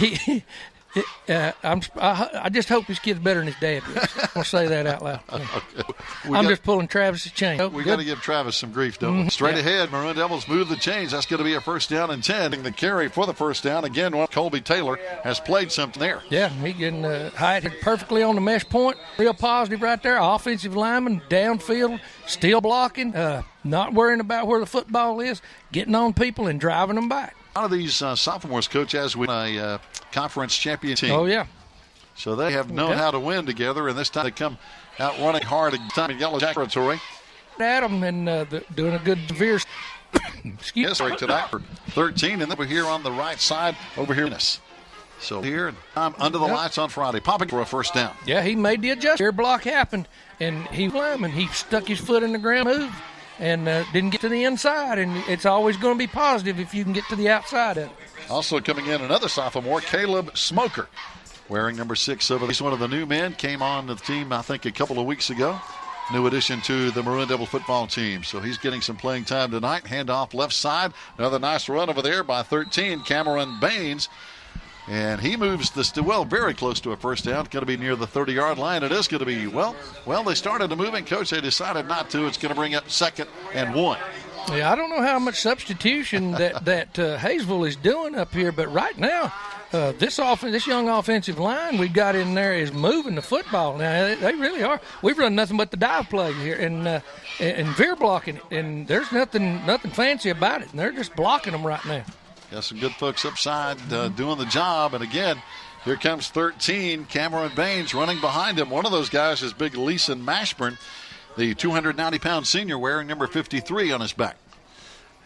just hope his kid's better than his dad was. I'll say that out loud. Okay. I'm just pulling Travis's chain. We got to give Travis some grief, don't we? Straight ahead, Maroon Devils move the chains. That's going to be a 1st down and 10. The carry for the 1st down. Again, Colby Taylor has played something there. Yeah, he getting Hyatt perfectly on the mesh point. Real positive right there. Offensive lineman, downfield, still blocking, not worrying about where the football is, getting on people and driving them back. A lot of these sophomores, Coach, as we a conference champion team. Oh, yeah. So they have known how to win together, and this time they come out running hard in Yellow Jacket territory. At them and doing a good severe tonight for 13, and then we're here on the right side over here. So here, under the lights on Friday, popping for a 1st down. Yeah, he made the adjustment. Air block happened, and he stuck his foot in the ground, moved, and didn't get to the inside, and it's always going to be positive if you can get to the outside of it. Also coming in, another sophomore, Caleb Smoker, wearing number 6 over. He's one of the new men, came on to the team, I think, a couple of weeks ago. New addition to the Maroon Devil football team. So he's getting some playing time tonight. Handoff left side. Another nice run over there by 13, Cameron Baines. And he moves this very close to a 1st down. It's going to be near the 30-yard line. It is going to be, well, they started to moving. Coach, they decided not to. It's going to bring up 2nd and 1. Yeah, I don't know how much substitution that Hayesville is doing up here, but right now, this young offensive line we got in there is moving the football. Now, they really are. We've run nothing but the dive play here and veer blocking it, and there's nothing fancy about it, and they're just blocking them right now. Got some good folks upside doing the job. And again, here comes 13, Cameron Baines running behind him. One of those guys is big Leeson Mashburn, the 290-pound senior wearing number 53 on his back.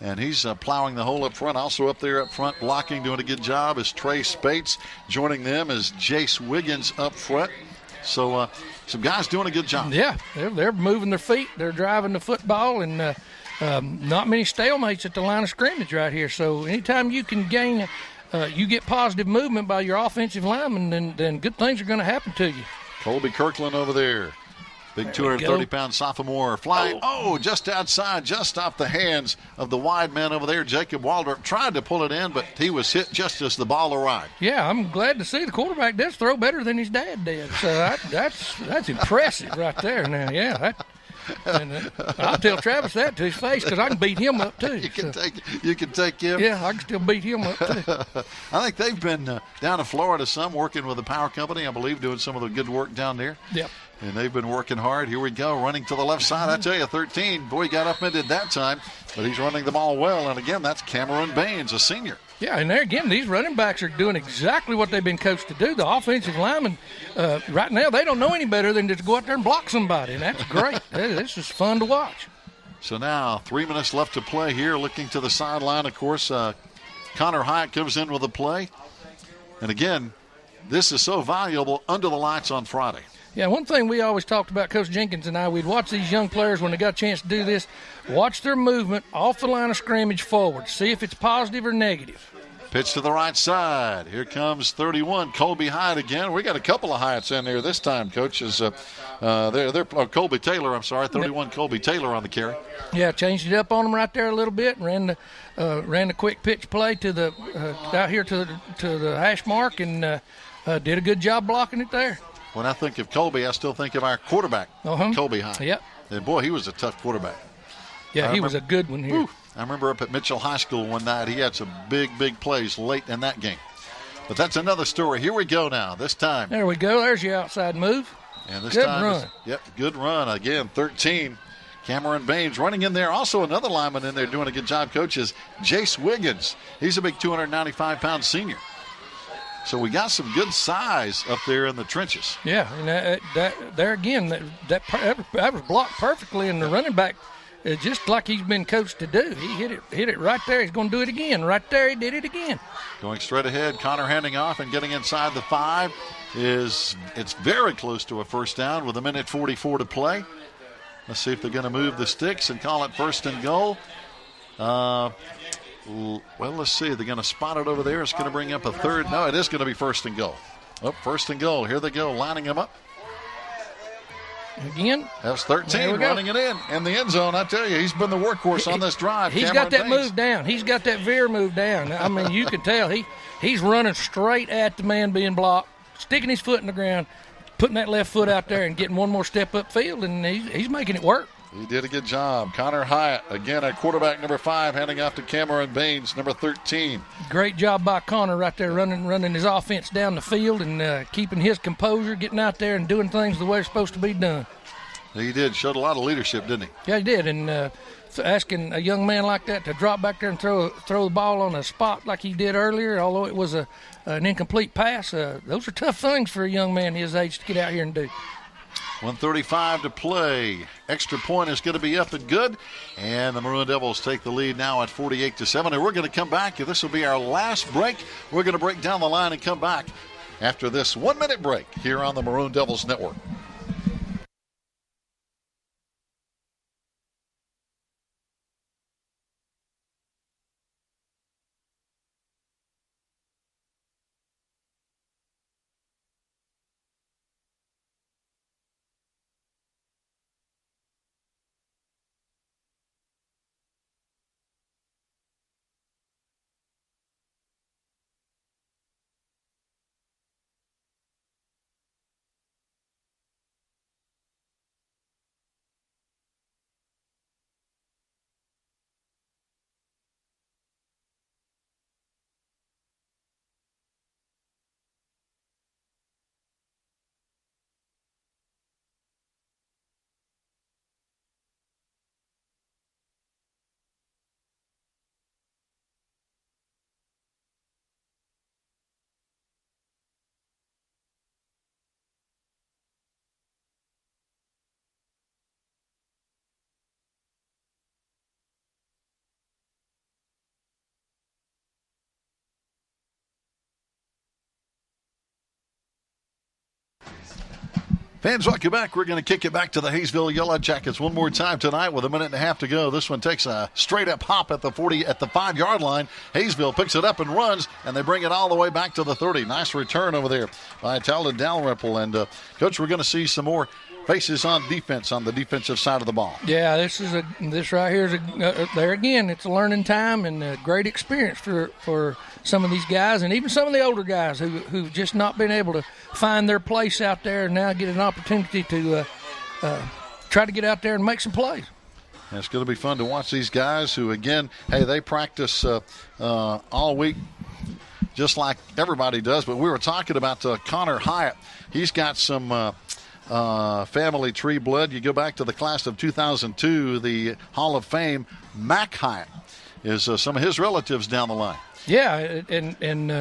And he's plowing the hole up front. Also up there up front blocking, doing a good job is Trey Spates. Joining them is Jace Wiggins up front. So some guys doing a good job. Yeah, they're moving their feet. They're driving the football, and not many stalemates at the line of scrimmage right here. So anytime you can gain, you get positive movement by your offensive lineman, then good things are going to happen to you. Colby Kirkland over there. Big 230-pound sophomore flying. Oh, just outside, just off the hands of the wide man over there. Jacob Waldrop tried to pull it in, but he was hit just as the ball arrived. Yeah, I'm glad to see the quarterback does throw better than his dad did. So that's impressive right there. Now, yeah. And I'll tell Travis that to his face because I can beat him up too. You can take him. Yeah, I can still beat him up too. I think they've been down in Florida some, working with the power company, I believe, doing some of the good work down there. Yep. And they've been working hard. Here we go, running to the left side. I tell you, 13. Boy, he got up and did that time, but he's running the ball well. And again, that's Cameron Baines, a senior. Yeah, and there again, these running backs are doing exactly what they've been coached to do. The offensive linemen, right now, they don't know any better than just go out there and block somebody, and that's great. This is fun to watch. So now 3 minutes left to play here. Looking to the sideline, of course, Connor Hyatt comes in with a play. And again, this is so valuable under the lights on Friday. Yeah, one thing we always talked about, Coach Jenkins and I, we'd watch these young players when they got a chance to do this, watch their movement off the line of scrimmage forward, see if it's positive or negative. Pitch to the right side. Here comes 31, Colby Hyatt again. We got a couple of Hyatts in there this time, Coach. Colby Taylor, I'm sorry, 31, Colby Taylor on the carry. Yeah, changed it up on them right there a little bit. Ran the quick pitch play to the out here to the hash mark and did a good job blocking it there. when I think of Colby, I still think of our quarterback, Colby High. Yep. And, boy, he was a tough quarterback. Yeah, he was a good one here. I remember up at Mitchell High School one night, he had some big plays late in that game. But that's another story. Here we go now. This time. There we go. There's your outside move. And this good time, run. Good run. Again, 13. Cameron Baines running in there. Also another lineman in there doing a good job, coach, is Jace Wiggins. He's a big 295-pound senior. So we got some good size up there in the trenches. Yeah, and that there again, that was blocked perfectly, and the running back, just like he's been coached to do. He hit it right there. He's going to do it again. Right there, he did it again. Going straight ahead, Connor handing off and getting inside the 5 it's very close to a first down with 1:44 to play. Let's see if they're going to move the sticks and call it first and goal. Well, let's see. They're going to spot it over there. It's going to bring up a third. No, it is going to be first and goal. Oh, first and goal. Here they go, lining them up. Again. That's 13 running it in the end zone. I tell you, he's been the workhorse on this drive. He's got that move down. He's got that veer move down. I mean, you can tell he's running straight at the man being blocked, sticking his foot in the ground, putting that left foot out there and getting one more step upfield, and he's making it work. He did a good job. Connor Hyatt, again, at quarterback number 5, handing off to Cameron Baines, number 13. Great job by Connor right there running his offense down the field and keeping his composure, getting out there and doing things the way it's supposed to be done. He did. Showed a lot of leadership, didn't he? Yeah, he did. And asking a young man like that to drop back there and throw the ball on a spot like he did earlier, although it was an incomplete pass, those are tough things for a young man his age to get out here and do. 1:35 to play. Extra point is going to be up and good. And the Maroon Devils take the lead now at 48-7. And we're going to come back. This will be our last break. We're going to break down the line and come back after this 1-minute break here on the Maroon Devils Network. Fans, welcome back. We're going to kick it back to the Hayesville Yellow Jackets one more time tonight with 1.5 minutes to go. This one takes a straight-up hop at the 5-yard line. Hayesville picks it up and runs, and they bring it all the way back to the 30. Nice return over there by Talon Dalrymple. And, Coach, we're going to see some more faces on defense on the defensive side of the ball. Yeah, this right here is there again. It's a learning time and a great experience for some of these guys and even some of the older guys who've just not been able to find their place out there and now get an opportunity to try to get out there and make some plays. And it's going to be fun to watch these guys who, again, hey, they practice all week just like everybody does. But we were talking about Connor Hyatt. He's got some family tree blood. You go back to the class of 2002, the Hall of Fame, Mac Hyatt is some of his relatives down the line. Yeah, and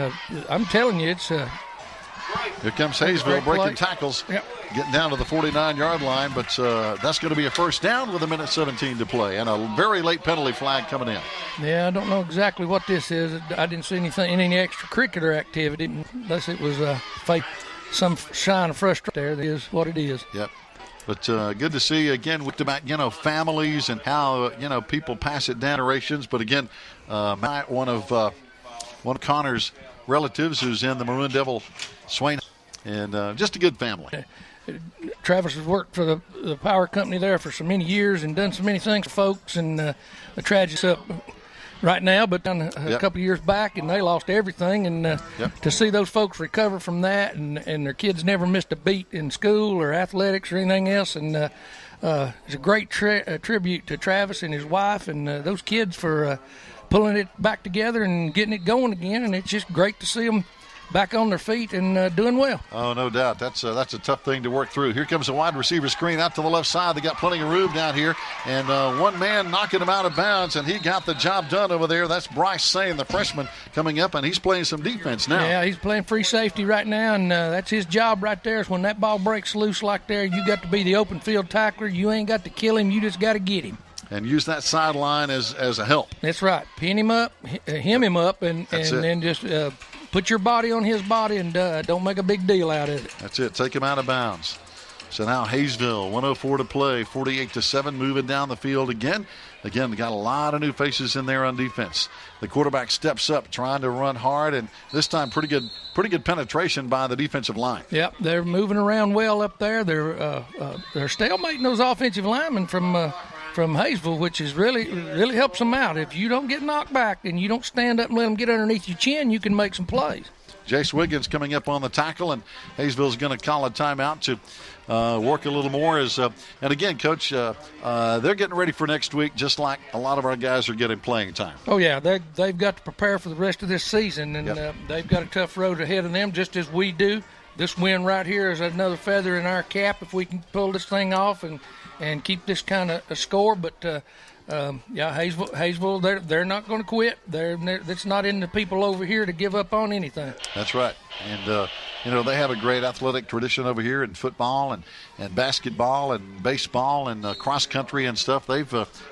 I'm telling you, it's here comes Hayesville breaking tackles, getting down to the 49-yard line, but that's going to be a first down with 1:17 to play, and a very late penalty flag coming in. Yeah, I don't know exactly what this is. I didn't see any extracurricular activity, unless it was some shine of frustration. There, that is what it is. Yep. But good to see, again, with about, families and how, people pass it down generations. But, again, one of Connor's relatives who's in the Maroon Devil Swain, and just a good family. Travis has worked for the power company there for so many years and done so many things for folks, and the tragedy up right now, but a couple of years back, and they lost everything. And to see those folks recover from that, and their kids never missed a beat in school or athletics or anything else, and it's a great tribute to Travis and his wife and those kids for pulling it back together and getting it going again. And it's just great to see them back on their feet and doing well. Oh, no doubt. That's a tough thing to work through. Here comes a wide receiver screen out to the left side. They got plenty of room down here. And one man knocking him out of bounds, and he got the job done over there. That's Bryce Sane, the freshman, coming up, and he's playing some defense now. Yeah, he's playing free safety right now, and that's his job right there. Is when that ball breaks loose like there, you got to be the open field tackler. You ain't got to kill him. You just got to get him. And use that sideline as a help. That's right. Pin him up, hem him up, and then just put your body on his body and don't make a big deal out of it. That's it. Take him out of bounds. So now Hayesville, 1:04 to play, 48-7, moving down the field again. Again, they got a lot of new faces in there on defense. The quarterback steps up, trying to run hard, and this time pretty good penetration by the defensive line. Yep, they're moving around well up there. They're stalemating those offensive linemen from Hayesville, which is really helps them out. If you don't get knocked back and you don't stand up and let them get underneath your chin, you can make some plays. Jace Wiggins coming up on the tackle, and Hayesville's going to call a timeout to work a little more. And again, Coach, they're getting ready for next week, just like a lot of our guys are getting playing time. Oh, yeah, they've got to prepare for the rest of this season, and they've got a tough road ahead of them, just as we do. This win right here is another feather in our cap if we can pull this thing off and keep this kind of a score. But Hayesville, they're not going to quit. It's not in the people over here to give up on anything. That's right. And they have a great athletic tradition over here in football and basketball and baseball and cross country and stuff. They've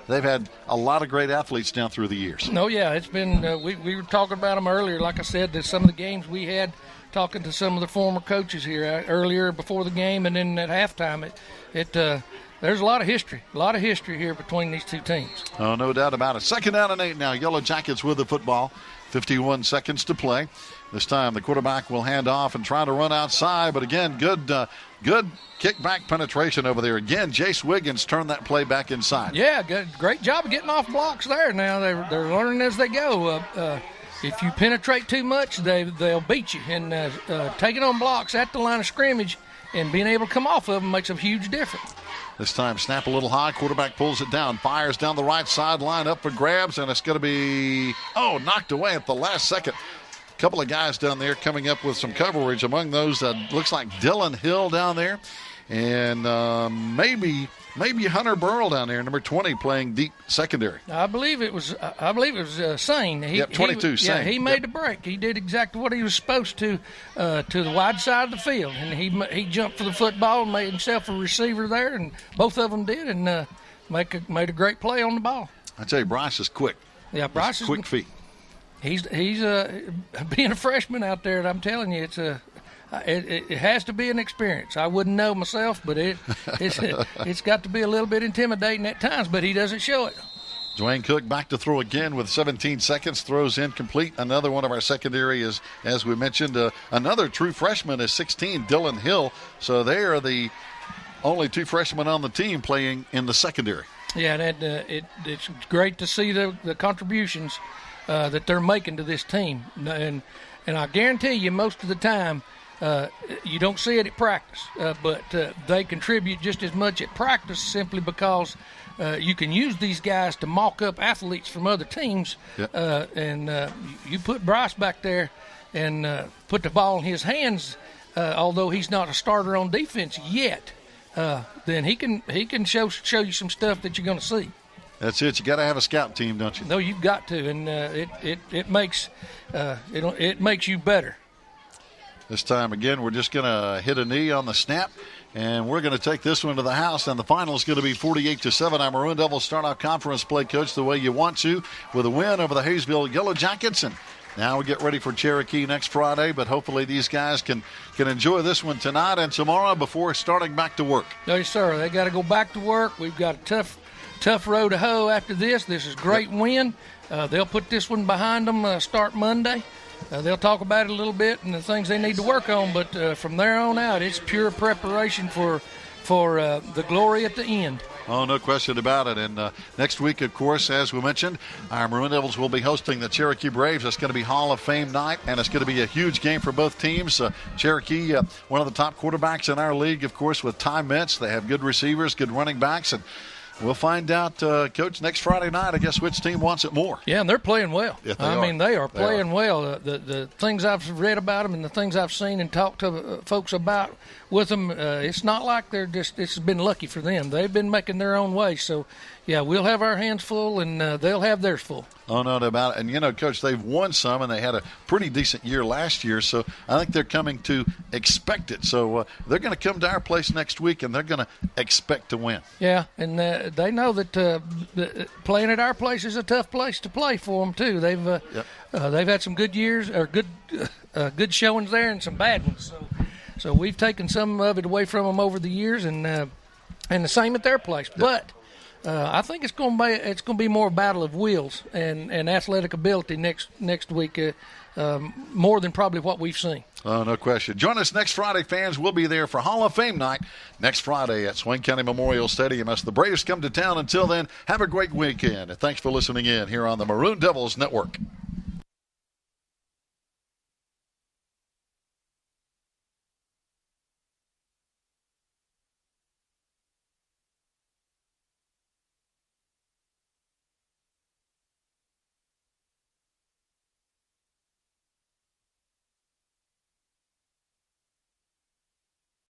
had a lot of great athletes down through the years. Oh yeah, it's been. We were talking about them earlier. Like I said, there's some of the games we had. Talking to some of the former coaches here earlier before the game and then at halftime, there's a lot of history here between these two teams. Oh, no doubt about it. 2nd down and 8 now. Yellow Jackets with the football. 51 seconds to play. This time the quarterback will hand off and try to run outside, but again, good kickback penetration over there. Again, Jace Wiggins turned that play back inside. Yeah, great job of getting off blocks there. Now they're learning as they go. If you penetrate too much, they'll beat you. And taking on blocks at the line of scrimmage and being able to come off of them makes a huge difference. This time, snap a little high. Quarterback pulls it down, fires down the right sideline, up for grabs, and it's going to be, knocked away at the last second. A couple of guys down there coming up with some coverage. Among those, looks like Dylan Hill down there, and maybe Hunter Burrell down there, number 20, playing deep secondary. I believe it was Sane. 22. Sane. Yeah, he made the break. He did exactly what he was supposed to the wide side of the field, and he jumped for the football and made himself a receiver there, and both of them did, and made a great play on the ball. I tell you, Bryce is quick. Yeah, Bryce is quick feet. He's being a freshman out there, and I'm telling you, it has to be an experience. I wouldn't know myself, but it's got to be a little bit intimidating at times, but he doesn't show it. Dwayne Cook back to throw again with 17 seconds, throws incomplete. Another one of our secondary is, as we mentioned, another true freshman is 16, Dylan Hill. So they are the only two freshmen on the team playing in the secondary. Yeah, it's great to see the contributions that they're making to this team. And I guarantee you most of the time, you don't see it at practice, but they contribute just as much at practice simply because you can use these guys to mock up athletes from other teams. Yep. You put Bryce back there and put the ball in his hands, although he's not a starter on defense yet, then he can show you some stuff that you're going to see. That's it. You got to have a scout team, don't you? No, you've got to, and it makes you better. This time, again, we're just going to hit a knee on the snap, and we're going to take this one to the house, and the final is going to be 48-7. Our Maroon Devils start out conference play, Coach, the way you want to, with a win over the Hayesville Yellow Jackets, and now we get ready for Cherokee next Friday, but hopefully these guys can enjoy this one tonight and tomorrow before starting back to work. No, sir. They got to go back to work. We've got a tough road to hoe after this. This is a great win. They'll put this one behind them, start Monday. They'll talk about it a little bit and the things they need to work on, but from there on out, it's pure preparation for for the glory at the end. Oh, no question about it. And next week, of course, as we mentioned, our Maroon Devils will be hosting the Cherokee Braves. It's going to be Hall of Fame night, and it's going to be a huge game for both teams. Cherokee, one of the top quarterbacks in our league, of course, with Ty Metz. They have good receivers, good running backs, and we'll find out, Coach, next Friday night, I guess, which team wants it more. Yeah, and they're playing well. Yeah, I mean, they are playing well. The things I've read about them and the things I've seen and talked to folks about with them, it's not like it's been lucky for them. They've been making their own way. So, yeah, we'll have our hands full, and they'll have theirs full. Oh, no doubt about it. And, you know, Coach, they've won some, and they had a pretty decent year last year, so I think they're coming to expect it. So they're going to come to our place next week, and they're going to expect to win. Yeah, and they know that playing at our place is a tough place to play for them, too. They've had some good years, or good showings there, and some bad ones. So we've taken some of it away from them over the years, and the same at their place. But I think it's going to be more a battle of wills and athletic ability next week, more than probably what we've seen. Oh, no question. Join us next Friday, fans. We'll be there for Hall of Fame night next Friday at Swain County Memorial Stadium as the Braves come to town. Until then, have a great weekend. And thanks for listening in here on the Maroon Devils Network.